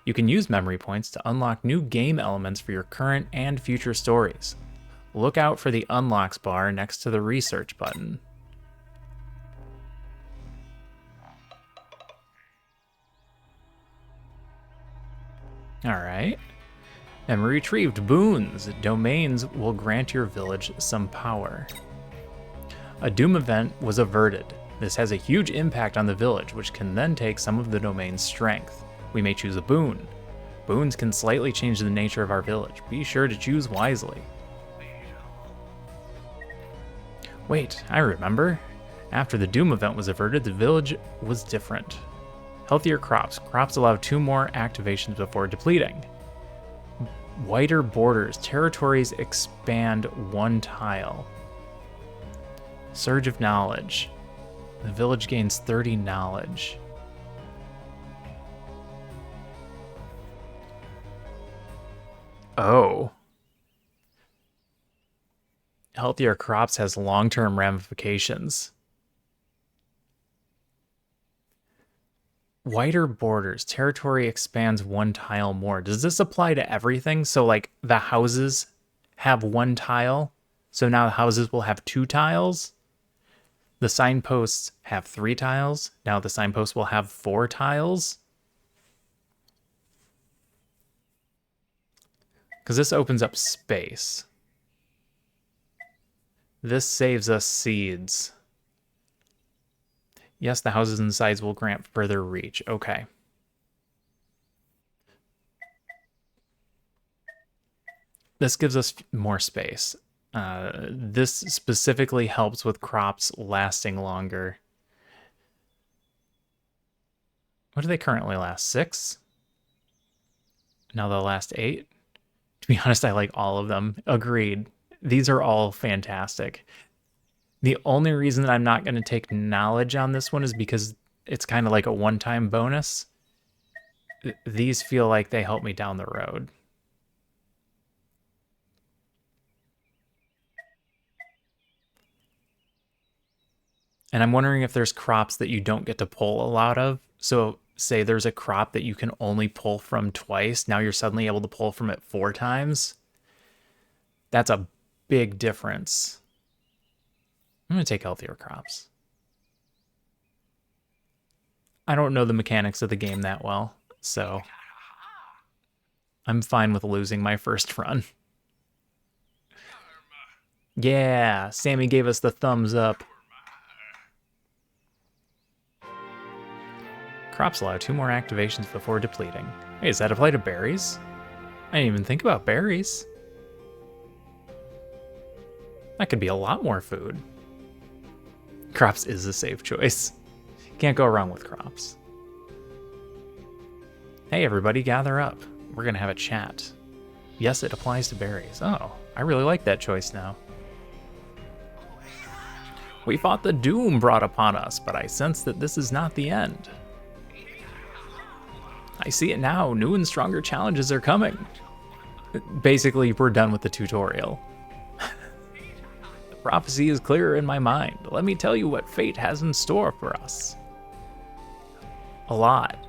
You can use memory points to unlock new game elements for your current and future stories. Look out for the unlocks bar next to the research button. All right. And retrieved boons. Domains will grant your village some power. A doom event was averted. This has a huge impact on the village, which can then take some of the domain's strength. We may choose a boon. Boons can slightly change the nature of our village. Be sure to choose wisely. Wait, I remember. After the doom event was averted, the village was different. Healthier crops. Crops allow 2 more activations before depleting. Wider borders. Territories expand 1 tile. Surge of knowledge. The village gains 30 knowledge. Oh. Healthier crops has long-term ramifications. Wider borders. Territory expands 1 tile more. Does this apply to everything? So, like, the houses have 1 tile, so now the houses will have 2 tiles? The signposts have 3 tiles, now the signposts will have 4 tiles? Because this opens up space. This saves us seeds. Yes, the houses and sides will grant further reach. Okay. This gives us more space. This specifically helps with crops lasting longer. What do they currently last? 6? Now they'll last 8? To be honest, I like all of them. Agreed. These are all fantastic. The only reason that I'm not going to take knowledge on this one is because it's kind of like a one-time bonus. These feel like they help me down the road. And I'm wondering if there's crops that you don't get to pull a lot of. So say there's a crop that you can only pull from twice. Now you're suddenly able to pull from it 4 times. That's a big difference. I'm going to take healthier crops. I don't know the mechanics of the game that well, so I'm fine with losing my first run. Yeah, Sammy gave us the thumbs up. Crops allow 2 more activations before depleting. Hey, does that apply to berries? I didn't even think about berries. That could be a lot more food. Crops is a safe choice. Can't go wrong with crops. Hey everybody, gather up. We're gonna have a chat. Yes, it applies to berries. Oh, I really like that choice now. We fought the doom brought upon us, but I sense that this is not the end. I see it now. New and stronger challenges are coming. Basically, we're done with the tutorial. The prophecy is clearer in my mind. Let me tell you what fate has in store for us. A lot.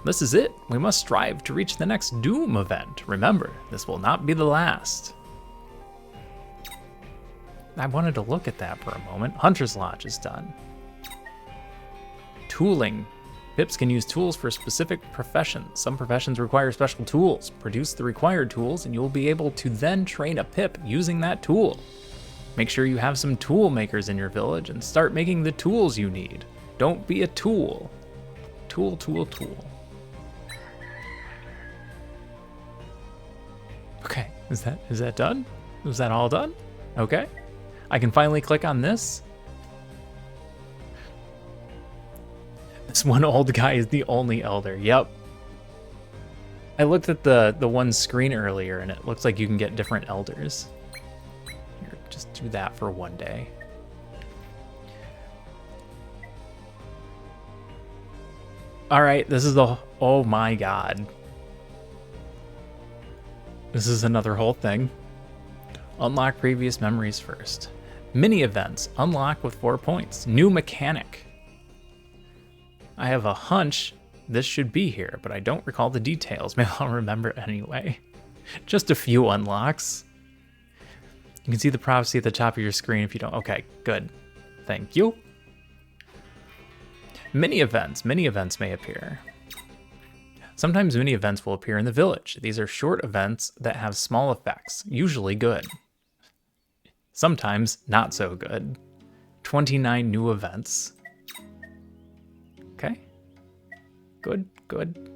This is it. We must strive to reach the next Doom event. Remember, this will not be the last. I wanted to look at that for a moment. Hunter's Lodge is done. Tooling. Pips can use tools for specific professions. Some professions require special tools. Produce the required tools and you'll be able to then train a pip using that tool. Make sure you have some tool makers in your village and start making the tools you need. Don't be a tool. Tool, tool, tool. Okay, is that done? Was that all done? Okay. I can finally click on this. This one old guy is the only elder. Yep. I looked at the one screen earlier and it looks like you can get different elders. Here, just do that for one day. All right, this is the, oh my God. This is another whole thing. Unlock previous memories first. Mini events, unlock with 4 points. New mechanic. I have a hunch this should be here, but I don't recall the details. Maybe I'll remember it anyway. Just a few unlocks. You can see the prophecy at the top of your screen if you don't. Okay, good. Thank you. Mini events may appear. Sometimes mini events will appear in the village. These are short events that have small effects, usually good. Sometimes not so good. 29 new events. Okay. Good, good.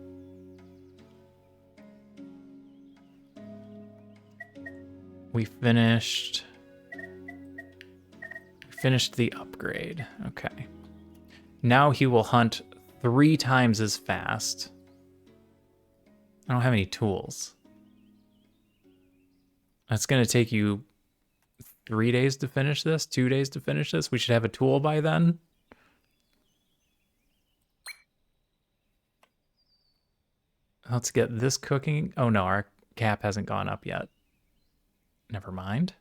We finished the upgrade. Okay. Now he will hunt 3 times as fast. I don't have any tools. That's going to take you 3 days to finish this, 2 days to finish this. We should have a tool by then. Let's get this cooking. Oh no, our cap hasn't gone up yet. Never mind.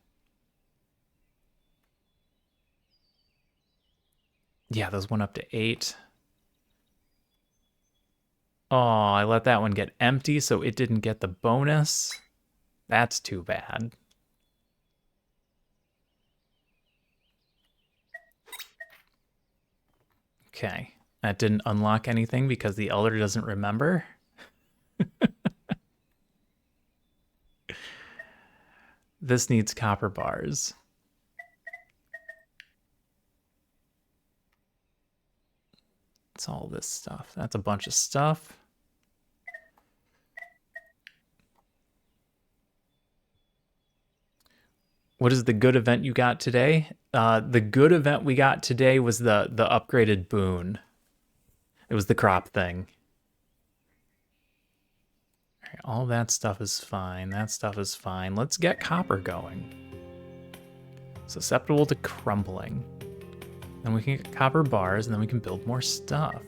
Yeah, those went up to 8. Oh, I let that one get empty, so it didn't get the bonus. That's too bad. Okay, that didn't unlock anything because the elder doesn't remember. This needs copper bars. It's all this stuff. That's a bunch of stuff. What is the good event you got today? The good event we got today was the upgraded boon. It was the crop thing. All right, all that stuff is fine. That stuff is fine. Let's get copper going. Susceptible to crumbling. Then we can get copper bars, and then we can build more stuff.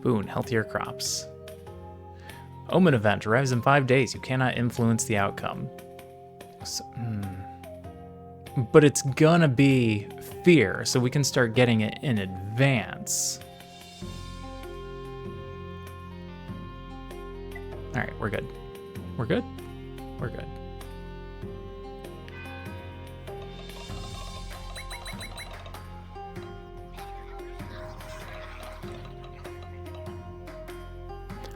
Boon, healthier crops. Omen event arrives in 5 days. You cannot influence the outcome. So, But it's gonna be fear, so we can start getting it in advance. All right, we're good. We're good? We're good.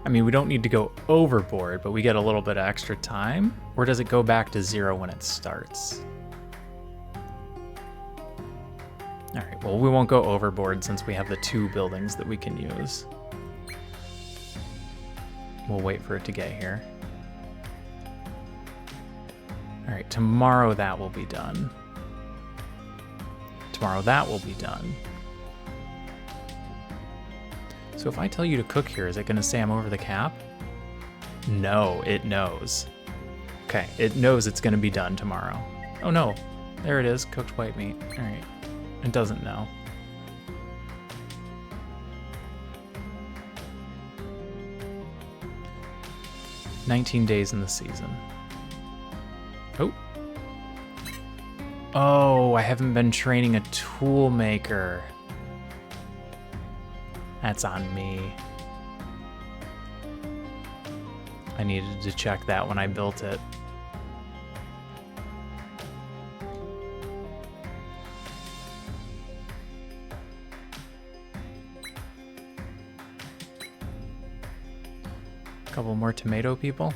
I mean, we don't need to go overboard, but we get a little bit of extra time. Or does it go back to 0 when it starts? All right, well, we won't go overboard since we have the 2 buildings that we can use. We'll wait for it to get here. All right, tomorrow that will be done. Tomorrow that will be done. So if I tell you to cook here, is it gonna say I'm over the cap? No, it knows. Okay, it knows it's gonna be done tomorrow. Oh no, there it is, cooked white meat. All right, it doesn't know. "19 days in the season." Oh. Oh, I haven't been training a tool maker. That's on me. I needed to check that when I built it. A couple more tomato people.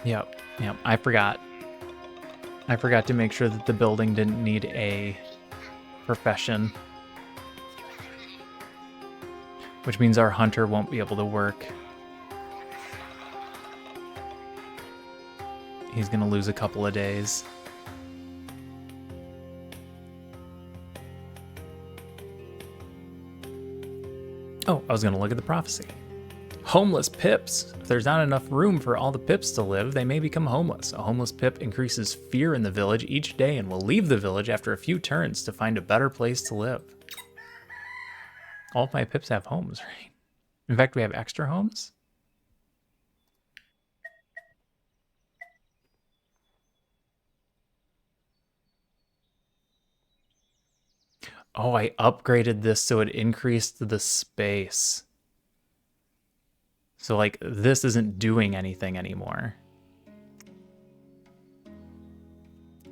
Yep, I forgot. I forgot to make sure that the building didn't need a profession. Which means our hunter won't be able to work. He's gonna lose a couple of days. Oh, I was gonna look at the prophecy. Homeless pips. If there's not enough room for all the pips to live, they may become homeless. A homeless pip increases fear in the village each day and will leave the village after a few turns to find a better place to live. All of my pips have homes, right? In fact, we have extra homes. Oh, I upgraded this so it increased the space. So like this isn't doing anything anymore.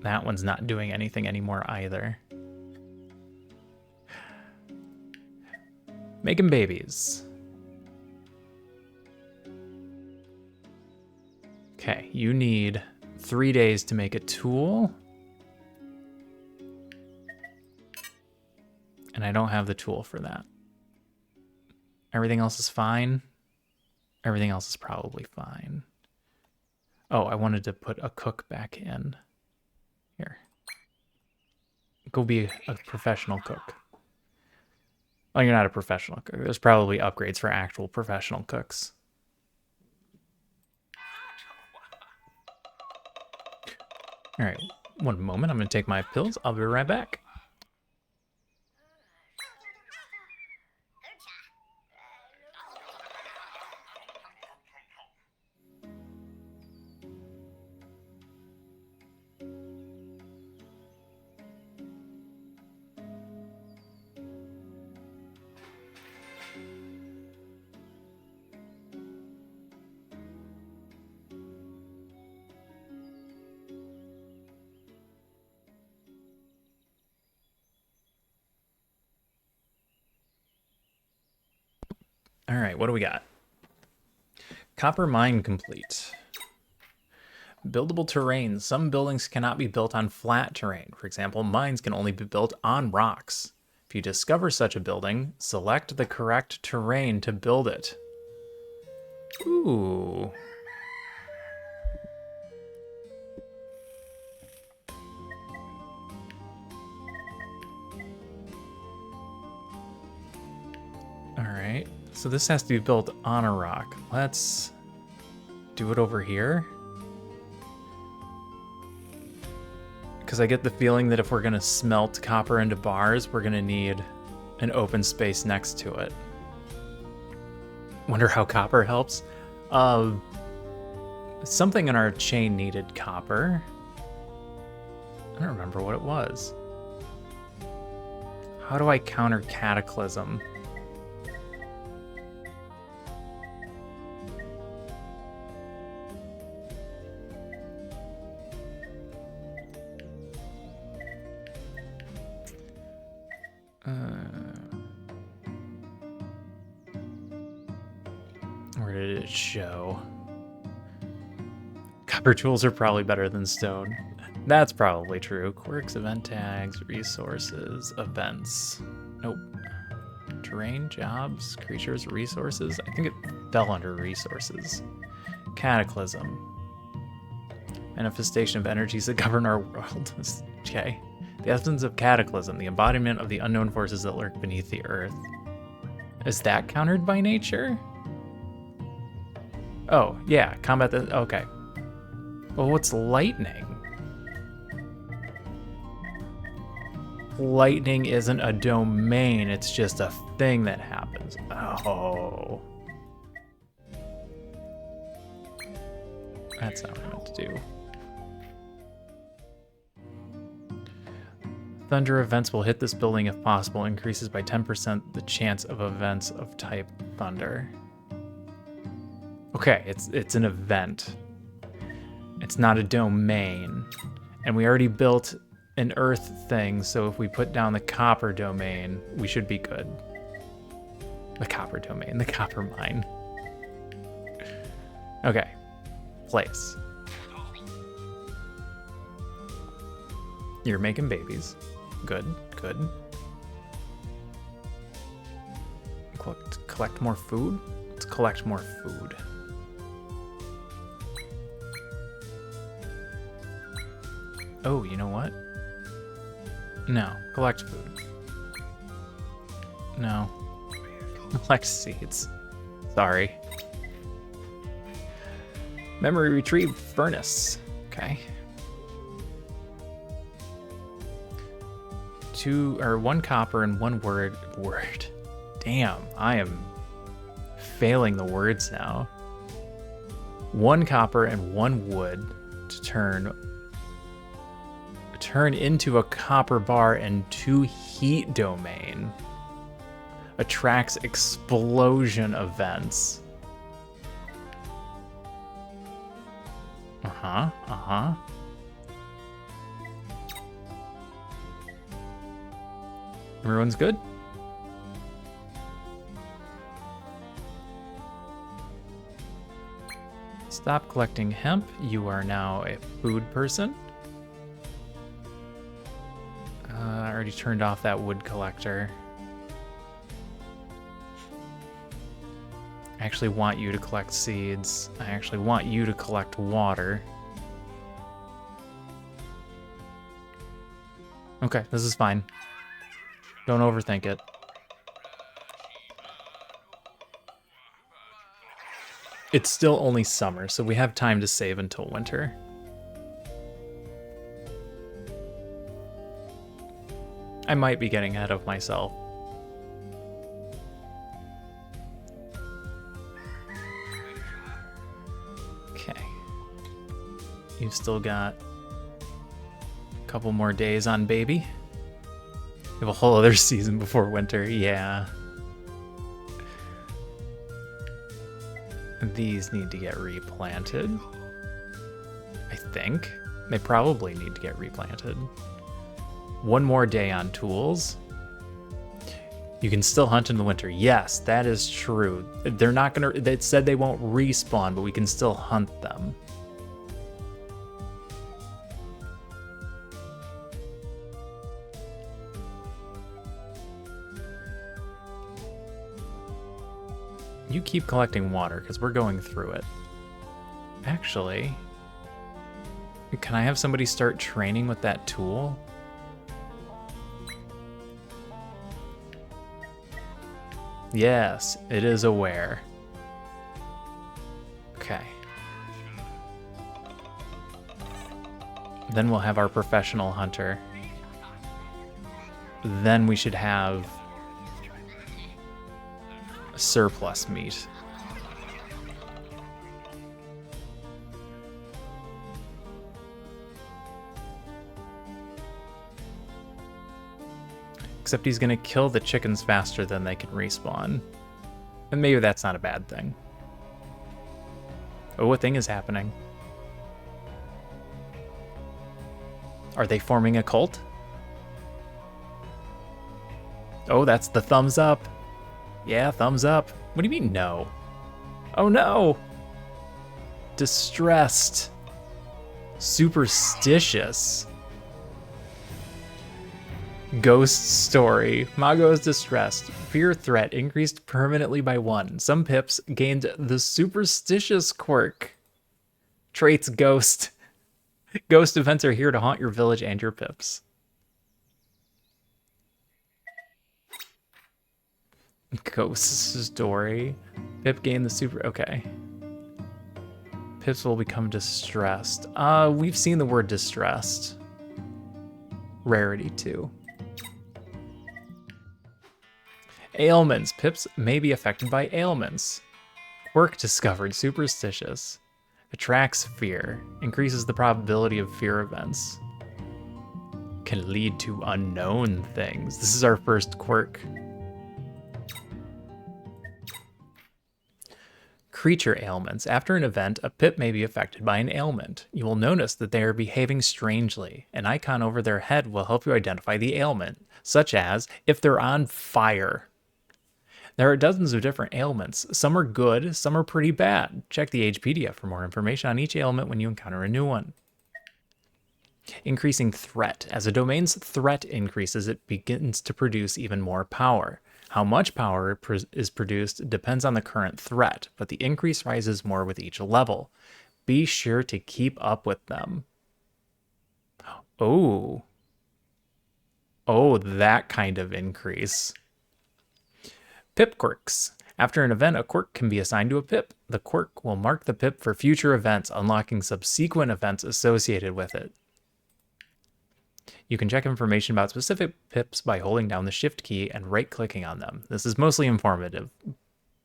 That one's not doing anything anymore either. Making babies. Okay, you need 3 days to make a tool. And I don't have the tool for that. Everything else is fine. Everything else is probably fine. Oh, I wanted to put a cook back in. Here. Go be a professional cook. Oh, you're not a professional cook. There's probably upgrades for actual professional cooks. All right, one moment. I'm going to take my pills. I'll be right back. All right, what do we got? Copper mine complete. Buildable terrain. Some buildings cannot be built on flat terrain. For example, mines can only be built on rocks. If you discover such a building, select the correct terrain to build it. Ooh. All right. So this has to be built on a rock. Let's do it over here. Because I get the feeling that if we're going to smelt copper into bars, we're going to need an open space next to it. Wonder how copper helps. Something in our chain needed copper. I don't remember what it was. How do I counter cataclysm? Where did it show? Copper tools are probably better than stone. That's probably true. Quirks, event tags, resources, events. Nope. Terrain, jobs, creatures, resources. I think it fell under resources. Cataclysm. Manifestation of energies that govern our world. Okay. The essence of cataclysm, the embodiment of the unknown forces that lurk beneath the earth. Is that countered by nature? Oh, yeah, combat the, okay. Well, what's lightning? Lightning isn't a domain, it's just a thing that happens. Oh. That's not what I meant to do. Thunder events will hit this building if possible, increases by 10% the chance of events of type thunder. Okay, it's an event. It's not a domain. And we already built an earth thing, so if we put down the copper domain, we should be good. The copper domain, the copper mine. Okay, place. You're making babies. Good, good. Collect more food? Let's collect more food. Oh, you know what? No, collect food. No. Collect seeds. Sorry. Memory retrieve furnace. Okay. 1 copper and 1 word. Damn, I am failing the words now. 1 copper and 1 wood to turn into a copper bar and 2 heat domain. Attracts explosion events. Uh-huh, uh-huh. Everyone's good? Stop collecting hemp. You are now a food person. I already turned off that wood collector. I actually want you to collect seeds. I actually want you to collect water. Okay, this is fine. Don't overthink it. It's still only summer, so we have time to save until winter. I might be getting ahead of myself. Okay. You've still got a couple more days on baby. You have a whole other season before winter, yeah. These need to get replanted. I think. They probably need to get replanted. One more day on tools. You can still hunt in the winter. Yes, that is true. They're not gonna, they said they won't respawn, but we can still hunt them. You keep collecting water, because we're going through it. Actually, can I have somebody start training with that tool? Yes, it is aware. Okay. Then we'll have our professional hunter. Then we should have surplus meat. Except he's gonna kill the chickens faster than they can respawn. And maybe that's not a bad thing. Oh, a thing is happening. Are they forming a cult? Oh, that's the thumbs up. Yeah, thumbs up. What do you mean no? Oh no! Distressed. Superstitious. Ghost story. Mago is distressed. Fear threat increased permanently by 1. Some pips gained the superstitious quirk. Traits ghost. Ghost events are here to haunt your village and your pips. Ghost story. Pip gained the super... Okay. Pips will become distressed. We've seen the word distressed. Rarity 2. Ailments. Pips may be affected by ailments. Quirk discovered. Superstitious. Attracts fear. Increases the probability of fear events. Can lead to unknown things. This is our first quirk. Creature ailments. After an event, a pip may be affected by an ailment. You will notice that they are behaving strangely. An icon over their head will help you identify the ailment, such as if they're on fire. There are dozens of different ailments. Some are good, some are pretty bad. Check the Agepedia for more information on each ailment when you encounter a new one. Increasing threat. As a domain's threat increases, it begins to produce even more power. How much power is produced depends on the current threat, but the increase rises more with each level. Be sure to keep up with them. Oh. Oh, that kind of increase. Pip quirks. After an event, a quirk can be assigned to a pip. The quirk will mark the pip for future events, unlocking subsequent events associated with it. You can check information about specific pips by holding down the shift key and right-clicking on them. This is mostly informative,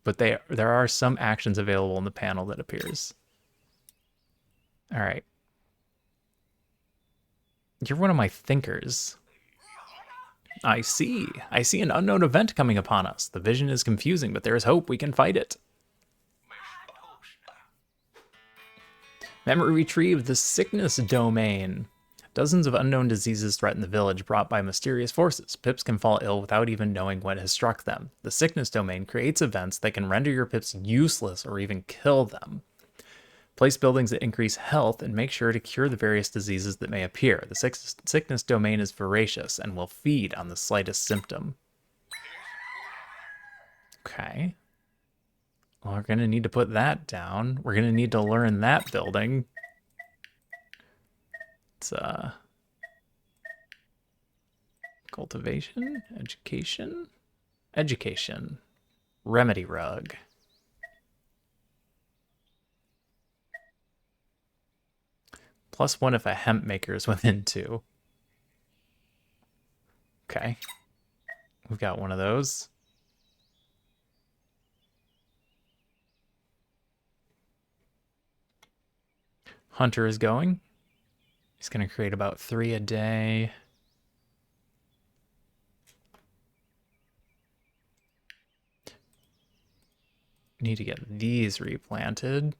but there are some actions available in the panel that appears. All right. You're one of my thinkers. I see. I see an unknown event coming upon us. The vision is confusing, but there is hope. We can fight it. Memory retrieved, the sickness domain. Dozens of unknown diseases threaten the village brought by mysterious forces. Pips can fall ill without even knowing what has struck them. The sickness domain creates events that can render your pips useless or even kill them. Place buildings that increase health and make sure to cure the various diseases that may appear. The sickness domain is voracious and will feed on the slightest symptom. Okay. Well, we're going to need to put that down. We're going to need to learn that building. It's cultivation, education, remedy rug. +1 if a hemp maker is within 2. Okay. We've got one of those. Hunter is going. He's going to create about 3 a day. Need to get these replanted.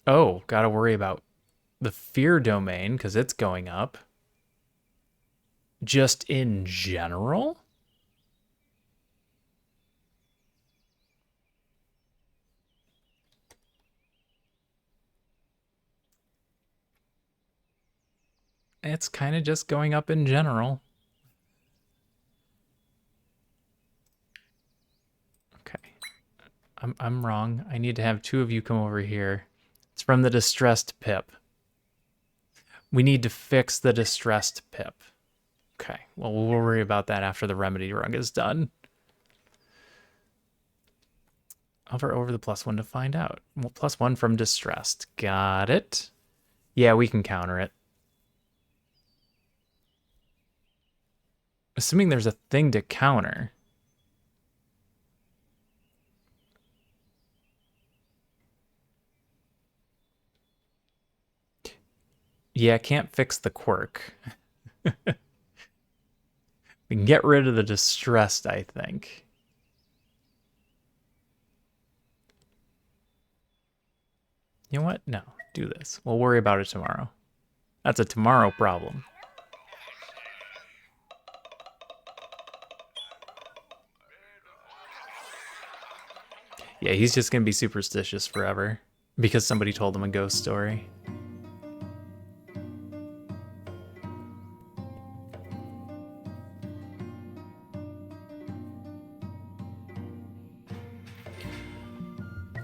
Oh, gotta worry about the fear domain because it's going up. Just in general? It's kind of just going up in general. Okay. I'm wrong. I need to have 2 of you come over here. It's from the distressed pip. We need to fix the distressed pip. Okay. Well, we'll worry about that after the remedy rung is done. Hover over the +1 to find out. Well, +1 from distressed. Got it. Yeah, we can counter it. Assuming there's a thing to counter. Yeah, can't fix the quirk. We can get rid of the distressed, I think. You know what? No, do this. We'll worry about it tomorrow. That's a tomorrow problem. Yeah, he's just gonna be superstitious forever because somebody told him a ghost story.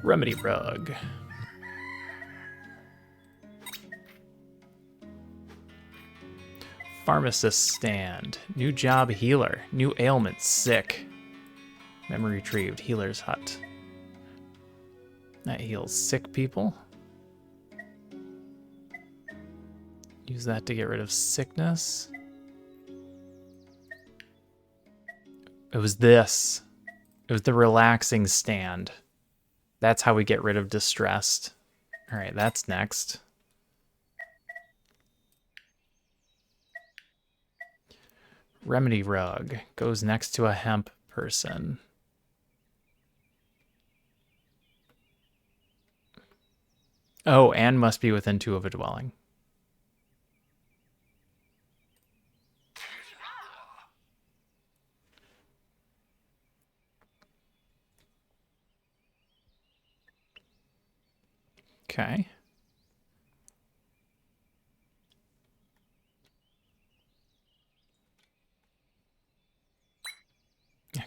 Remedy rug. Pharmacist stand. New job healer. New ailment sick. Memory retrieved. Healer's hut. That heals sick people. Use that to get rid of sickness. It was this. It was the relaxing stand. That's how we get rid of distressed. All right, that's next. Remedy rug goes next to a hemp person. Oh, and must be within 2 of a dwelling. Okay.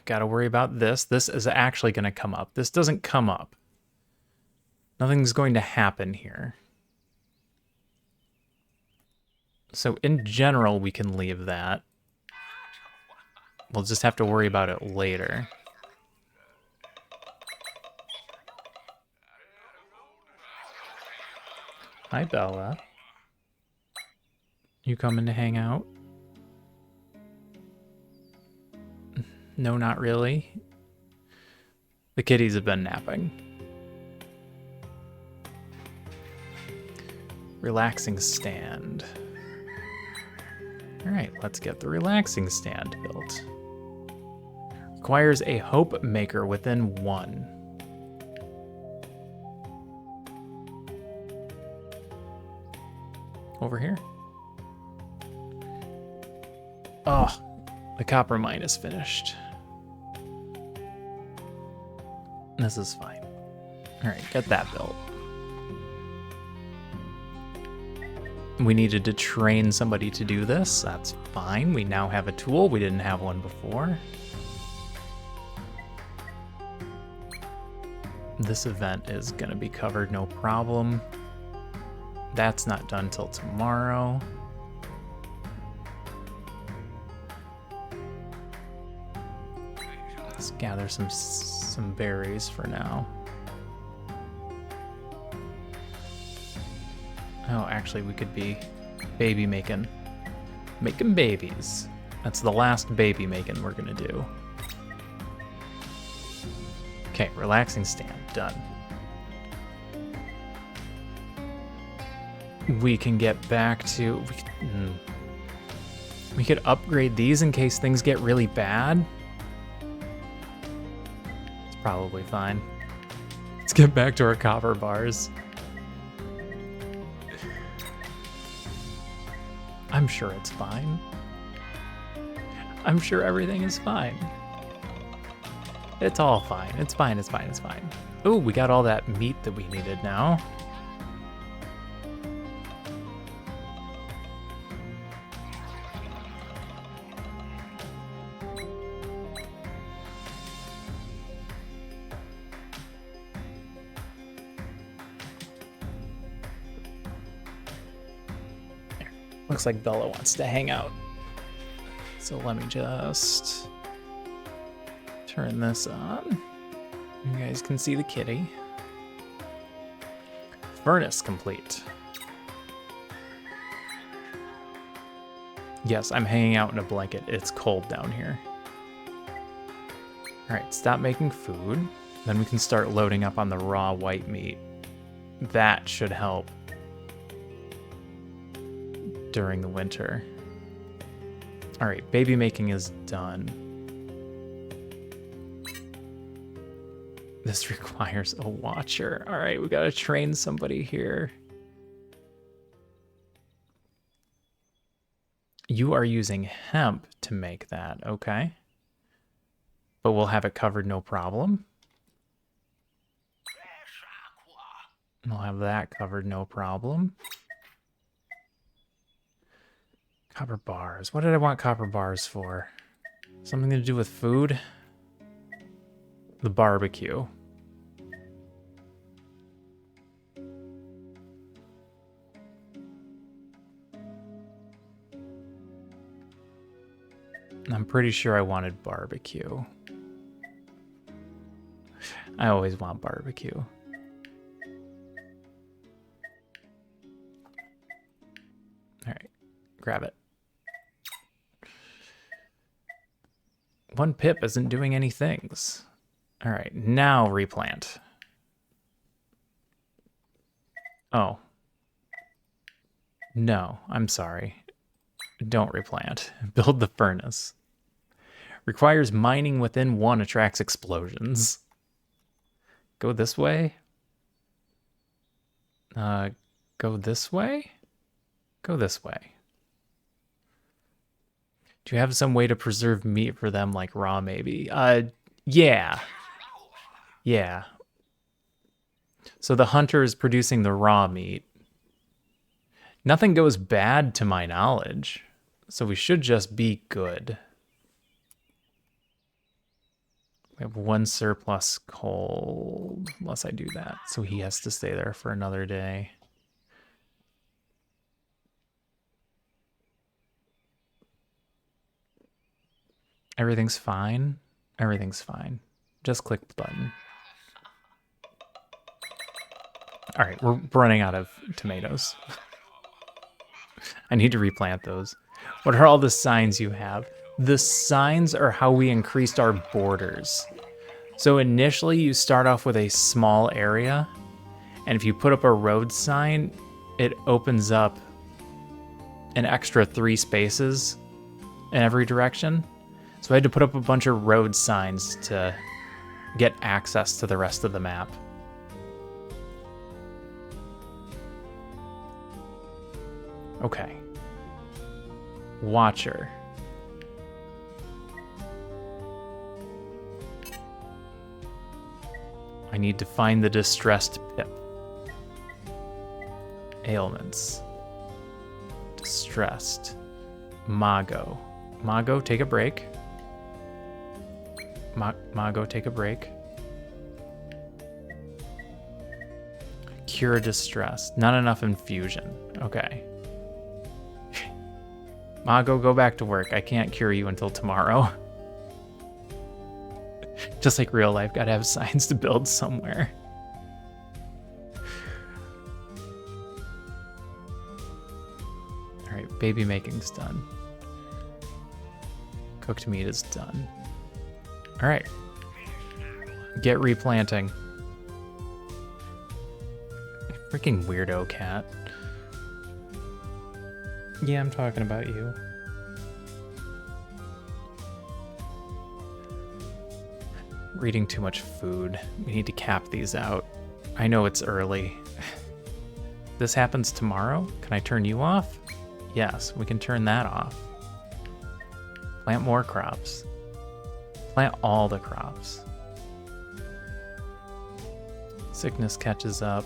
Gotta worry about this. This is actually going to come up. This doesn't come up. Nothing's going to happen here. So in general, we can leave that. We'll just have to worry about it later. Hi, Bella. You coming to hang out? No, not really. The kitties have been napping. Relaxing stand. All right, let's get the relaxing stand built. Requires a hope maker within 1. over here. Oh, the copper mine is finished. This is fine. All right, get that built. We needed to train somebody to do this. That's fine. We now have a tool. We didn't have one before. This event is going to be covered, no problem. That's not done till tomorrow. Let's gather some berries for now. Oh, actually, we could be baby making babies. That's the last baby making we're gonna do. Okay, relaxing stand, done. We can get back to, we could upgrade these in case things get really bad. It's probably fine. Let's get back to our copper bars. I'm sure it's fine. I'm sure everything is fine. It's all fine. It's fine, it's fine, it's fine. Ooh, we got all that meat that we needed now. Looks like Bella wants to hang out. So let me just turn this on. You guys can see the kitty. Furnace complete. Yes, I'm hanging out in a blanket. It's cold down here. All right, stop making food. Then we can start loading up on the raw white meat. That should help during the winter. All right, baby making is done. This requires a watcher. All right, we gotta train somebody here. You are using hemp to make that, okay. But we'll have it covered, no problem. We'll have that covered, no problem. Copper bars. What did I want copper bars for? Something to do with food? The barbecue. I'm pretty sure I wanted barbecue. I always want barbecue. All right, grab it. One pip isn't doing any things. All right, now replant. Oh. No, I'm sorry. Don't replant. Build the furnace. Requires mining within 1, attracts explosions. Go this way? Go this way? Go this way. Do you have some way to preserve meat for them, like raw maybe? Yeah. Yeah. So the hunter is producing the raw meat. Nothing goes bad to my knowledge, so we should just be good. We have 1 surplus coal, unless I do that, so he has to stay there for another day. Everything's fine. Everything's fine. Just click the button. All right, we're running out of tomatoes. I need to replant those. What are all the signs you have? The signs are how we increased our borders. So initially you start off with a small area, and if you put up a road sign, it opens up an extra 3 spaces in every direction. So I had to put up a bunch of road signs to get access to the rest of the map. Okay. Watcher. I need to find the distressed pip. Ailments. Distressed. Mago. Mago, take a break. Mago, take a break. Cure distress. Not enough infusion. Okay. Mago, go back to work. I can't cure you until tomorrow. Just like real life, gotta have signs to build somewhere. All right, baby making's done. Cooked meat is done. All right, get replanting. Freaking weirdo cat. Yeah, I'm talking about you. We're eating too much food. We need to cap these out. I know it's early. This happens tomorrow? Can I turn you off? Yes, we can turn that off. Plant more crops. Plant all the crops. Sickness catches up.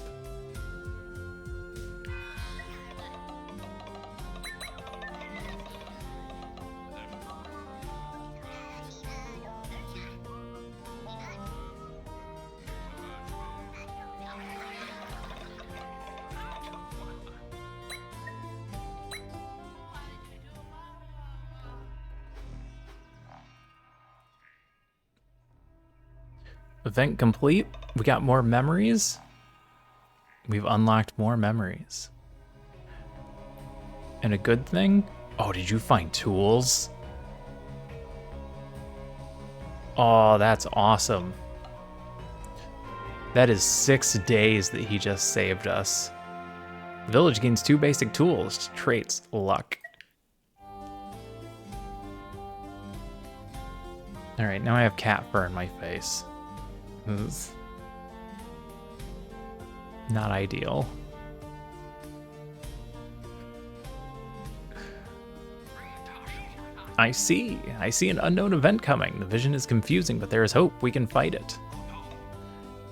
Event complete. We got more memories. We've unlocked more memories. And a good thing? Oh, did you find tools? Oh, that's awesome. That is 6 days that he just saved us. The village gains 2 basic tools, traits, luck. All right, now I have cat fur in my face. This is not ideal. I see an unknown event coming. The vision is confusing, but there is hope. We can fight it.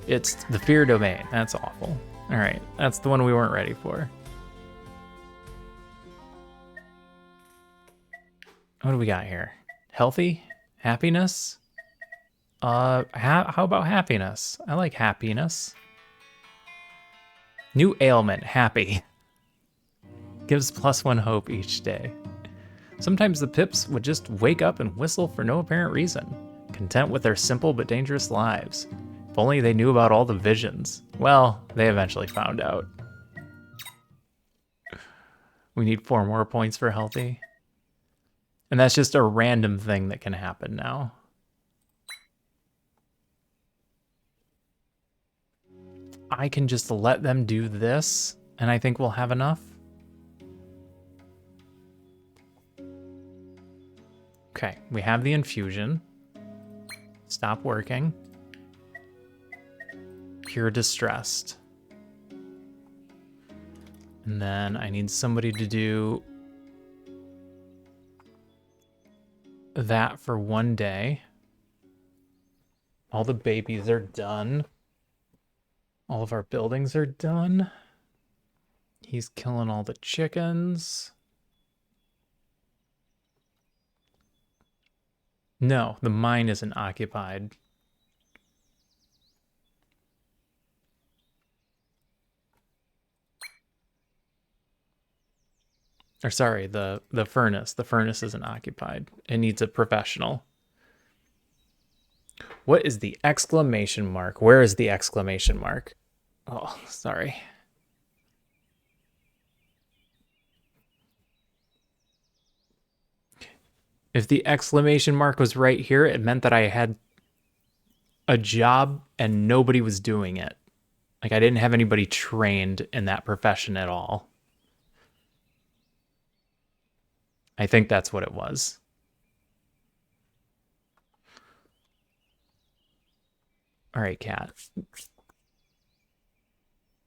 It's the fear domain. That's awful. All right, that's the one we weren't ready for. What do we got here? Healthy? Happiness? How about happiness? I like happiness. New ailment, happy. Gives +1 hope each day. Sometimes the pips would just wake up and whistle for no apparent reason, content with their simple but dangerous lives. If only they knew about all the visions. Well, they eventually found out. We need 4 more points for healthy. And that's just a random thing that can happen now. I can just let them do this, and I think we'll have enough. Okay, we have the infusion. Stop working. Cure distressed. And then I need somebody to do that for 1 day. All the babies are done. All of our buildings are done. He's killing all the chickens. No, the mine isn't occupied. Or sorry, the furnace. The furnace isn't occupied. It needs a professional. What is the exclamation mark? Where is the exclamation mark? Oh, sorry. If the exclamation mark was right here, it meant that I had a job and nobody was doing it. Like I didn't have anybody trained in that profession at all. I think that's what it was. All right, cat.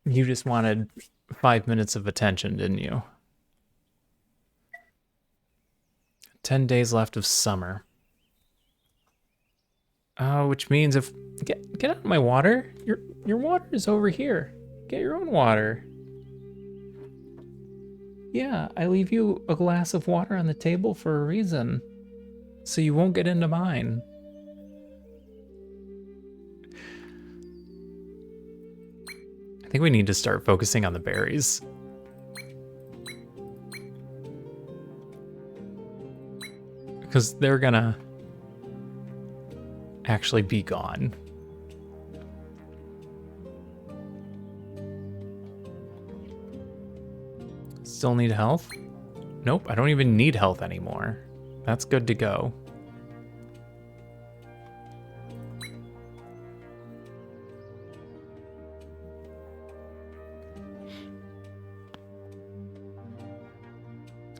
You just wanted 5 minutes of attention, didn't you? 10 days left of summer. Which means if get out of my water. Your water is over here. Get your own water. Yeah, I leave you a glass of water on the table for a reason. So you won't get into mine. I think we need to start focusing on the berries. Because they're gonna actually be gone. Still need health? Nope, I don't even need health anymore. That's good to go.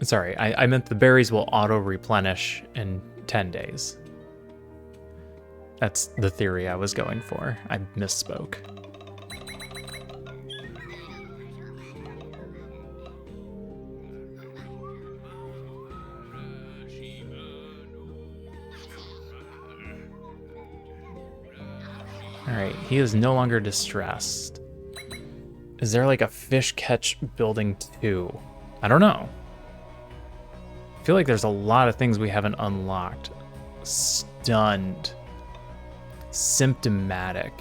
Sorry, I meant the berries will auto-replenish in 10 days. That's the theory I was going for. I misspoke. Alright, he is no longer distressed. Is there like a fish catch building 2? I don't know. I feel like there's a lot of things we haven't unlocked. Stunned. Symptomatic.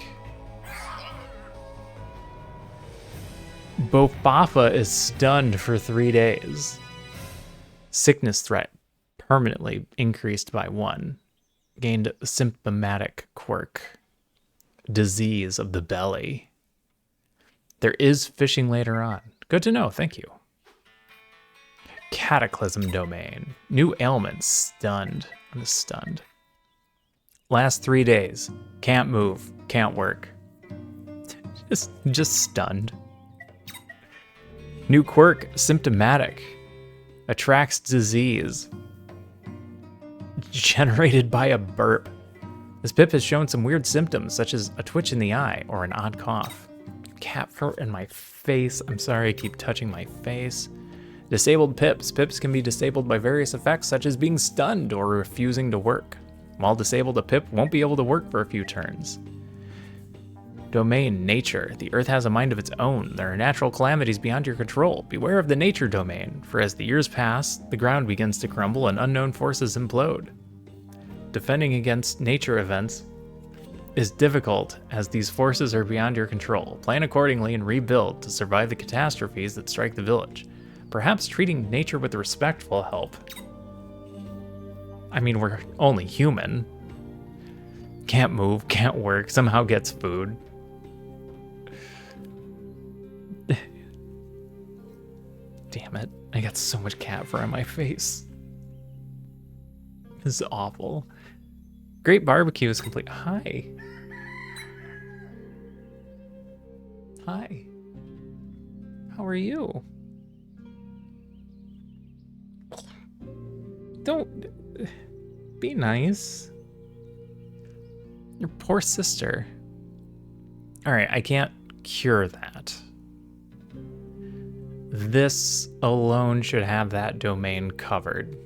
Bofafa is stunned for 3 days. Sickness threat permanently increased by 1. Gained symptomatic quirk. Disease of the belly. There is fishing later on. Good to know, thank you. Cataclysm domain. New ailments. Stunned. I'm stunned. Last 3 days. Can't move. Can't work. Just stunned. New quirk. Symptomatic. Attracts disease. Generated by a burp. This pip has shown some weird symptoms, such as a twitch in the eye or an odd cough. Cat fur in my face. I'm sorry I keep touching my face. Disabled pips. Pips can be disabled by various effects, such as being stunned or refusing to work. While disabled, a pip won't be able to work for a few turns. Domain, nature. The earth has a mind of its own. There are natural calamities beyond your control. Beware of the nature domain, for as the years pass, the ground begins to crumble and unknown forces implode. Defending against nature events is difficult as these forces are beyond your control. Plan accordingly and rebuild to survive the catastrophes that strike the village. Perhaps treating nature with respect will help. I mean, we're only human. Can't move, can't work, somehow gets food. Damn it, I got so much cat fur on my face. This is awful. Great barbecue is complete. Hi. Hi. How are you? Don't be nice. Your poor sister. All right, I can't cure that. This alone should have that domain covered.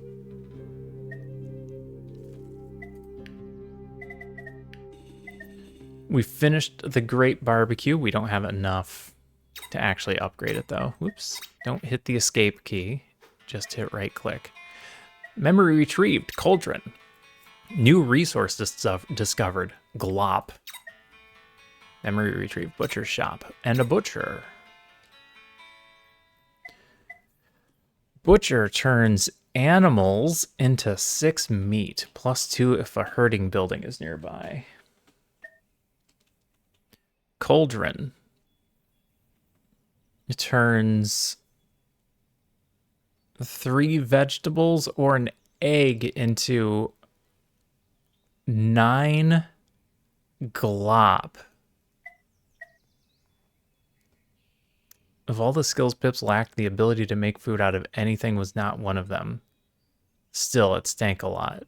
We finished the great barbecue. We don't have enough to actually upgrade it though. Whoops, don't hit the escape key. Just hit right click. Memory retrieved, cauldron. New resource discovered, glop. Memory retrieved, butcher shop, and a butcher. Butcher turns animals into 6 meat, +2 if a herding building is nearby. Cauldron. It turns 3 vegetables or an egg into 9 glop. Of all the skills Pips lacked, the ability to make food out of anything was not one of them. Still, it stank a lot.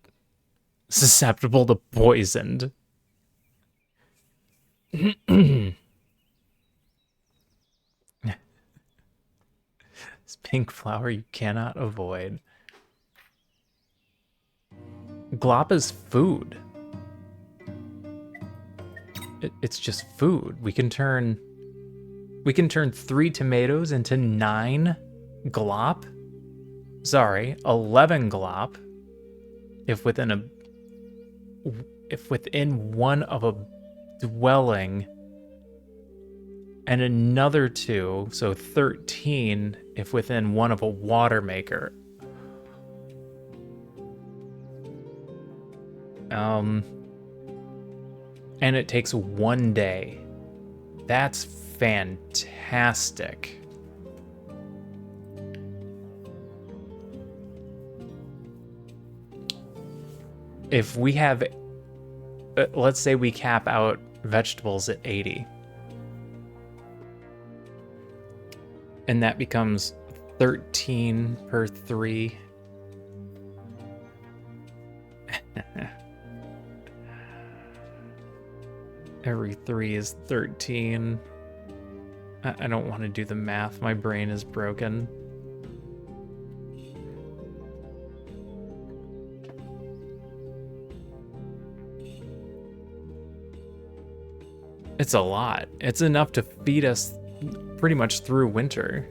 Susceptible to poisoned. This pink flower you cannot avoid. Glop is food. It's just food. We can turn 3 tomatoes into 9 glop. Sorry, 11 glop. If within one of a dwelling, and another 2, so 13 if within one of a water maker. And it takes 1 day. That's fantastic. If we have, let's say we cap out vegetables at 80. And that becomes 13 per 3. Every 3 is 13. I don't want to do the math. My brain is broken. It's a lot. It's enough to feed us pretty much through winter.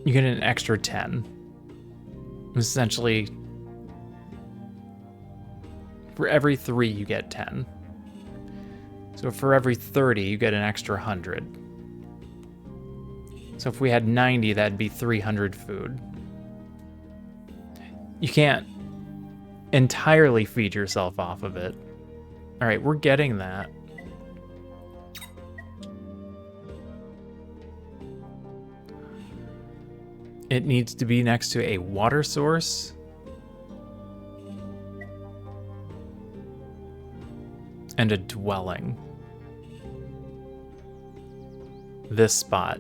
You get an extra 10. Essentially, for every 3, you get 10. So for every 30, you get an extra 100. So if we had 90, that'd be 300 food. You can't entirely feed yourself off of it. All right, we're getting that. It needs to be next to a water source and a dwelling. This spot.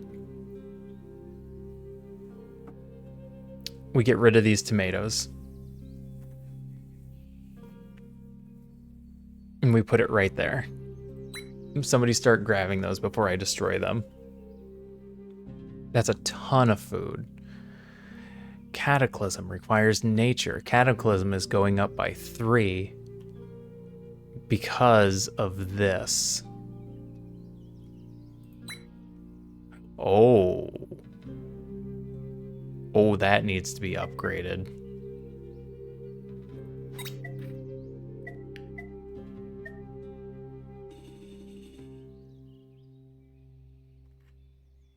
We get rid of these tomatoes. And we put it right there. Somebody start grabbing those before I destroy them. That's a ton of food. Cataclysm requires nature. Cataclysm is going up by 3 because of this. Oh, that needs to be upgraded.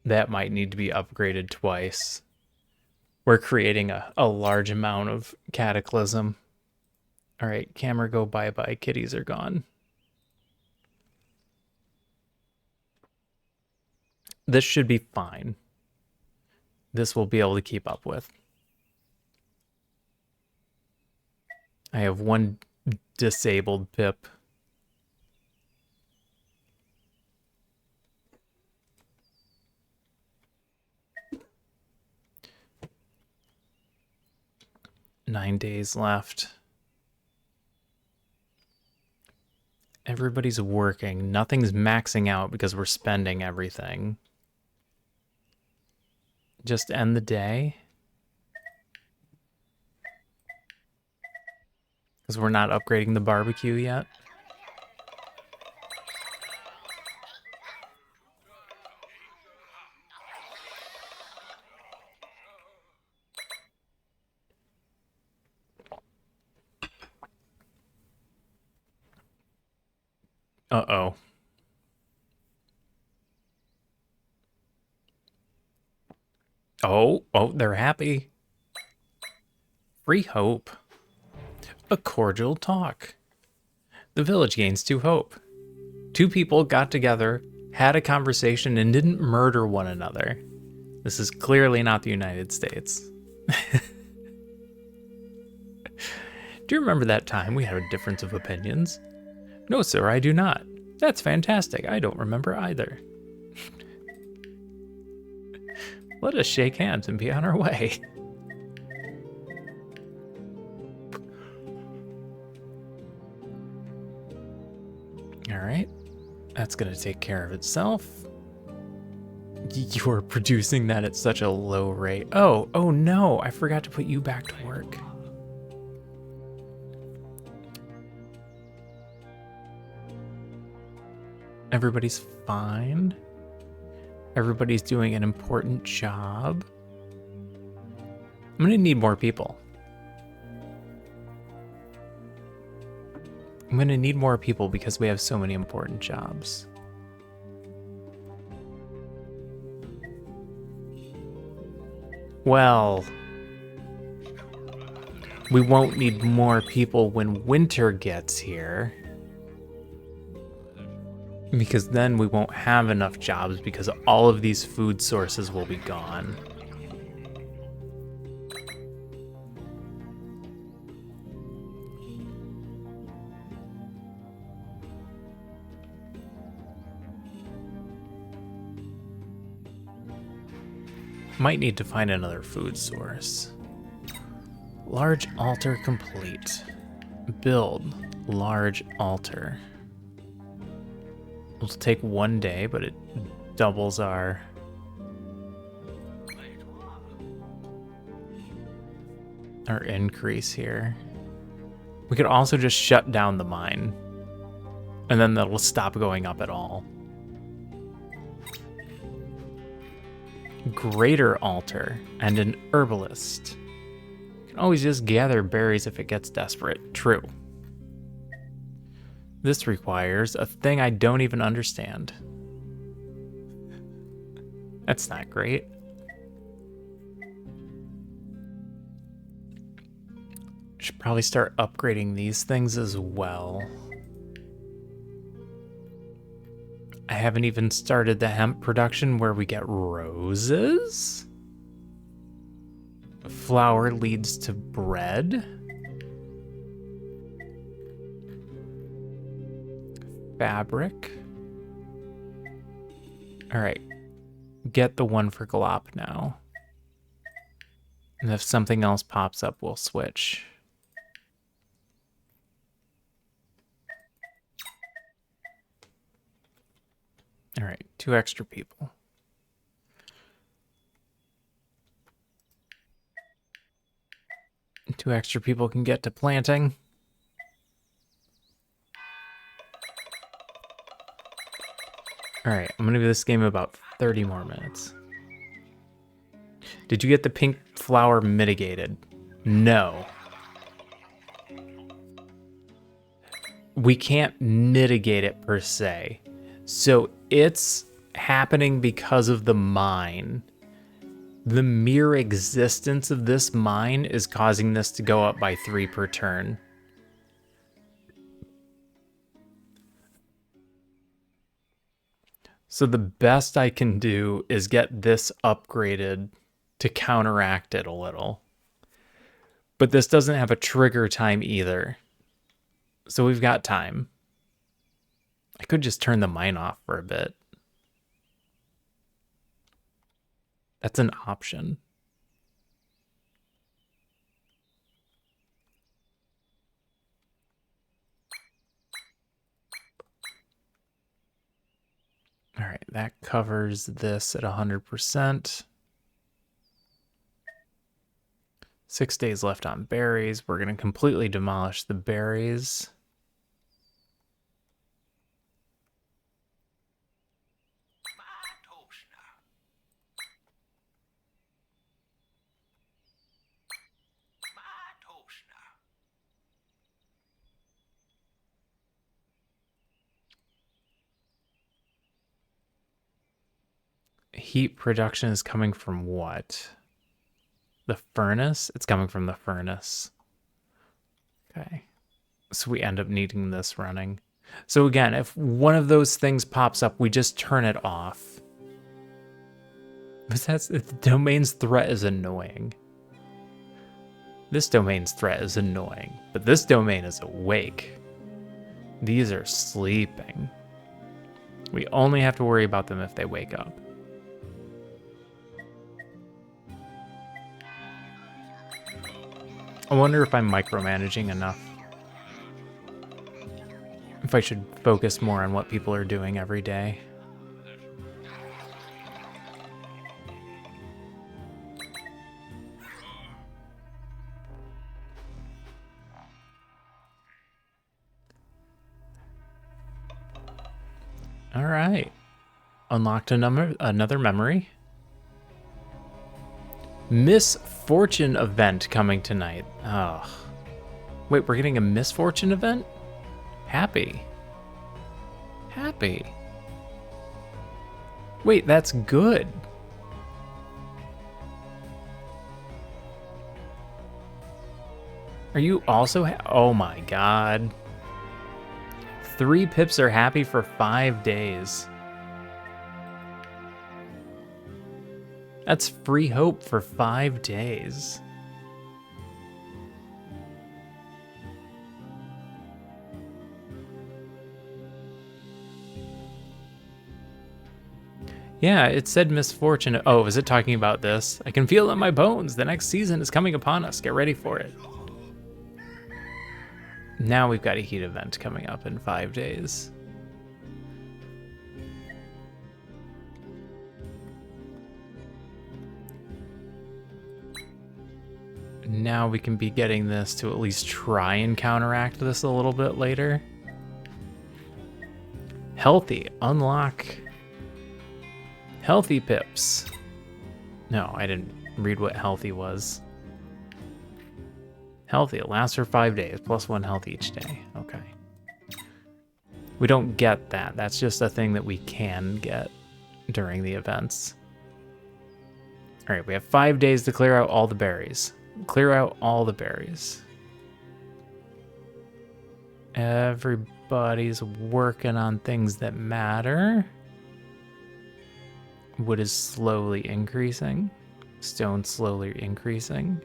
That might need to be upgraded twice. We're creating a large amount of cataclysm. All right, camera go bye-bye. Kitties are gone. This should be fine. This will be able to keep up with. I have 1 disabled pip. Nine days left. Everybody's working. Nothing's maxing out because we're spending everything. Just end the day. Because we're not upgrading the barbecue yet. Uh-oh. Oh, they're happy. Free hope. A cordial talk. The village gains 2 hope. 2 people got together, had a conversation, and didn't murder one another. This is clearly not the United States. Do you remember that time we had a difference of opinions? No, sir, I do not. That's fantastic. I don't remember either. Let us shake hands and be on our way. All right, that's gonna take care of itself. You're producing that at such a low rate. Oh no, I forgot to put you back to work. Everybody's fine. Everybody's doing an important job. I'm gonna need more people. I'm gonna need more people because we have so many important jobs. Well, we won't need more people when winter gets here. Because then we won't have enough jobs because all of these food sources will be gone. Might need to find another food source. Large altar complete. Build large altar. It'll take 1 day, but it doubles our increase here. We could also just shut down the mine, and then that'll stop going up at all. Greater altar and an herbalist. You can always just gather berries if it gets desperate. True. This requires a thing I don't even understand. That's not great. Should probably start upgrading these things as well. I haven't even started the hemp production where we get roses. Flour leads to bread. Fabric. All right, get the one for Glop now. And if something else pops up, we'll switch. All right, 2 extra people. Two extra people can get to planting. All right, I'm gonna give this game about 30 more minutes. Did you get the pink flower mitigated? No. We can't mitigate it per se. So it's happening because of the mine. The mere existence of this mine is causing this to go up by 3 per turn. So the best I can do is get this upgraded to counteract it a little. But this doesn't have a trigger time either. So we've got time. I could just turn the mine off for a bit. That's an option. All right, that covers this at 100%. 6 days left on berries. We're going to completely demolish the berries. Heat production is coming from what? The furnace? It's coming from the furnace. Okay. So we end up needing this running. So again, if one of those things pops up, we just turn it off. But the domain's threat is annoying. This domain's threat is annoying, but this domain is awake. These are sleeping. We only have to worry about them if they wake up. I wonder if I'm micromanaging enough. If I should focus more on what people are doing every day. All right. Unlocked another memory. Misfortune event coming tonight. Oh. Wait, we're getting a misfortune event? Happy. Happy. Wait, that's good. Are you also oh my god. 3 pips are happy for 5 days. That's free hope for 5 days. Yeah, it said misfortune. Oh, is it talking about this? I can feel it in my bones. The next season is coming upon us. Get ready for it. Now we've got a heat event coming up in 5 days. Now we can be getting this to at least try and counteract this a little bit later. Healthy. Unlock healthy pips. No, I didn't read what healthy was. Healthy. It lasts for 5 days, plus 1 health each day. Okay. We don't get that. That's just a thing that we can get during the events. All right, we have 5 days to clear out all the berries. Clear out all the berries. Everybody's working on things that matter. Wood is slowly increasing. Stone slowly increasing.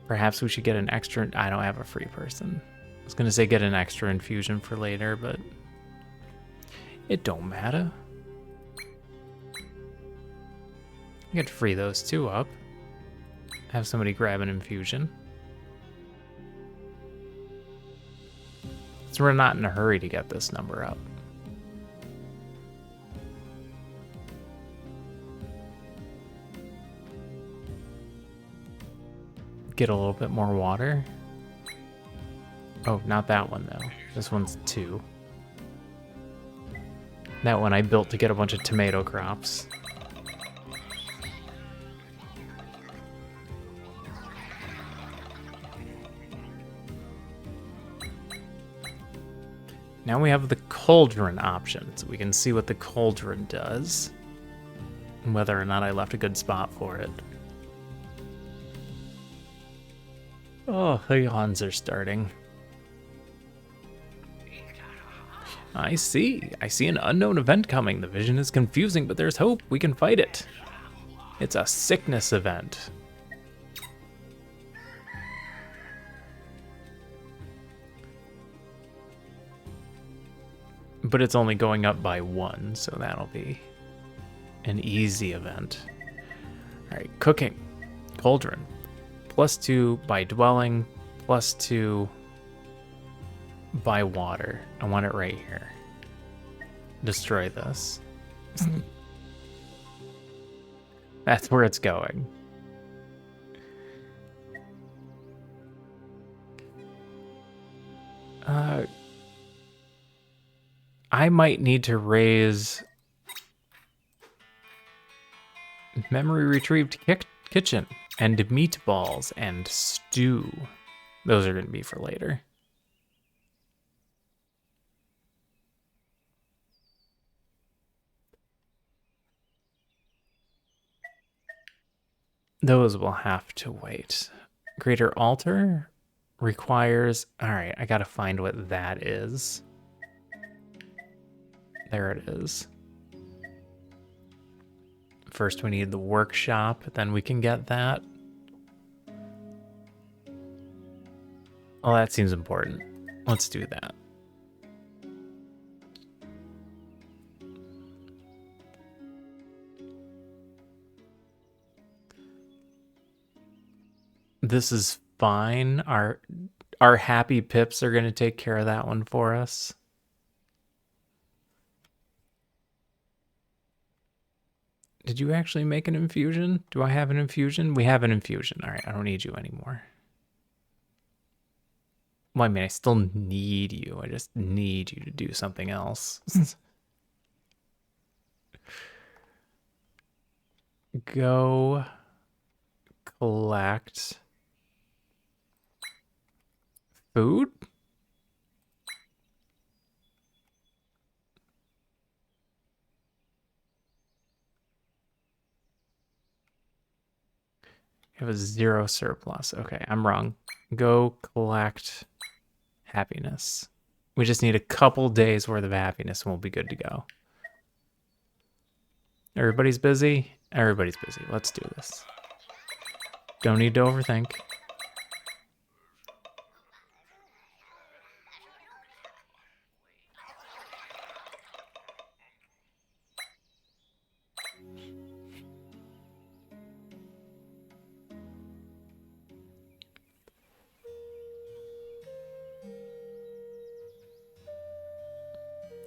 Perhaps we should get an extra... I don't have a free person. I was going to say get an extra infusion for later, but it don't matter. I could free those 2 up. Have somebody grab an infusion. So we're not in a hurry to get this number up. Get a little bit more water. Oh, not that one though. This one's 2. That one I built to get a bunch of tomato crops. Now we have the cauldron option, so we can see what the cauldron does. And whether or not I left a good spot for it. Oh, the yawns are starting. I see an unknown event coming. The vision is confusing, but there's hope. We can fight it. It's a sickness event. But it's only going up by 1, so that'll be an easy event. All right, cooking. Cauldron. +2 by dwelling, +2 by water. I want it right here. Destroy this. That's where it's going. I might need to raise memory retrieved kitchen and meatballs and stew. Those are going to be for later. Those will have to wait. Greater altar requires... All right, I got to find what that is. There it is. First we need the workshop, then we can get that. Oh, that seems important. Let's do that. This is fine. Our happy pips are going to take care of that one for us. Did you actually make an infusion? Do I have an infusion? We have an infusion. All right, I don't need you anymore. Well, I mean, I still need you. I just need you to do something else. go collect food? You have a 0 surplus. Okay, I'm wrong. Go collect happiness. We just need a couple days worth of happiness and we'll be good to go. Everybody's busy? Everybody's busy. Let's do this. Don't need to overthink.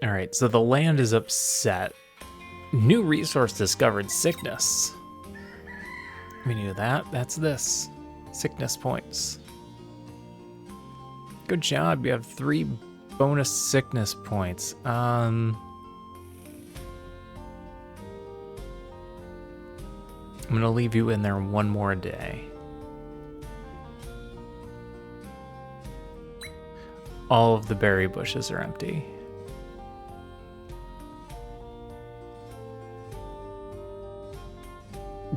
All right, so the land is upset. New resource discovered, sickness. We knew that. That's this. Sickness points. Good job. You have 3 bonus sickness points. I'm gonna leave you in there one more day. All of the berry bushes are empty.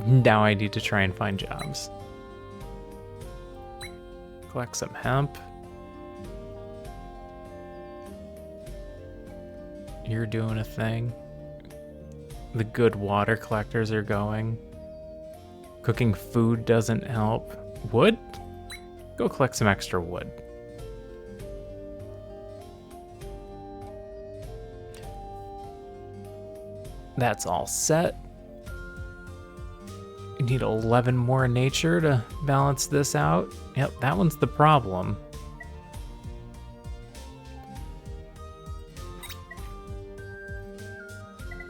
Now I need to try and find jobs. Collect some hemp. You're doing a thing. The good water collectors are going. Cooking food doesn't help. Wood? Go collect some extra wood. That's all set. You need 11 more nature to balance this out. Yep, that one's the problem.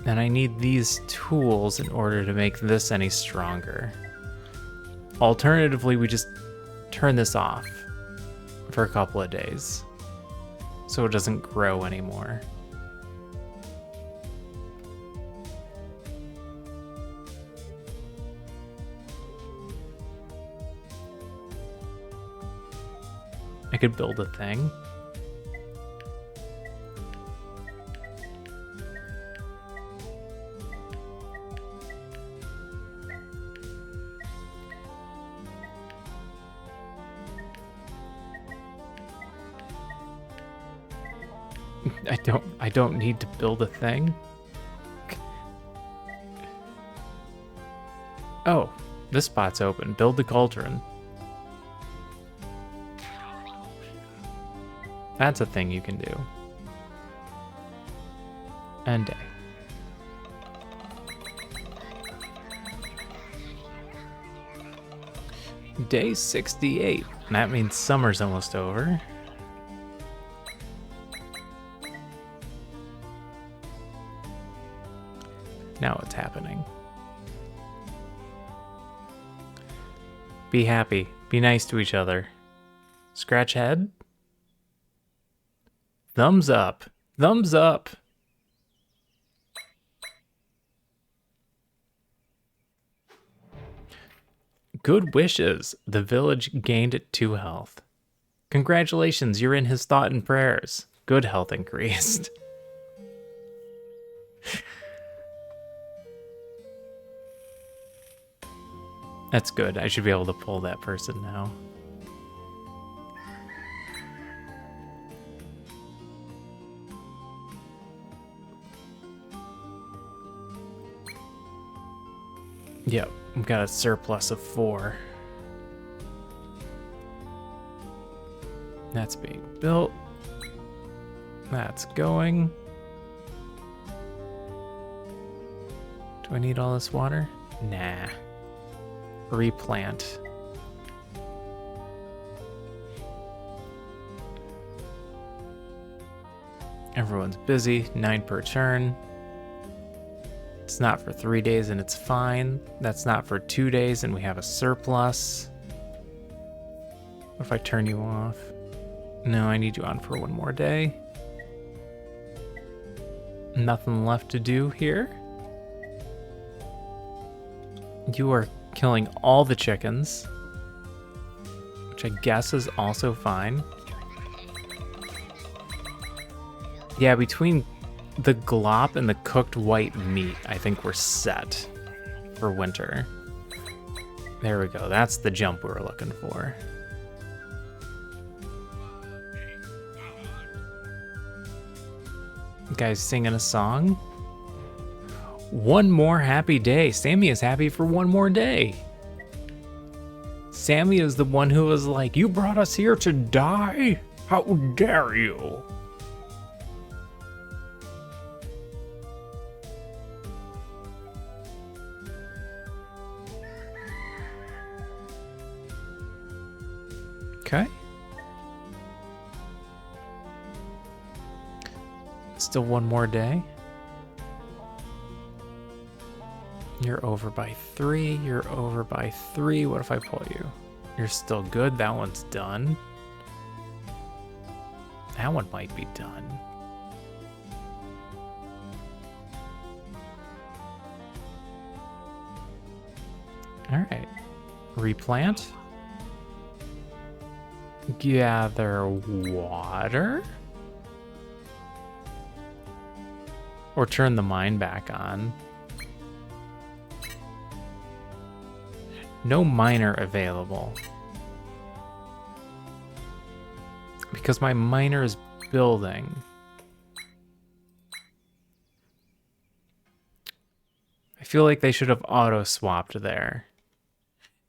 And I need these tools in order to make this any stronger. Alternatively, we just turn this off for a couple of days so it doesn't grow anymore. I could build a thing. I don't need to build a thing. Oh, this spot's open. Build the cauldron. That's a thing you can do. End day. Day 68. That means summer's almost over. Now what's happening? Be happy. Be nice to each other. Scratch head? Thumbs up. Thumbs up. Good wishes. The village gained 2 health. Congratulations, you're in his thought and prayers. Good health increased. That's good. I should be able to pull that person now. Yep, we've got a surplus of 4. That's being built. That's going. Do I need all this water? Nah. Replant. Everyone's busy, 9 per turn. It's not for 3 days and it's fine. That's not for 2 days and we have a surplus. What if I turn you off? No, I need you on for 1 more day. Nothing left to do here. You are killing all the chickens, which I guess is also fine. Yeah, between the glop and the cooked white meat, I think we're set for winter. There we go. That's the jump we were looking for. Guys singing a song. One more happy day. Sammy is happy for one more day. Sammy is the one who was like, you brought us here to die? How dare you? Okay. Still one more day. You're over by 3. You're over by 3. What if I pull you? You're still good. That one's done. That one might be done. All right. Replant. Gather water. Or turn the mine back on. No miner available. Because my miner is building. I feel like they should have auto-swapped there.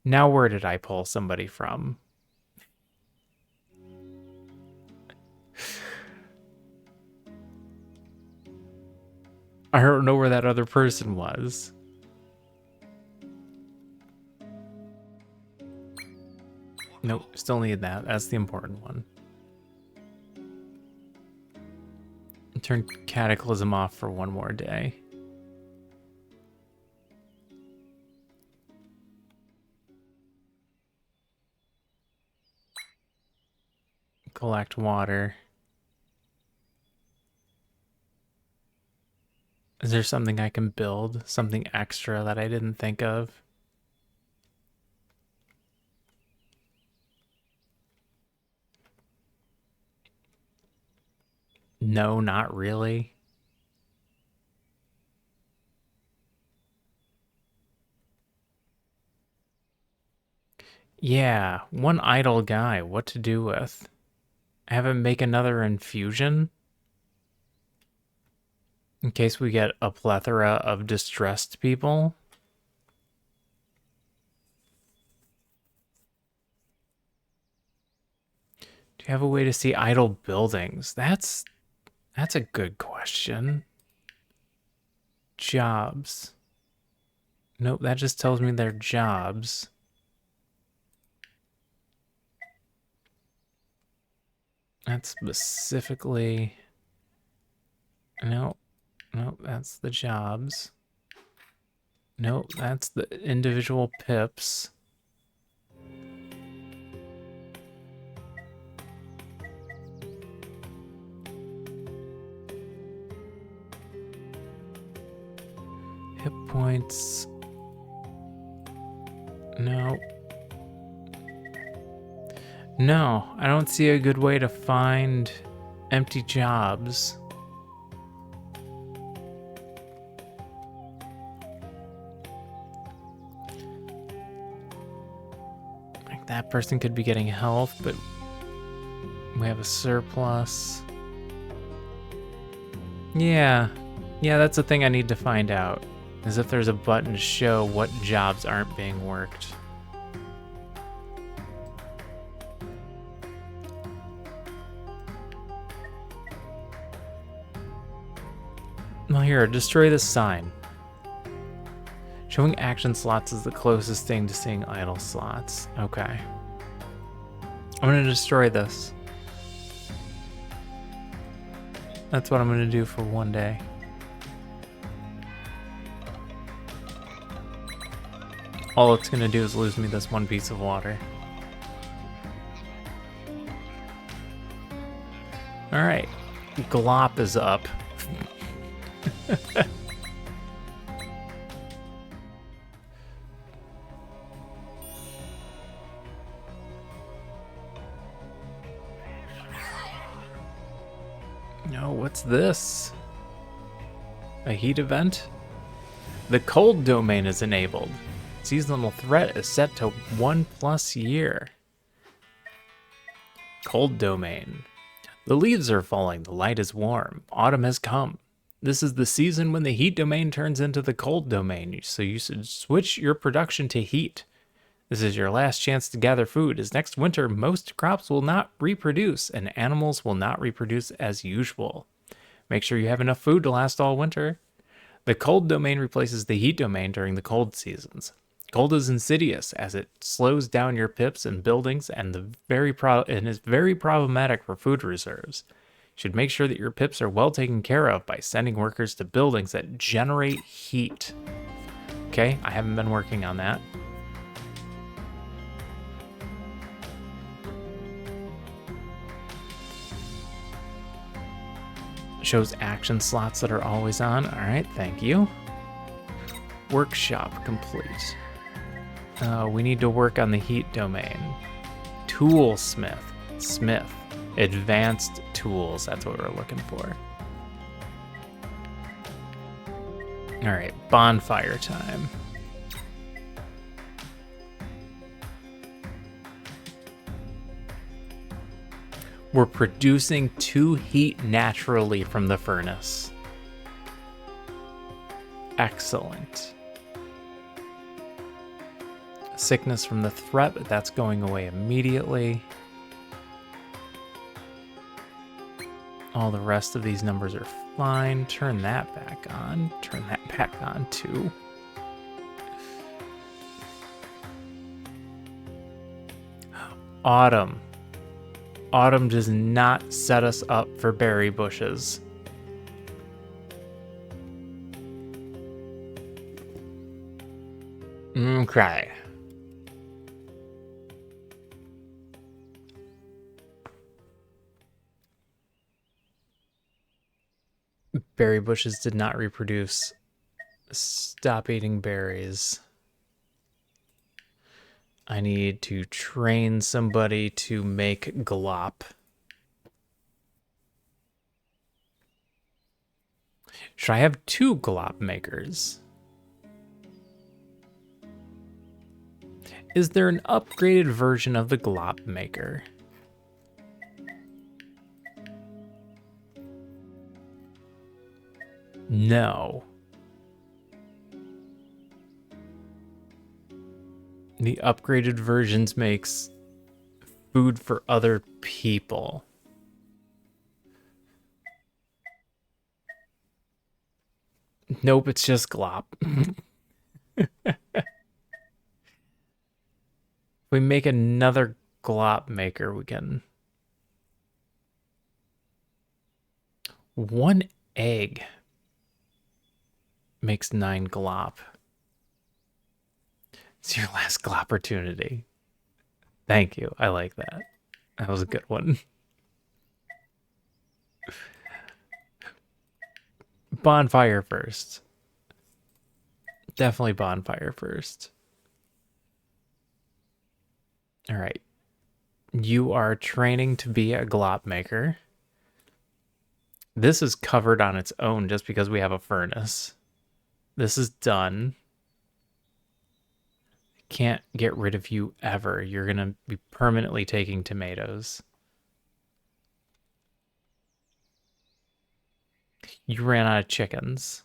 Now where did I pull somebody from? I don't know where that other person was. Nope, still need that. That's the important one. Turn Cataclysm off for one more day. Collect water. Is there something I can build? Something extra that I didn't think of? No, not really. Yeah, one idle guy. What to do with? Have him make another infusion? In case we get a plethora of distressed people. Do you have a way to see idle buildings? That's a good question. Jobs. Nope, that just tells me they're jobs. That's specifically... Nope. Nope, that's the jobs. Nope, that's the individual pips. Hit points. No. No, I don't see a good way to find empty jobs. Like that person could be getting health, but we have a surplus. Yeah, that's the thing I need to find out. Is if there's a button to show what jobs aren't being worked. Well, here, destroy this sign. Showing action slots is the closest thing to seeing idle slots. Okay. I'm gonna destroy this. That's what I'm gonna do for one day. All it's gonna do is lose me this one piece of water. Alright. Glop is up. No, what's this? A heat event? The cold domain is enabled. Seasonal threat is set to 1+ year. Cold domain. The leaves are falling, the light is warm, autumn has come. This is the season when the heat domain turns into the cold domain, so you should switch your production to heat. This is your last chance to gather food, as next winter most crops will not reproduce and animals will not reproduce as usual. Make sure you have enough food to last all winter. The cold domain replaces the heat domain during the cold seasons. Cold is insidious as it slows down your pips and buildings and is very problematic for food reserves. You should make sure that your pips are well taken care of by sending workers to buildings that generate heat. Okay, I haven't been working on that. Shows action slots that are always on. All right, thank you. Workshop complete. We need to work on the heat domain. Toolsmith. Smith. Advanced tools. That's what we're looking for. All right, bonfire time. We're producing 2 heat naturally from the furnace. Excellent. Sickness from the threat, but that's going away immediately. All the rest of these numbers are fine. Turn that back on. Turn that back on too. Autumn. Autumn does not set us up for berry bushes. Okay. Berry bushes did not reproduce. Stop eating berries. I need to train somebody to make glop. Should I have 2 glop makers? Is there an upgraded version of the glop maker? No. The upgraded versions makes food for other people. Nope, it's just glop. If we make another glop maker, we can... 1 egg makes 9 glop. It's your last glop opportunity. Thank you. I like that. That was a good one. Bonfire first. Definitely bonfire first. All right. You are training to be a glop maker. This is covered on its own just because we have a furnace. This is done. Can't get rid of you ever. You're going to be permanently taking tomatoes. You ran out of chickens.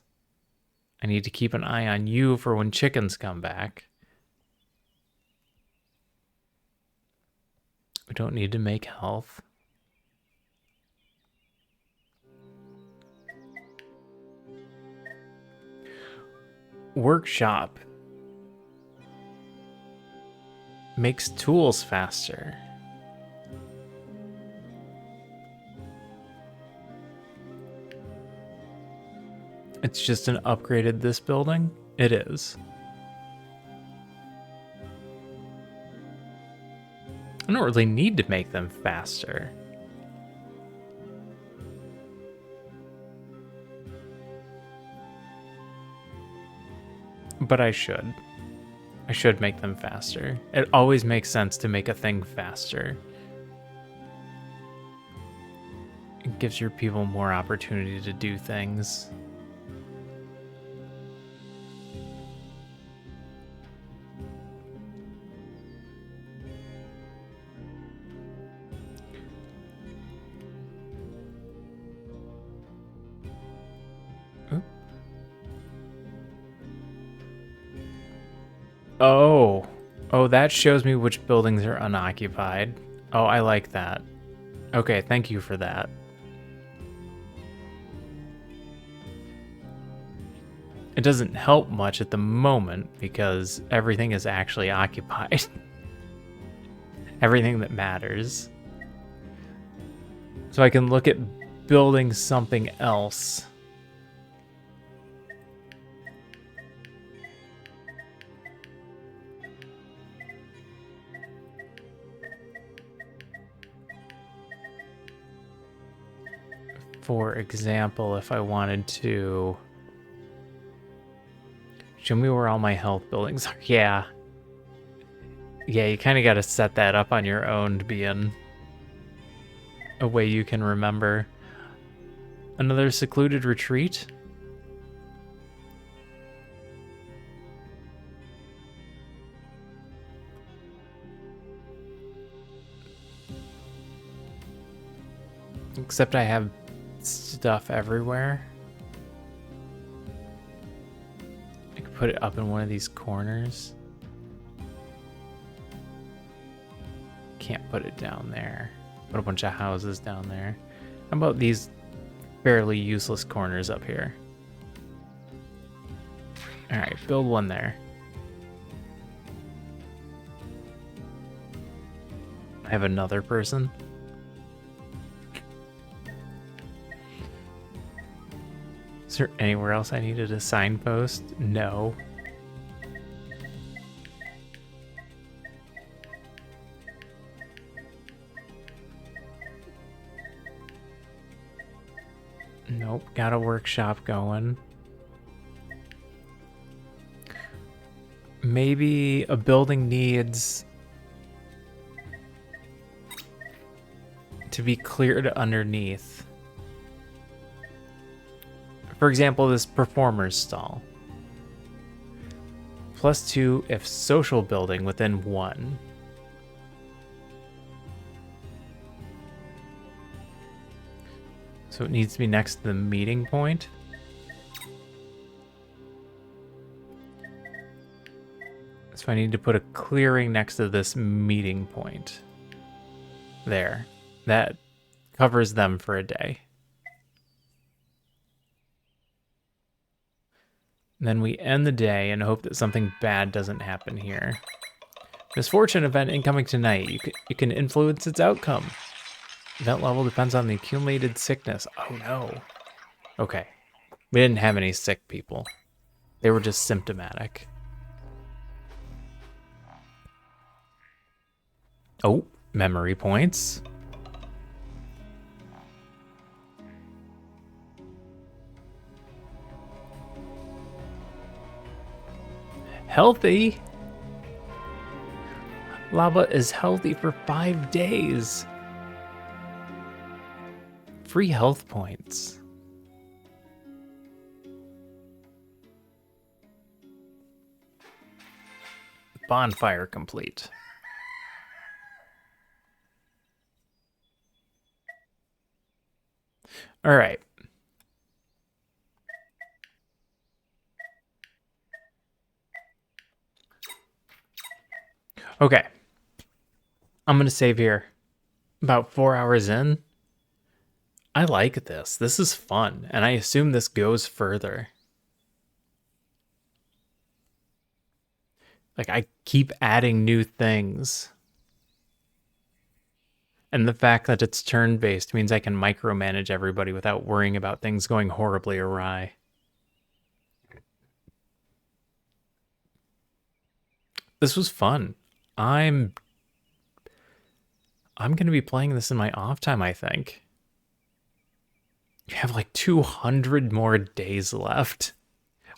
I need to keep an eye on you for when chickens come back. We don't need to make health. Workshop makes tools faster. It's just an upgraded this building? It is. I don't really need to make them faster. But I should. I should make them faster. It always makes sense to make a thing faster. gives your people more opportunity to do things. Oh. Oh, that shows me which buildings are unoccupied. Oh, I like that. Okay, thank you for that. It doesn't help much at the moment because everything is actually occupied. Everything that matters. So I can look at building something else. For example, if I wanted to... Show me where all my health buildings are. Yeah. Yeah, you kind of got to set that up on your own to be in a way you can remember. Another secluded retreat? Except I have stuff everywhere. I could put it up in one of these corners. Can't put it down there. Put a bunch of houses down there. How about these fairly useless corners up here? Alright, build one there. I have another person. Is there anywhere else I needed a signpost? No. Nope, got a workshop going. Maybe a building needs to be cleared underneath. For example, this performer's stall. +2 if social building within 1. So it needs to be next to the meeting point. So I need to put a clearing next to this meeting point. There. That covers them for a day. And then we end the day and hope that something bad doesn't happen here. Misfortune event incoming tonight. You can influence its outcome. Event level depends on the accumulated sickness. Oh no. Okay. We didn't have any sick people. They were just symptomatic. Oh, memory points. Healthy. Lava is healthy for 5 days. Free health points. Bonfire complete. All right. Okay. I'm going to save here. About 4 hours in. I like this. This is fun, and I assume this goes further. Like, I keep adding new things. And the fact that it's turn-based means I can micromanage everybody without worrying about things going horribly awry. This was fun. I'm going to be playing this in my off time, I think. You have like 200 more days left.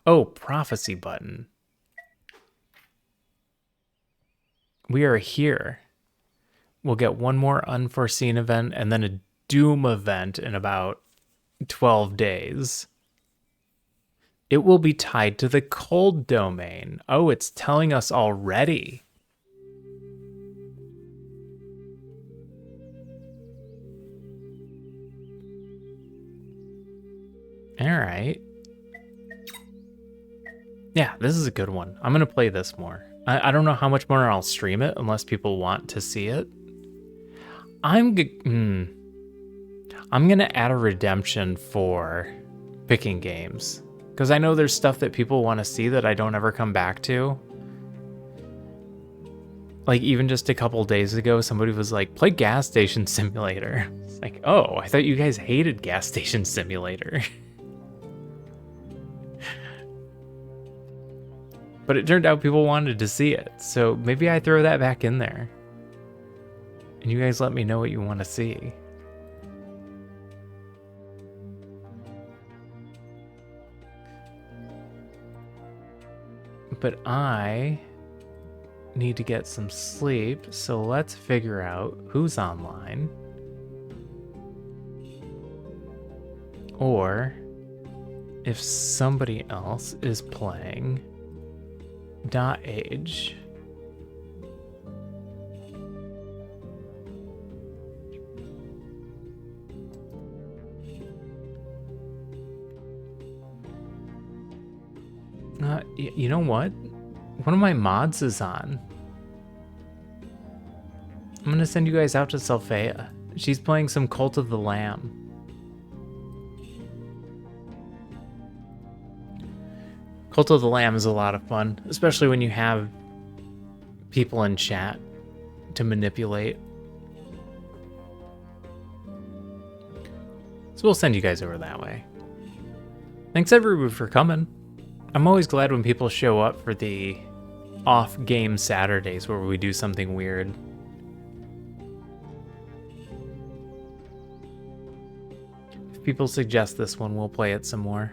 Oh, prophecy button. We are here. We'll get one more unforeseen event and then a Doom event in about 12 days. It will be tied to the cold domain. Oh, it's telling us already. All right. Yeah, this is a good one. I'm going to play this more. I don't know how much more I'll stream it unless people want to see it. I'm going to add a redemption for picking games. Because I know there's stuff that people want to see that I don't ever come back to. Like, even just a couple days ago, somebody was like, play Gas Station Simulator. It's like, oh, I thought you guys hated Gas Station Simulator. But it turned out people wanted to see it, so maybe I throw that back in there. And you guys let me know what you want to see. But I need to get some sleep, so let's figure out who's online. Or if somebody else is playing dotAGE. You know what? One of my mods is on. I'm gonna send you guys out to Selphea. She's playing some Cult of the Lamb. Cult of the Lamb is a lot of fun, especially when you have people in chat to manipulate. So we'll send you guys over that way. Thanks everyone for coming. I'm always glad when people show up for the off-game Saturdays where we do something weird. If people suggest this one, we'll play it some more.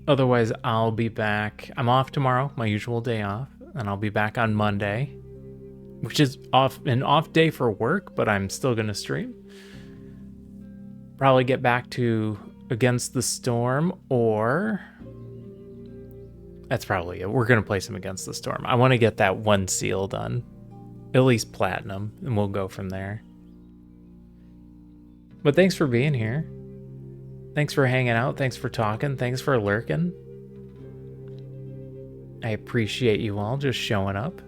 Otherwise, I'll be back. I'm off tomorrow, my usual day off, and I'll be back on Monday, which is an off day for work, but I'm still going to stream. Probably get back to Against the Storm, or that's probably it. We're going to play some Against the Storm. I want to get that one seal done, at least platinum, and we'll go from there. But thanks for being here. Thanks for hanging out. Thanks for talking. Thanks for lurking. I appreciate you all just showing up.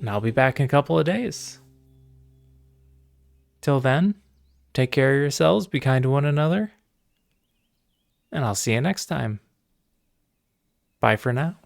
And I'll be back in a couple of days. Till then, take care of yourselves. Be kind to one another. And I'll see you next time. Bye for now.